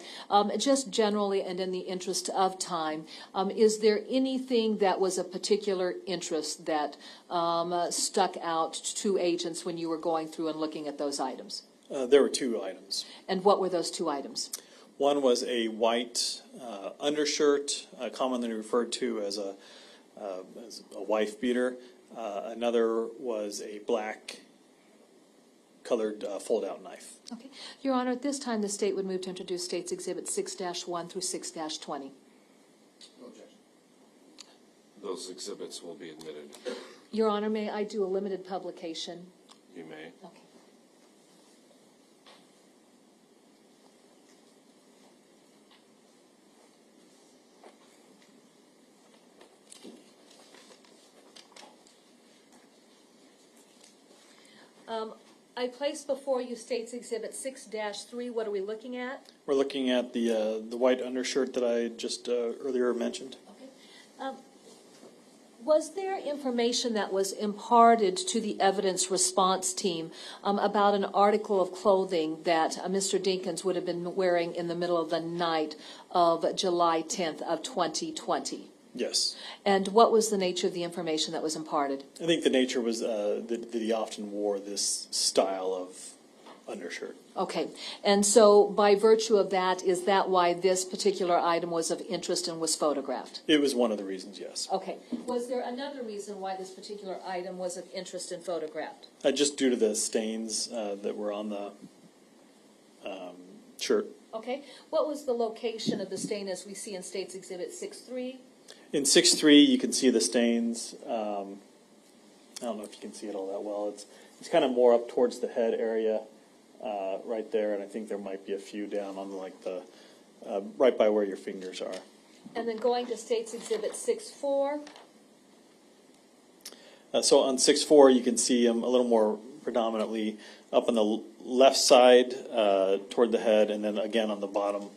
Just generally and in the interest of time, is there anything that was a particular interest that stuck out to agents when you were going through and looking at those items? There were two items. And what were those two items? One was a white undershirt, commonly referred to as a wife beater. Another was a black colored fold-out knife. Okay. Your Honor, at this time, the state would move to introduce State's Exhibit 6-1 through 6-20. No objection. Those exhibits will be admitted. Your Honor, may I do a limited publication? You may. Okay. I placed before you State's Exhibit 6-3. What are we looking at? We're looking at the white undershirt that I just earlier mentioned. Okay. Was there information that was imparted to the evidence response team about an article of clothing that Mr. Dinkins would have been wearing in the middle of the night of July 10th of 2020? Yes. And what was the nature of the information that was imparted? I think the nature was that he often wore this style of undershirt. Okay. And so by virtue of that, is that why this particular item was of interest and was photographed? It was one of the reasons, yes. Okay. Was there another reason why this particular item was of interest and photographed? Just due to the stains that were on the shirt. Okay. What was the location of the stain as we see in State's Exhibit 6-3? In 6.3, you can see the stains. I don't know if you can see it all that well. It's kind of more up towards the head area, right there, and I think there might be a few down on the right by where your fingers are. And then going to State's Exhibit 6-4. So on 6.4, you can see them a little more predominantly up on the left side toward the head, and then again on the bottom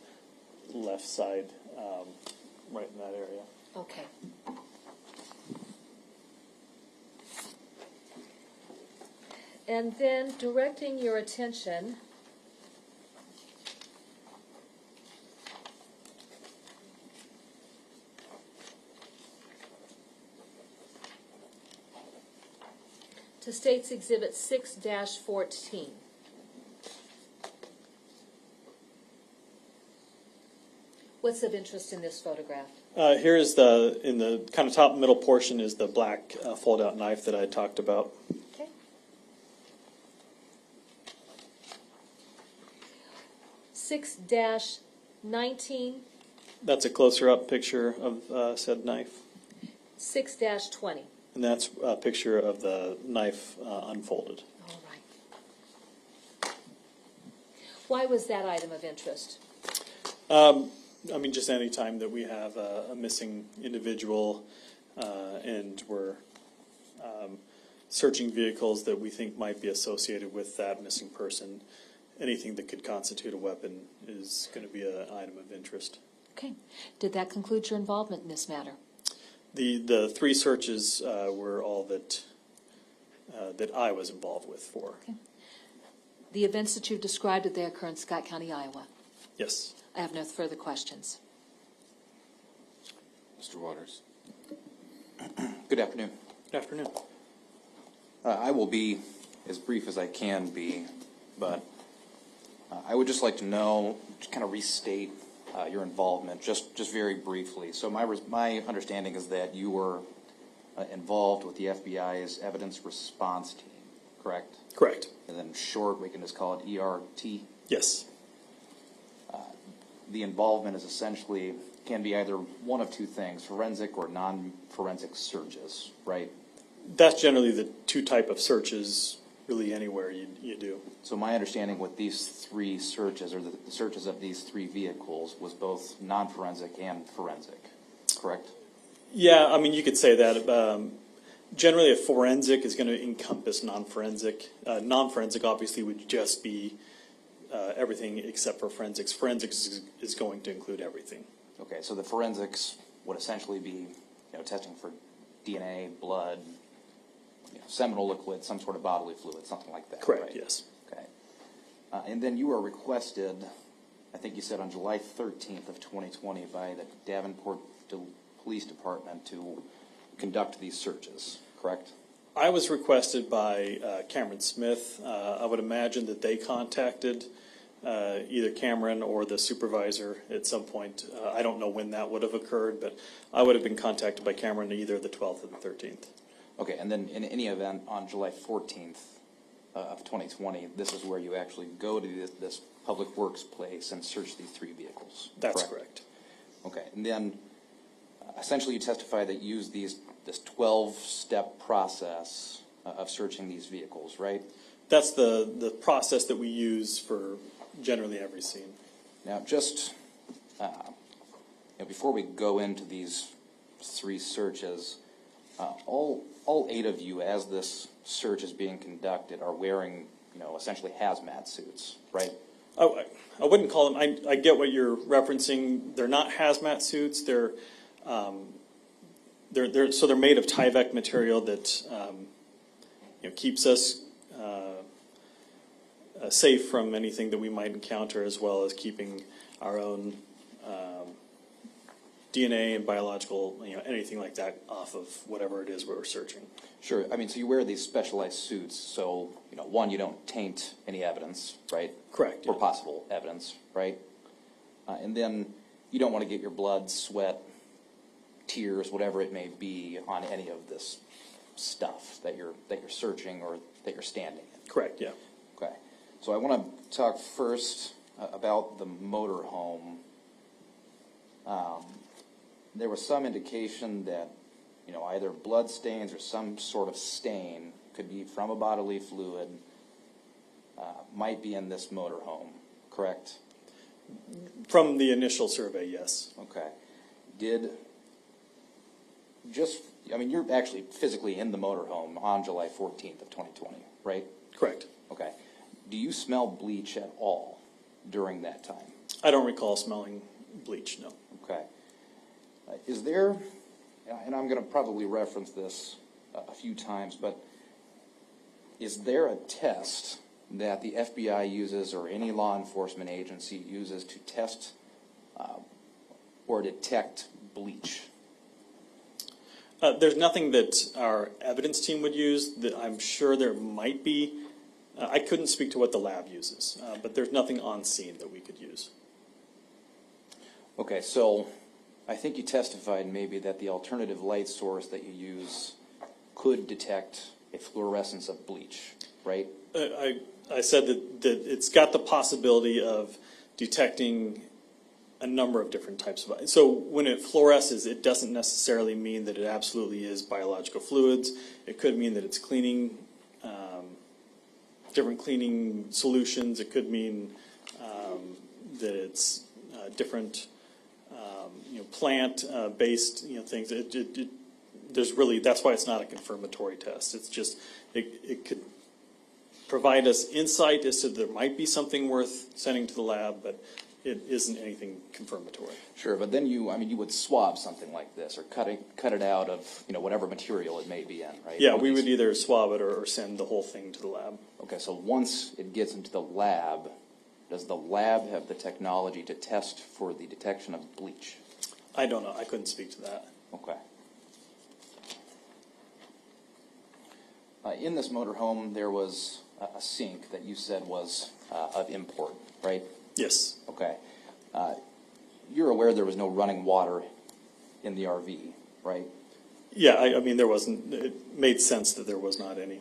left side, right in that area. Okay. And then directing your attention to State's Exhibit 6-14. What's of interest in this photograph? Here is in the kind of top middle portion is the black fold-out knife that I talked about. Okay. Six dash 19, That's a closer-up picture of said knife. 6-20. And that's a picture of the knife unfolded. All right. Why was that item of interest? I mean, just any time that we have a missing individual and we're searching vehicles that we think might be associated with that missing person, anything that could constitute a weapon is going to be an item of interest. Okay. Did that conclude your involvement in this matter? The three searches were all that I was involved with for. Okay. The events that you've described, did they occur in Scott County, Iowa? Yes. I have no further questions. Mr. Waters. Good afternoon. Good afternoon. I will be as brief as I can be, but I would just like to know, just kind of restate your involvement, just very briefly. So my understanding is that you were involved with the FBI's evidence response team, correct? Correct. And then short, we can just call it ERT. Yes. The involvement is essentially, can be either one of two things, forensic or non-forensic searches, right? That's generally the two type of searches really anywhere you do. So my understanding with these three searches, or the searches of these three vehicles, was both non-forensic and forensic, correct? Yeah, I mean, you could say that. Generally, a forensic is going to encompass non-forensic. Non-forensic obviously would just be everything except for forensics. Forensics is going to include everything. Okay, so the forensics would essentially be, testing for DNA, blood, seminal liquid, some sort of bodily fluid, something like that. Correct, right? yes. Okay. And then you were requested, I think you said on July 13th of 2020 by the Davenport Police Department to conduct these searches, correct? I was requested by Cameron Smith. I would imagine that they contacted either Cameron or the supervisor at some point. I don't know when that would have occurred, but I would have been contacted by Cameron either the 12th or the 13th. Okay, and then in any event, on July 14th of 2020, this is where you actually go to this public works place and search these three vehicles. That's correct. Okay, and then essentially you testify that you use this 12-step process of searching these vehicles, right? That's the process that we use for generally every scene. Now, just before we go into these three searches, all 8 of you, as this search is being conducted, are wearing, essentially hazmat suits, right? I wouldn't call them. I get what you're referencing. They're not hazmat suits. They're made of Tyvek material that keeps us safe from anything that we might encounter, as well as keeping our own DNA and biological, anything like that off of whatever it is we're searching. Sure. I mean, so you wear these specialized suits, so, one, you don't taint any evidence, right? Correct. Or possible evidence, right? And then you don't want to get your blood, sweat, tears, whatever it may be, on any of this stuff that you're searching or that you're standing in. Correct, yeah. Okay. So I want to talk first about the motorhome. There was some indication that, either blood stains or some sort of stain, could be from a bodily fluid, might be in this motorhome, correct? From the initial survey, yes. Okay. You're actually physically in the motorhome on July 14th of 2020, right? Correct. Okay. Do you smell bleach at all during that time? I don't recall smelling bleach, no. Okay. Is there, and I'm going to probably reference this a few times, but is there a test that the FBI uses or any law enforcement agency uses to test or detect bleach? There's nothing that our evidence team would use. That I'm sure there might be. I couldn't speak to what the lab uses, but there's nothing on scene that we could use. Okay, so I think you testified maybe that the alternative light source that you use could detect a fluorescence of bleach, right? I said that it's got the possibility of detecting a number of different types of. So when it fluoresces, it doesn't necessarily mean that it absolutely is biological fluids. It could mean that it's cleaning, different cleaning solutions. It could mean that it's different, plant-based, things. There's really, that's why it's not a confirmatory test. It's just it could provide us insight as to there might be something worth sending to the lab, but it isn't anything confirmatory. Sure, but then you would swab something like this or cut it out of, whatever material it may be in, right? Yeah, we would either swab it or send the whole thing to the lab. Okay, so once it gets into the lab, does the lab have the technology to test for the detection of bleach? I don't know. I couldn't speak to that. Okay. In this motorhome, there was a sink that you said was of import, right? Yes. Okay. You're aware there was no running water in the RV, right? Yeah, I mean, there wasn't. It made sense that there was not any.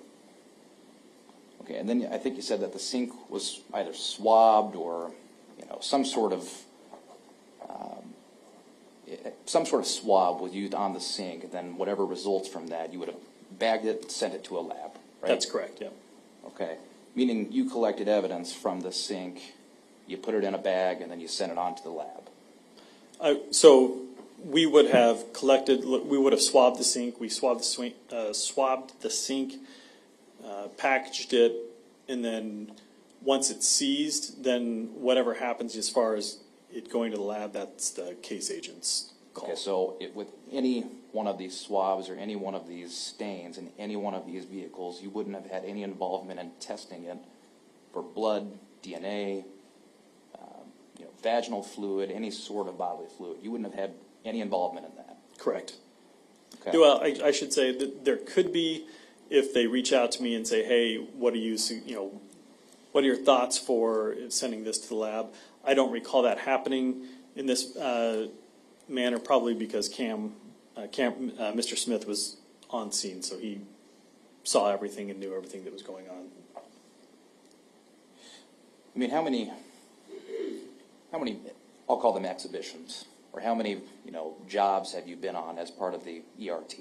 Okay, and then I think you said that the sink was either swabbed or, some sort of swab was used on the sink, and then whatever results from that, you would have bagged it, sent it to a lab, right? That's correct. Yeah. Okay, meaning you collected evidence from the sink, you put it in a bag, and then you sent it on to the lab. So we would have collected. We would have swabbed the sink. We swabbed the sink, packaged it, and then once it's seized, then whatever happens as far as it going to the lab, that's the case agent's call. Okay, so with any one of these swabs or any one of these stains in any one of these vehicles, you wouldn't have had any involvement in testing it for blood, DNA, vaginal fluid, any sort of bodily fluid. You wouldn't have had any involvement in that. Correct. Okay. Well, I should say that there could be, if they reach out to me and say, "Hey, what are what are your thoughts for sending this to the lab?" I don't recall that happening in this manner, probably because Mr. Smith was on scene, so he saw everything and knew everything that was going on. I mean, how many, I'll call them exhibitions, or how many, jobs have you been on as part of the ERT?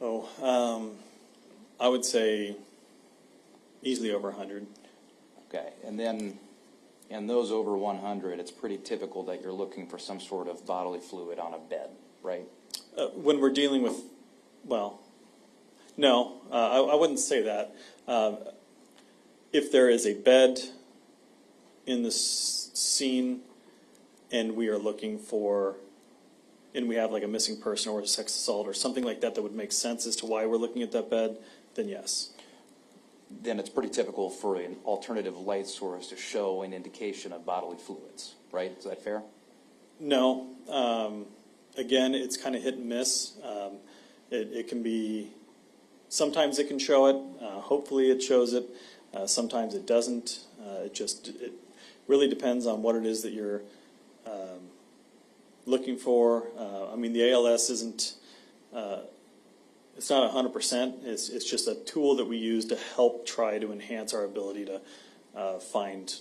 I would say easily over 100. Okay, and then in those over 100, it's pretty typical that you're looking for some sort of bodily fluid on a bed, right? When we're dealing with, no, I wouldn't say that. If there is a bed in the scene and we are looking for, and we have like a missing person or a sex assault or something like that that would make sense as to why we're looking at that bed, then yes. Then it's pretty typical for an alternative light source to show an indication of bodily fluids, right? Is that fair? No. Again, it's kind of hit and miss. It can be, sometimes it can show it. Hopefully it shows it. Sometimes it doesn't. It really depends on what it is that you're looking for. I mean, the ALS isn't, it's not 100%. It's just a tool that we use to help try to enhance our ability to find,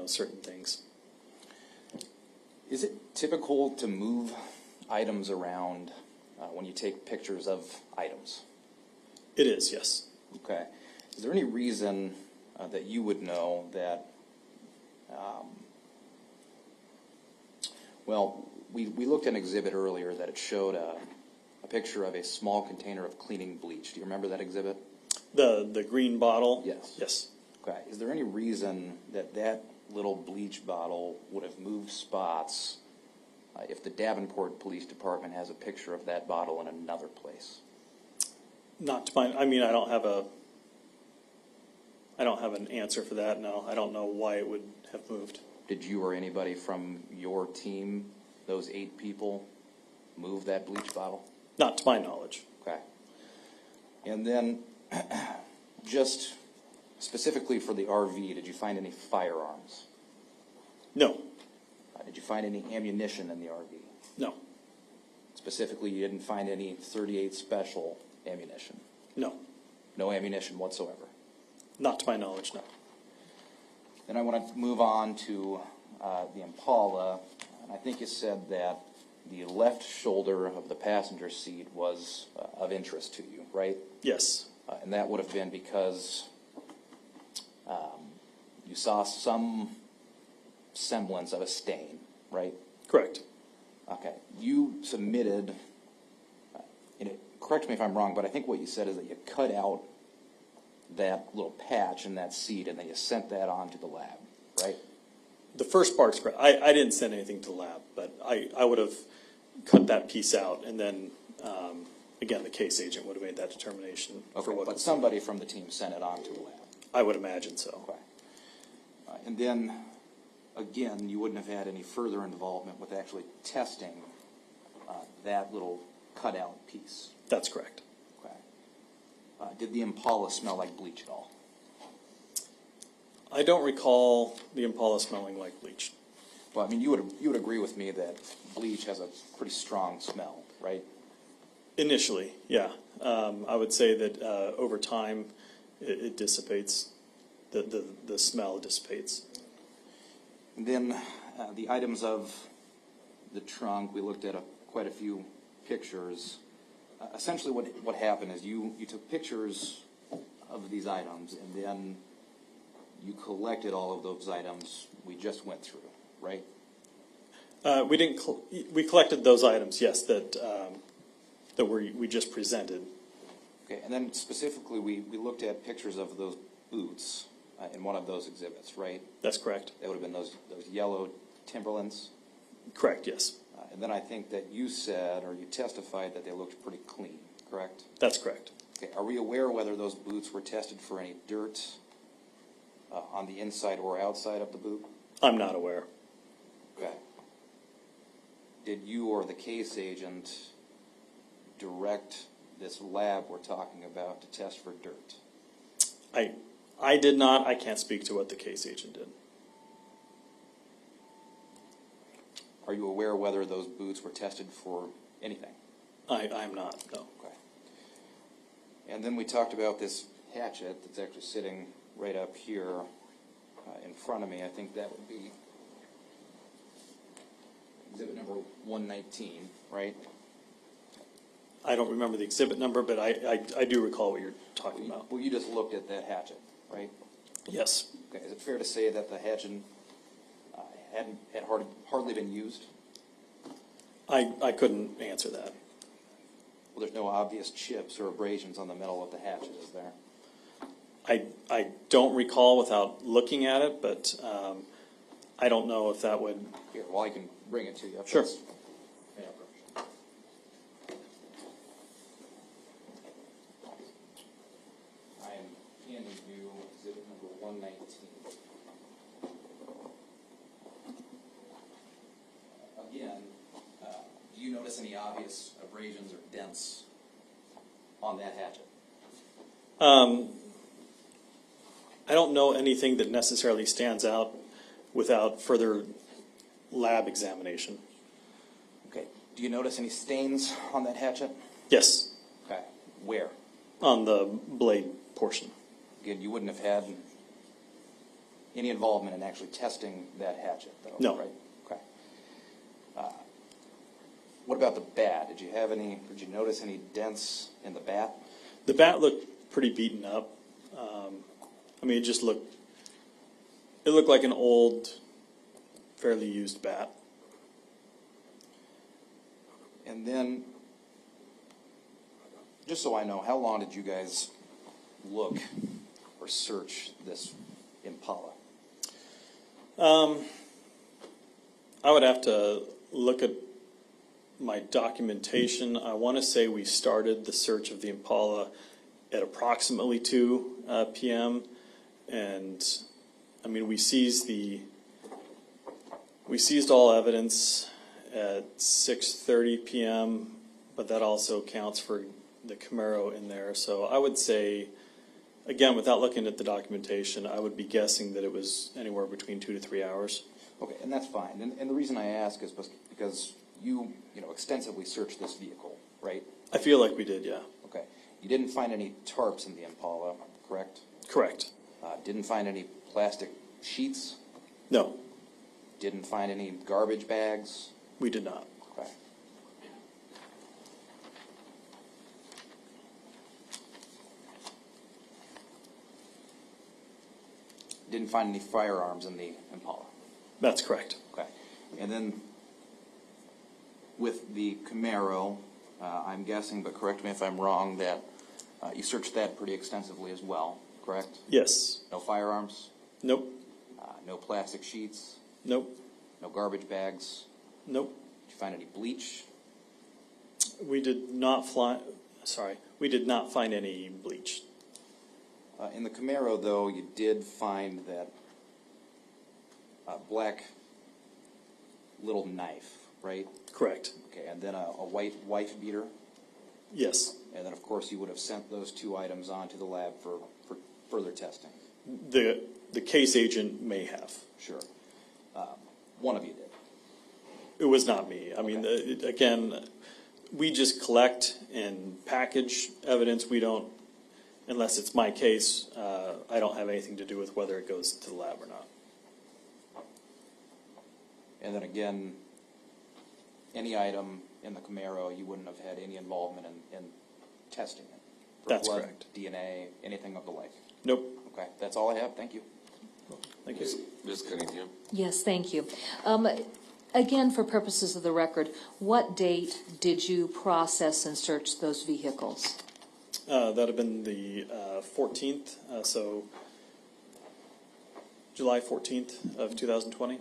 certain things. Is it typical to move items around when you take pictures of items? It is, yes. Okay. Is there any reason that you would know that, we looked at an exhibit earlier that it showed a picture of a small container of cleaning bleach. Do you remember that exhibit? The green bottle? Yes. Yes. Okay. Is there any reason that that little bleach bottle would have moved spots if the Davenport Police Department has a picture of that bottle in another place? Not to find, I mean, I don't have a I don't have an answer for that, no. I don't know why it would have moved. Did you or anybody from your team, those 8 people, move that bleach bottle? Not to my knowledge. Okay. And then, just specifically for the RV, did you find any firearms? No, Did you find any ammunition in the RV? no, Specifically, you didn't find any .38 special ammunition? no. No ammunition whatsoever? Not to my knowledge, no. Then I want to move on to the Impala, and I think you said that the left shoulder of the passenger seat was of interest to you, right? Yes, And that would have been because you saw some semblance of a stain, right? correct. Okay. You submitted, correct me if I'm wrong, but I think what you said is that you cut out that little patch in that seat and then you sent that on to the lab, right? The first part's correct. I didn't send anything to the lab, but I would have cut that piece out, and then, again, the case agent would have made that determination for Okay, what but was. somebody from the team sent it on to the lab. I would imagine so. Okay. And then, again, you wouldn't have had any further involvement with actually testing that little cutout piece. That's correct. Okay. Did the Impala smell like bleach at all? I don't recall the Impala smelling like bleach. Well, I mean, you would agree with me that bleach has a pretty strong smell, right? Initially, yeah. I would say that over time, it dissipates. The smell dissipates. And then the items of the trunk, we looked at quite a few pictures. Essentially what happened is you took pictures of these items and then you collected all of those items we just went through, right? We didn't. We collected those items, yes, that we just presented. Okay, and then specifically we looked at pictures of those boots in one of those exhibits, right? That's correct. That would have been those yellow Timberlands. Correct. Yes, And then I think that you said, or you testified, that they looked pretty clean, correct? that's correct. Okay, are we aware whether those boots were tested for any dirt on the inside or outside of the boot? I'm not aware. Okay. Did you or the case agent direct this lab we're talking about to test for dirt? I did not. I can't speak to what the case agent did. Are you aware whether those boots were tested for anything? I'm not. No. Okay. And then we talked about this hatchet that's actually sitting right up here in front of me. I think that would be exhibit number 119, right? I don't remember the exhibit number, but I do recall what you're talking about. Well, you just looked at that hatchet, right? Yes. Okay. Is it fair to say that the hatchet had hardly been used? I couldn't answer that. Well, there's no obvious chips or abrasions on the metal of the hatchet, is there? I don't recall without looking at it, but I don't know if that would. Here, well, I can bring it to you. Sure. I am handing you exhibit number 119. Again, do you notice any obvious abrasions or dents on that hatchet? I don't know anything that necessarily stands out without further lab examination. Okay. Do you notice any stains on that hatchet? Yes, Okay. Where? on the blade portion. Again, you wouldn't have had any involvement in actually testing that hatchet, though, No. right? Okay. What about the bat? Did you notice any dents in the bat? The bat looked pretty beaten up. I mean, it looked like an old, fairly used bat. And then, just so I know, how long did you guys look or search this Impala? I would have to look at my documentation. I want to say we started the search of the Impala at approximately 2 p.m. And, I mean, we seized all evidence at 6:30 p.m., but that also counts for the Camaro in there. So I would say, again, without looking at the documentation, I would be guessing that it was anywhere between 2 to 3 hours. Okay, and that's fine. And the reason I ask is because you extensively searched this vehicle, right? I feel like we did, yeah. Okay. You didn't find any tarps in the Impala, correct? Correct. Didn't find any plastic sheets? No, Didn't find any garbage bags? we did not. Okay. Didn't find any firearms in the Impala? That's correct. Okay. And then with the Camaro, I'm guessing, but correct me if I'm wrong, that you searched that pretty extensively as well, correct? Yes. No firearms? Nope. No plastic sheets? Nope. No garbage bags? Nope. Did you find any bleach? We did not find any bleach. In the Camaro, though, you did find that black little knife, right? Correct. Okay, and then a white wife beater? Yes. And then, of course, you would have sent those two items on to the lab for further testing. The case agent may have. Sure. One of you did. It was not me. I mean, again, we just collect and package evidence. We don't, unless it's my case, I don't have anything to do with whether it goes to the lab or not. And then again, any item in the Camaro, you wouldn't have had any involvement in testing it? For That's blood, correct. DNA, anything of the like? Nope. Okay, that's all I have. Thank you. Thank you. Ms. Cunningham? Yes, thank you. Again, for purposes of the record, what date did you process and search those vehicles? That would have been the 14th, so July 14th of 2020.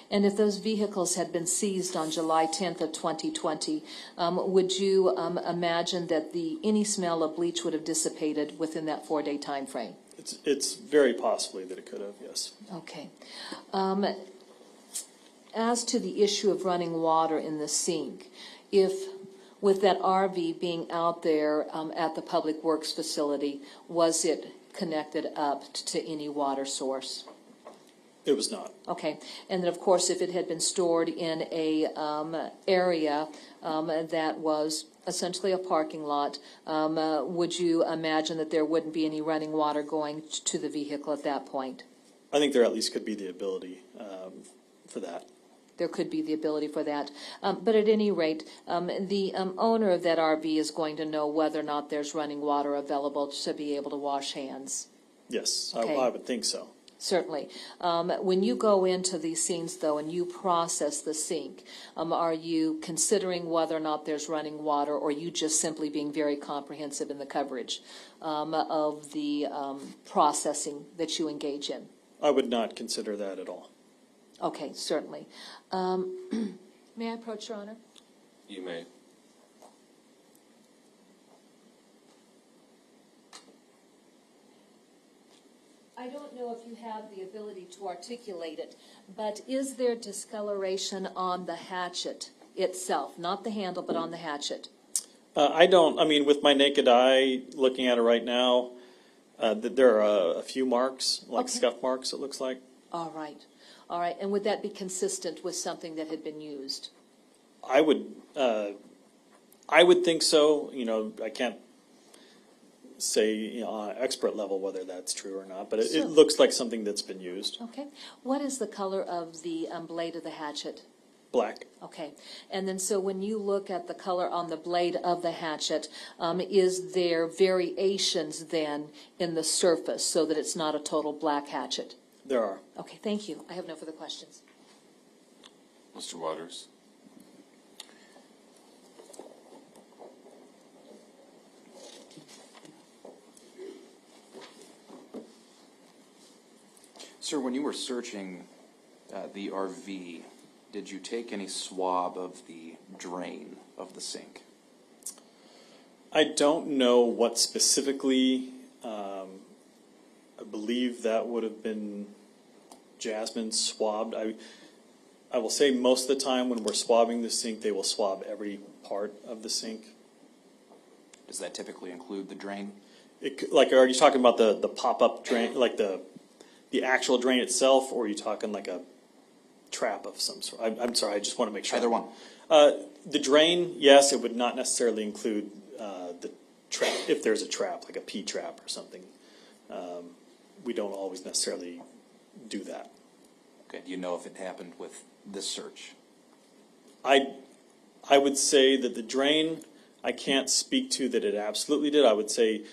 And if those vehicles had been seized on July 10th of 2020, would you imagine that any smell of bleach would have dissipated within that 4-day time frame? It's very possibly that it could have, yes. Okay. As to the issue of running water in the sink, if with that RV being out there at the Public Works facility, was it connected up to any water source? It was not. Okay, and then of course, if it had been stored in a area that was essentially a parking lot, would you imagine that there wouldn't be any running water going to the vehicle at that point? I think there at least could be the ability for that. There could be the ability for that. But at any rate, the owner of that RV is going to know whether or not there's running water available to be able to wash hands. Yes, Okay. I would think so. Certainly. When you go into these scenes, though, and you process the sink, are you considering whether or not there's running water, or are you just simply being very comprehensive in the coverage of the processing that you engage in? I would not consider that at all. Okay, certainly. May I approach, Your Honor? You may. I don't know if you have the ability to articulate it, but is there discoloration on the hatchet itself? Not the handle, but on the hatchet? I mean, with my naked eye, looking at it right now, there are a few marks, like Okay. scuff marks, it looks like. All right. All right. And would that be consistent with something that had been used? I would think so. You know, I can't say on an expert level whether that's true or not, but Sure. it looks like something that's been used. Okay. What is the color of the blade of the hatchet? Black. Okay. And then so when you look at the color on the blade of the hatchet, is there variations then in the surface so that it's not a total black hatchet? There are. Okay, thank you. I have no further questions. Mr. Waters? Sir, when you were searching the RV, did you take any swab of the drain of the sink? I don't know what specifically I believe that would have been Jasmine swabbed. I will say most of the time when we're swabbing the sink, they will swab every part of the sink. Does that typically include the drain? Like, are you talking about the pop-up drain, like the actual drain itself, or are you talking like a trap of some sort? I'm sorry, I just want to make sure. Either one. The drain, yes, it would not necessarily include the trap, if there's a trap, like a P trap or something. We don't always necessarily do that. Okay, do you know if it happened with this search? I would say that the drain, I can't speak to that it absolutely did. I would say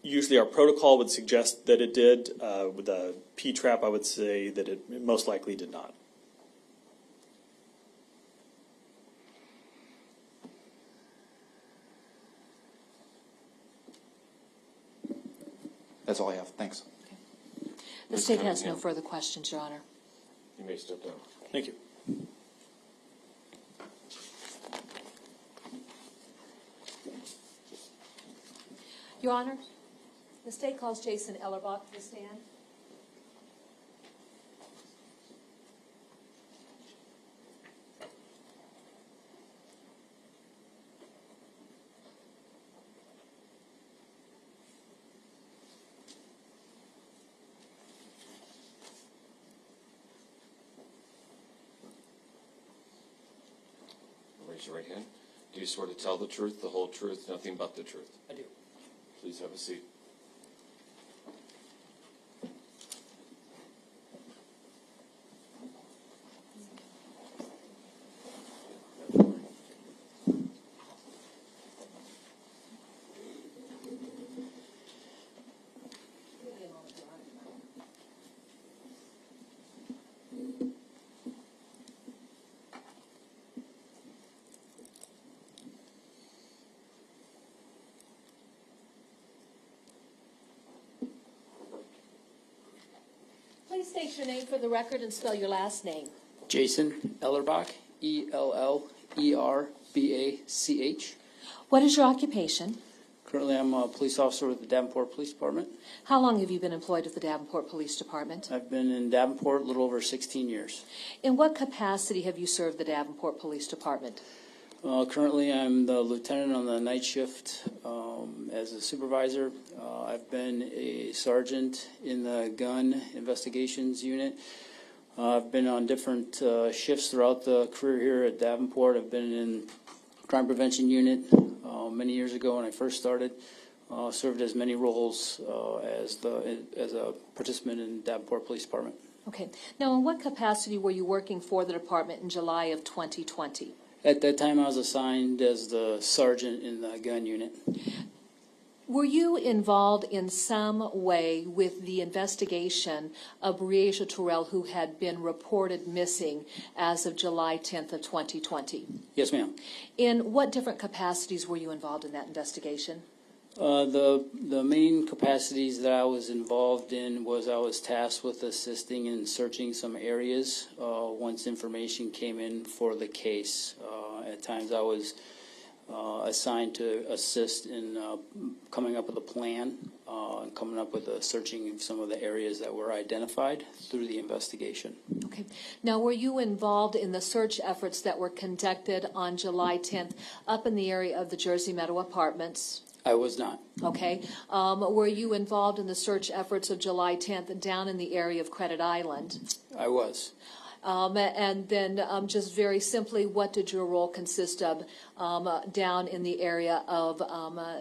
usually our protocol would suggest that it did. With the P trap, I would say that it most likely did not. That's all I have. Thanks. The Ms. state has no Cunningham. further questions, Your Honor. You may step down. Thank you. Your Honor, the state calls Jason Ellerbach to the stand. Raise your right hand. Do you swear to tell the truth, the whole truth, nothing but the truth? I do. Please have a seat. Please state your name for the record and spell your last name. Jason Ellerbach, Ellerbach. What is your occupation? Currently, I'm a police officer with the Davenport Police Department. How long have you been employed with the Davenport Police Department? I've been in Davenport a little over 16 years. In what capacity have you served the Davenport Police Department? Currently, I'm the lieutenant on the night shift as a supervisor. I've been a sergeant in the gun investigations unit. I've been on different shifts throughout the career here at Davenport. I've been in crime prevention unit many years ago when I first started. Served as many roles as a participant in Davenport Police Department. Okay. Now, in what capacity were you working for the department in July of 2020? At that time, I was assigned as the sergeant in the gun unit. Were you involved in some way with the investigation of Breasia Terrell, who had been reported missing as of July 10th of 2020? Yes, ma'am. In what different capacities were you involved in that investigation? The main capacities that I was involved in was I was tasked with assisting in searching some areas once information came in for the case. At times I was assigned to assist in coming up with a plan and coming up with searching of some of the areas that were identified through the investigation. Okay. Now, were you involved in the search efforts that were conducted on July 10th up in the area of the Jersey Meadow Apartments? I was not. Okay. Were you involved in the search efforts of July 10th down in the area of Credit Island? I was. And then just very simply, what did your role consist of down in the area of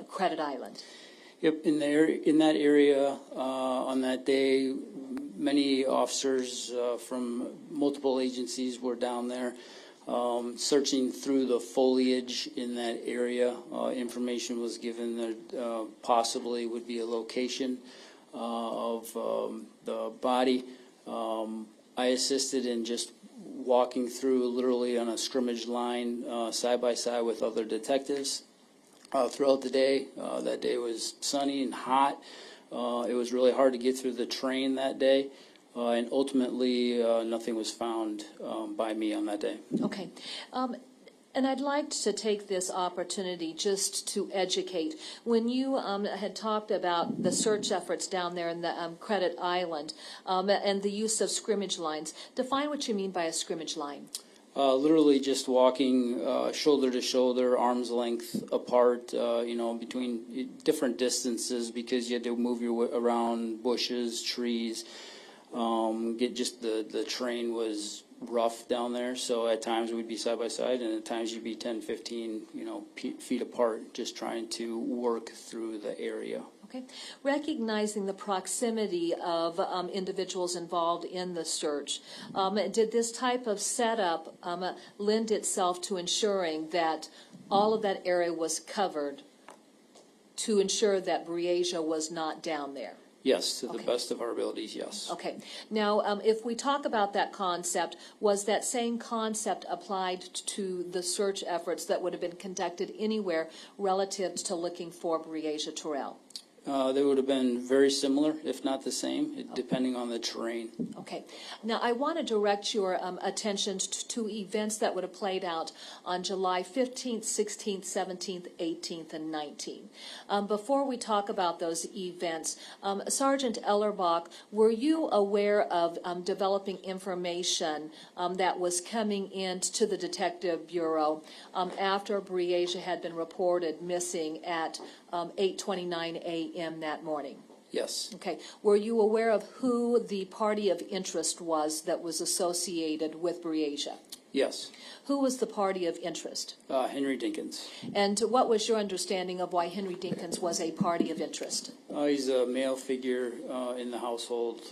Credit Island? Yep, in that area on that day, many officers from multiple agencies were down there searching through the foliage in that area. Information was given that possibly would be a location of the body. I assisted in just walking through literally on a scrimmage line side by side with other detectives throughout the day. That day was sunny and hot. It was really hard to get through the train that day. And ultimately, nothing was found by me on that day. Okay. And I'd like to take this opportunity just to educate. When you had talked about the search efforts down there in the Credit Island and the use of scrimmage lines, define what you mean by a scrimmage line. Literally just walking shoulder to shoulder, arm's length apart, between different distances because you had to move your way around bushes, trees. The terrain was rough down there, so at times we'd be side by side, and at times you'd be 10, 15, feet apart, just trying to work through the area. Okay. Recognizing the proximity of individuals involved in the search, did this type of setup lend itself to ensuring that all of that area was covered to ensure that Breasia was not down there? Yes, to the Okay. best of our abilities, yes. Okay. Now, if we talk about that concept, was that same concept applied to the search efforts that would have been conducted anywhere relative to looking for Breasia Terrell? They would have been very similar, if not the same, depending on the terrain. Okay. Now, I want to direct your attention to events that would have played out on July 15th, 16th, 17th, 18th, and 19th. Before we talk about those events, Sergeant Ellerbach, were you aware of developing information that was coming into the Detective Bureau after Breasia had been reported missing at 8:29 a.m. that morning? Yes. Okay. Were you aware of who the party of interest was that was associated with Breasia? Yes. Who was the party of interest? Henry Dinkins. And what was your understanding of why Henry Dinkins was a party of interest? He's a male figure in the household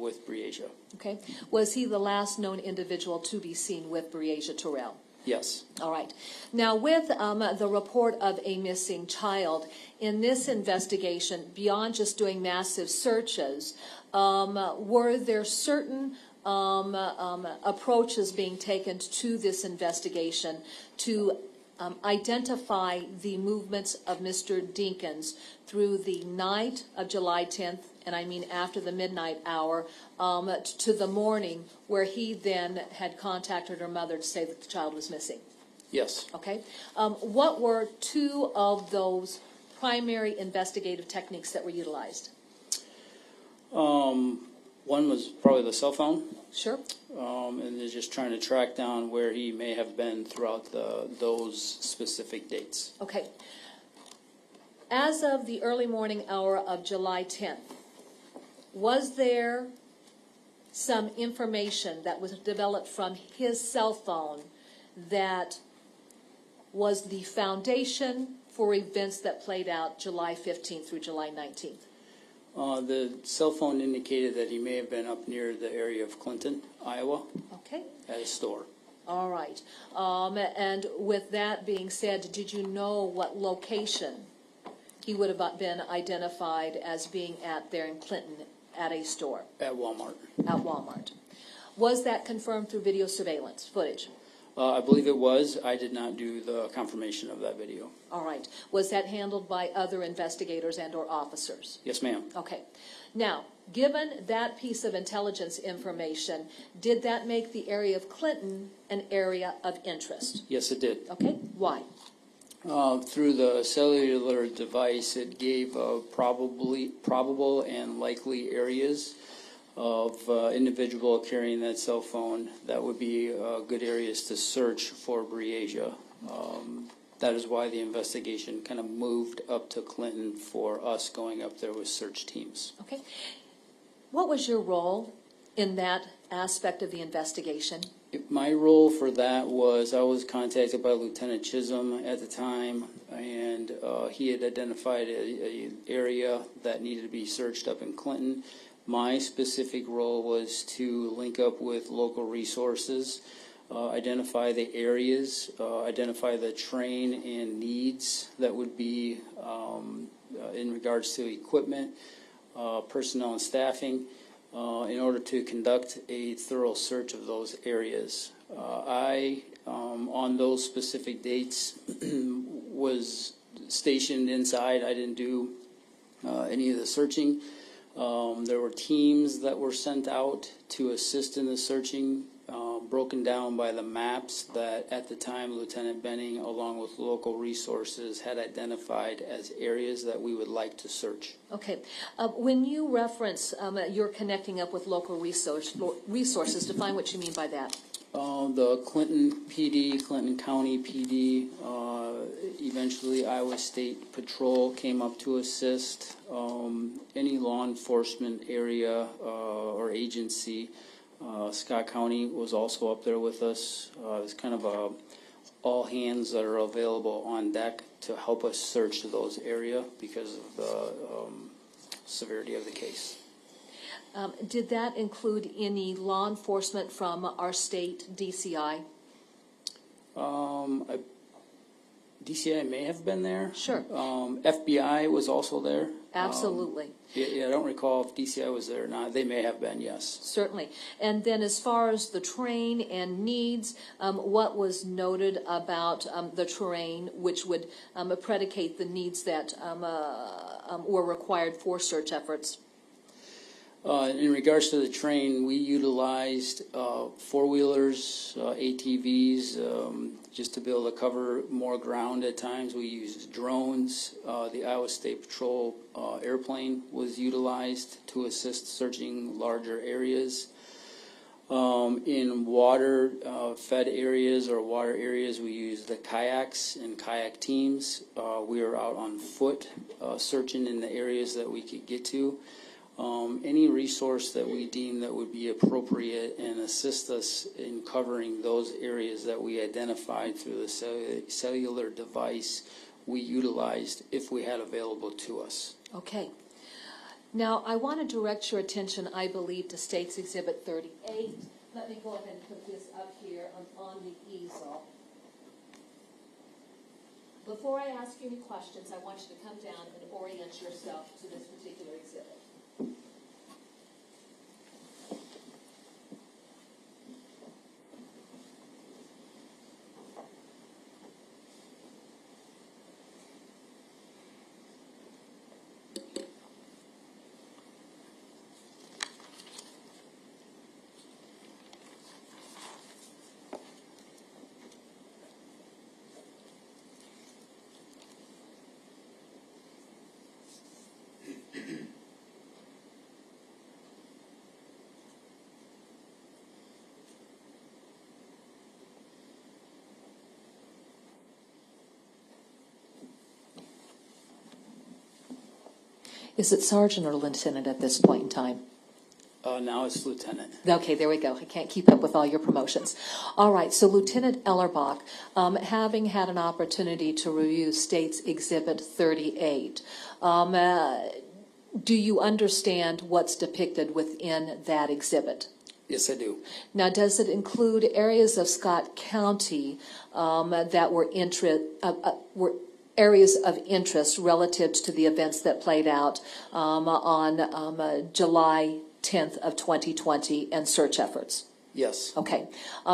with Breasia. Okay. Was he the last known individual to be seen with Breasia Terrell? Yes. All right. Now, with the report of a missing child, in this investigation, beyond just doing massive searches, were there certain approaches being taken to this investigation to identify the movements of Mr. Dinkins through the night of July 10th, and I mean after the midnight hour, to the morning where he then had contacted her mother to say that the child was missing? Yes. Okay. What were two of those primary investigative techniques that were utilized? One was probably the cell phone. Sure. And they're just trying to track down where he may have been throughout those specific dates. Okay. As of the early morning hour of July 10th, was there some information that was developed from his cell phone that was the foundation for events that played out July 15th through July 19th? The cell phone indicated that he may have been up near the area of Clinton, Iowa, Okay. at a store. All right. And with that being said, did you know what location he would have been identified as being at there in Clinton at a store? At Walmart. At Walmart. Was that confirmed through video surveillance footage? I believe it was. I did not do the confirmation of that video. All right. Was that handled by other investigators and or officers? Yes, ma'am. Okay. Now, given that piece of intelligence information, did that make the area of Clinton an area of interest? Yes, it did. Okay. Why? Through the cellular device, it gave probable and likely areas of individual carrying that cell phone. That would be good areas to search for Breasia. That is why the investigation kind of moved up to Clinton for us going up there with search teams. Okay. What was your role in that aspect of the investigation? My role for that was I was contacted by Lieutenant Chisholm at the time, and he had identified an area that needed to be searched up in Clinton. My specific role was to link up with local resources, identify the areas, identify the terrain and needs that would be in regards to equipment, personnel and staffing, in order to conduct a thorough search of those areas. On those specific dates, was stationed inside. I didn't do any of the searching. There were teams that were sent out to assist in the searching, broken down by the maps that at the time Lieutenant Benning, along with local resources, had identified as areas that we would like to search. Okay. When you reference you're connecting up with local resources, define what you mean by that. The Clinton PD, Clinton County PD, eventually Iowa State Patrol came up to assist. Any law enforcement area or agency, Scott County was also up there with us. It's kind of all hands that are available on deck to help us search those areas because of the severity of the case. Did that include any law enforcement from our state, DCI? DCI may have been there. Sure. FBI was also there. Absolutely. Yeah, I don't recall if DCI was there or not. They may have been, yes. Certainly. And then as far as the terrain and needs, what was noted about the terrain which would predicate the needs that were required for search efforts? In regards to the train, we utilized four-wheelers, ATVs, just to be able to cover more ground at times. We used drones. The Iowa State Patrol airplane was utilized to assist searching larger areas. In water-fed areas or water areas, we used the kayaks and kayak teams. We were out on foot searching in the areas that we could get to. Any resource that we deem that would be appropriate and assist us in covering those areas that we identified through the cellular device we utilized if we had available to us. Okay. Now, I want to direct your attention, I believe, to State's Exhibit 38. Let me go ahead and put this up here on the easel. Before I ask you any questions, I want you to come down and orient yourself to this particular exhibit. Is it sergeant or lieutenant at this point in time? Now it's lieutenant. Okay, there we go. I can't keep up with all your promotions. All right, so Lieutenant Ellerbach, having had an opportunity to review State's Exhibit 38, do you understand what's depicted within that exhibit? Yes, I do. Now, does it include areas of Scott County that were areas of interest relative to the events that played out on July 10th of 2020 and search efforts? Yes. Okay.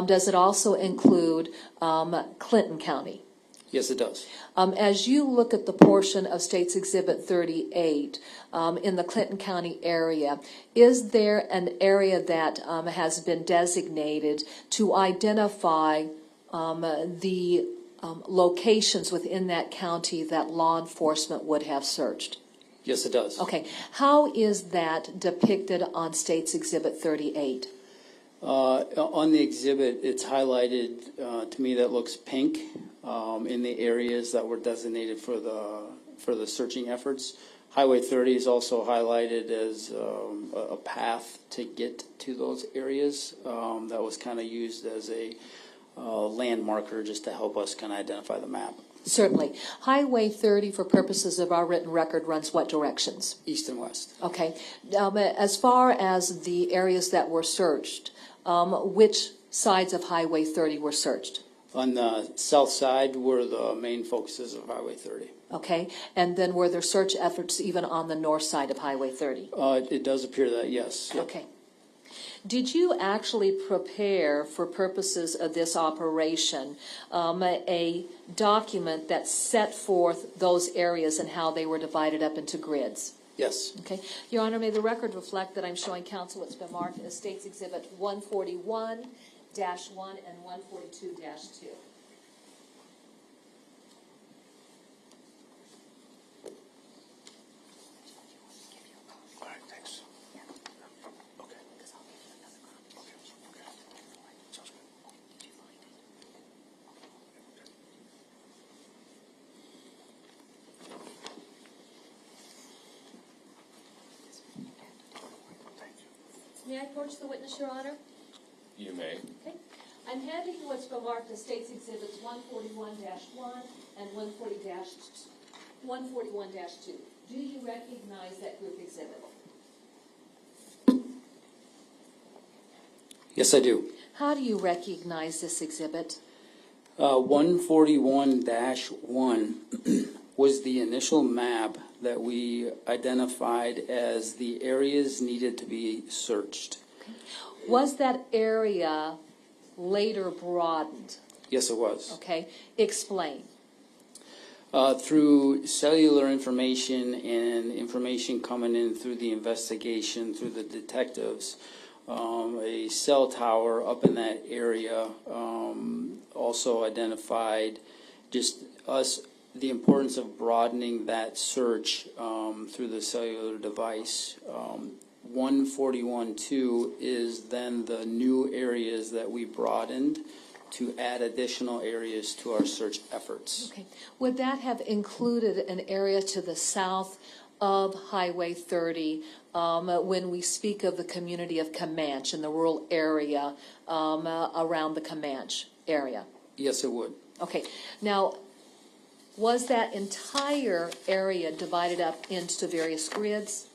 Does it also include Clinton County? Yes, it does. As you look at the portion of State's Exhibit 38 in the Clinton County area, is there an area that has been designated to identify the locations within that county that law enforcement would have searched? Yes, it does. Okay. How is that depicted on State's Exhibit 38? On the exhibit, it's highlighted, to me that looks pink, in the areas that were designated for the searching efforts. Highway 30 is also highlighted as a path to get to those areas. That was kind of used as a land marker just to help us kind of identify the map. Certainly. Highway 30, for purposes of our written record, runs what directions? East and west. Okay. As far as the areas that were searched, which sides of Highway 30 were searched? On the south side were the main focuses of Highway 30. Okay. And then were there search efforts even on the north side of Highway 30? It does appear that, yes. Yep. Okay. Did you actually prepare, for purposes of this operation, a document that set forth those areas and how they were divided up into grids? Yes. Okay. Your Honor, may the record reflect that I'm showing counsel what's been marked as State's Exhibit 141, and 142-2. All right, thanks. Okay. Okay. Sounds good. May I approach the witness, Your Honor? You may. Okay. I'm handing you what's been marked as State's Exhibits 141-1 and 141-2. Do you recognize that group exhibit? Yes, I do. How do you recognize this exhibit? 141-1 was the initial map that we identified as the areas needed to be searched. Was that area later broadened? Yes, it was. Okay. Explain. Through cellular information and information coming in through the investigation, through the detectives, a cell tower up in that area also identified just the importance of broadening that search through the cellular device. 141-2 is then the new areas that we broadened to add additional areas to our search efforts. Okay. Would that have included an area to the south of Highway 30 when we speak of the community of Comanche in the rural area around the Comanche area? Yes, it would. Okay. Now, was that entire area divided up into various grids?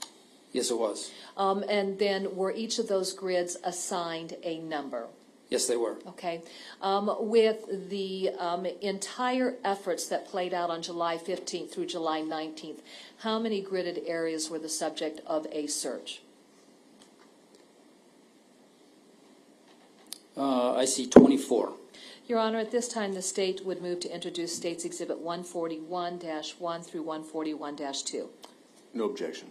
Yes, it was. And then were each of those grids assigned a number? Yes, they were. Okay. With the entire efforts that played out on July 15th through July 19th, how many gridded areas were the subject of a search? I see 24. Your Honor, at this time, the state would move to introduce State's Exhibit 141-1 through 141-2. No objection.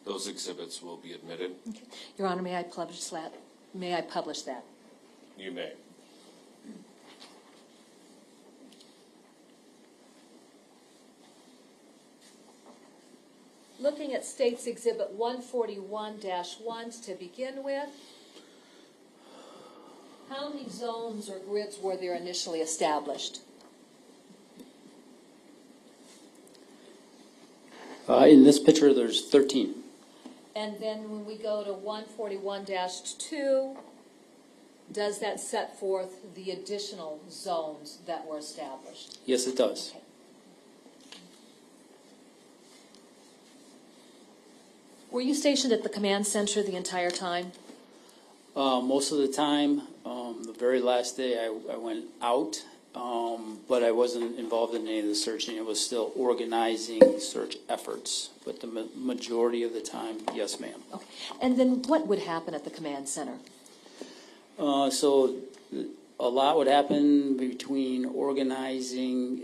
Those exhibits will be admitted. Okay. Your Honor, may I publish that? May I publish that? You may. Looking at State's Exhibit 141-1 to begin with, how many zones or grids were there initially established? In this picture, there's 13. And then when we go to 141-2, does that set forth the additional zones that were established? Yes, it does. Okay. Were you stationed at the command center the entire time? Most of the time, the very last day I went out, but I wasn't involved in any of the searching. It was still organizing search efforts, but the majority of the time, yes, ma'am. Okay. And then what would happen at the command center? So a lot would happen between organizing,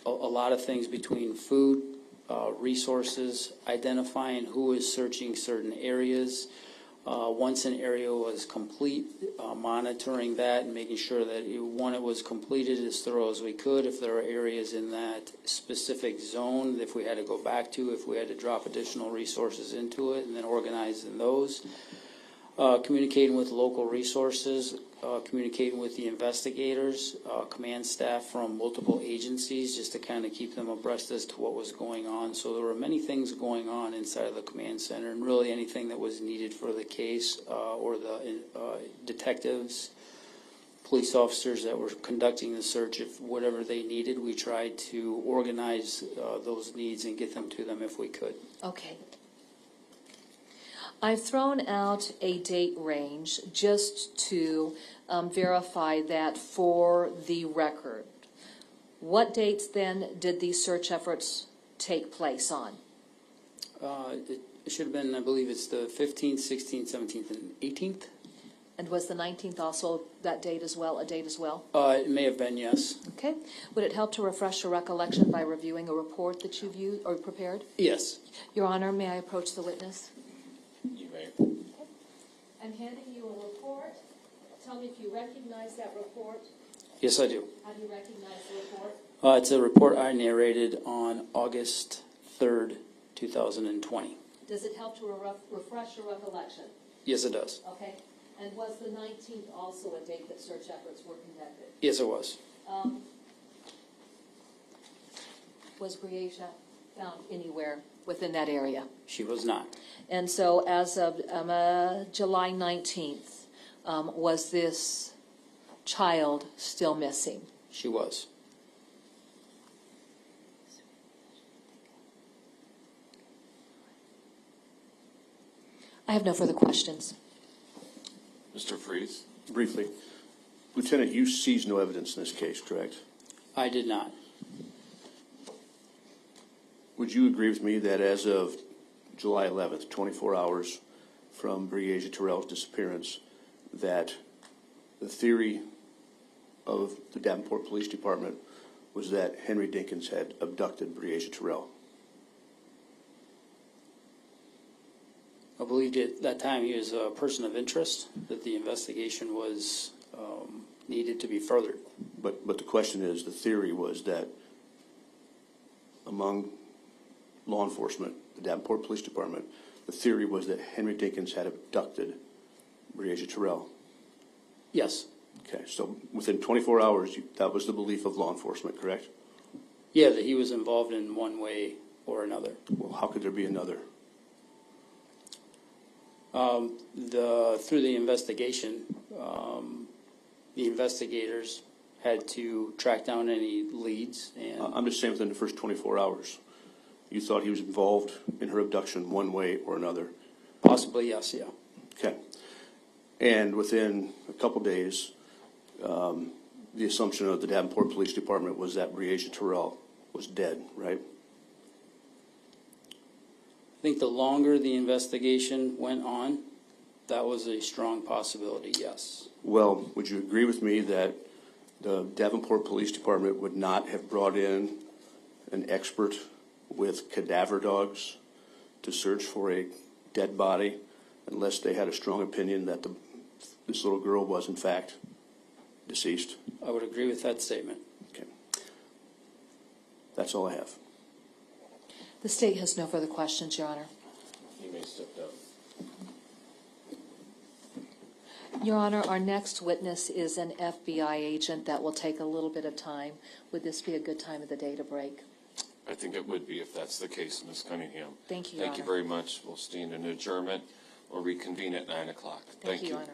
a lot of things between food, resources, identifying who is searching certain areas. Once an area was complete, monitoring that and making sure that it was completed as thorough as we could. If there are areas in that specific zone, if we had to go back to, if we had to drop additional resources into it, and then organizing those. Communicating with local resources, communicating with the investigators, command staff from multiple agencies, just to kind of keep them abreast as to what was going on. So there were many things going on inside of the command center, and really anything that was needed for the case, or the detectives, police officers that were conducting the search, if whatever they needed, we tried to organize those needs and get them to them if we could. Okay. I've thrown out a date range just to verify that for the record. What dates then did these search efforts take place on? It should have been, I believe it's the 15th, 16th, 17th, and 18th. And was the 19th also that date as well, a date as well? It may have been, yes. Okay. Would it help to refresh your recollection by reviewing a report that you've used or prepared? Yes. Your Honor, may I approach the witness? You may. I'm handing you a report tell me if you recognize that report? Yes, I do. How do you recognize the report? It's a report I narrated on August 3rd, 2020. Does it help to refresh your recollection? Yes, it does. Okay. And was the 19th also a date that search efforts were conducted? Yes, it was. Was Briasia found anywhere within that area? She was not. And so as of July 19th, was this child still missing? She was. I have no further questions. Mr. Freeze? Briefly, Lieutenant, you seized no evidence in this case, correct? I did not. Would you agree with me that as of July 11th, 24 hours from Briasia Terrell's disappearance, that the theory of the Davenport Police Department was that Henry Dinkins had abducted Briasia Terrell? I believed at that time he was a person of interest, that the investigation was needed to be furthered. But the question is, the theory was that among law enforcement, the Davenport Police Department, the theory was that Henry Dinkins had abducted Briasia Terrell. Yes. Okay, so within 24 hours, that was the belief of law enforcement, correct? Yeah, that he was involved in one way or another. Well, how could there be another? Through the investigation, the investigators had to track down any leads, and I'm just saying within the first 24 hours, you thought he was involved in her abduction one way or another? possibly yes, yeah. Okay. And within a couple days, the assumption of the Davenport Police Department was that Briasia Terrell was dead, right? I think the longer the investigation went on, that was a strong possibility, yes. Well, would you agree with me that the Davenport Police Department would not have brought in an expert with cadaver dogs to search for a dead body unless they had a strong opinion that this little girl was in fact deceased? I would agree with that statement. Okay. That's all I have. The state has no further questions, Your Honor. You may step down. Your Honor, our next witness is an FBI agent. That will take a little bit of time. Would this be a good time of the day to break? I think it would be if that's the case, Ms. Cunningham. Thank you, Your Thank you Honor. very much. We'll stand in adjournment or reconvene at 9 o'clock. Thank you, Your Honor.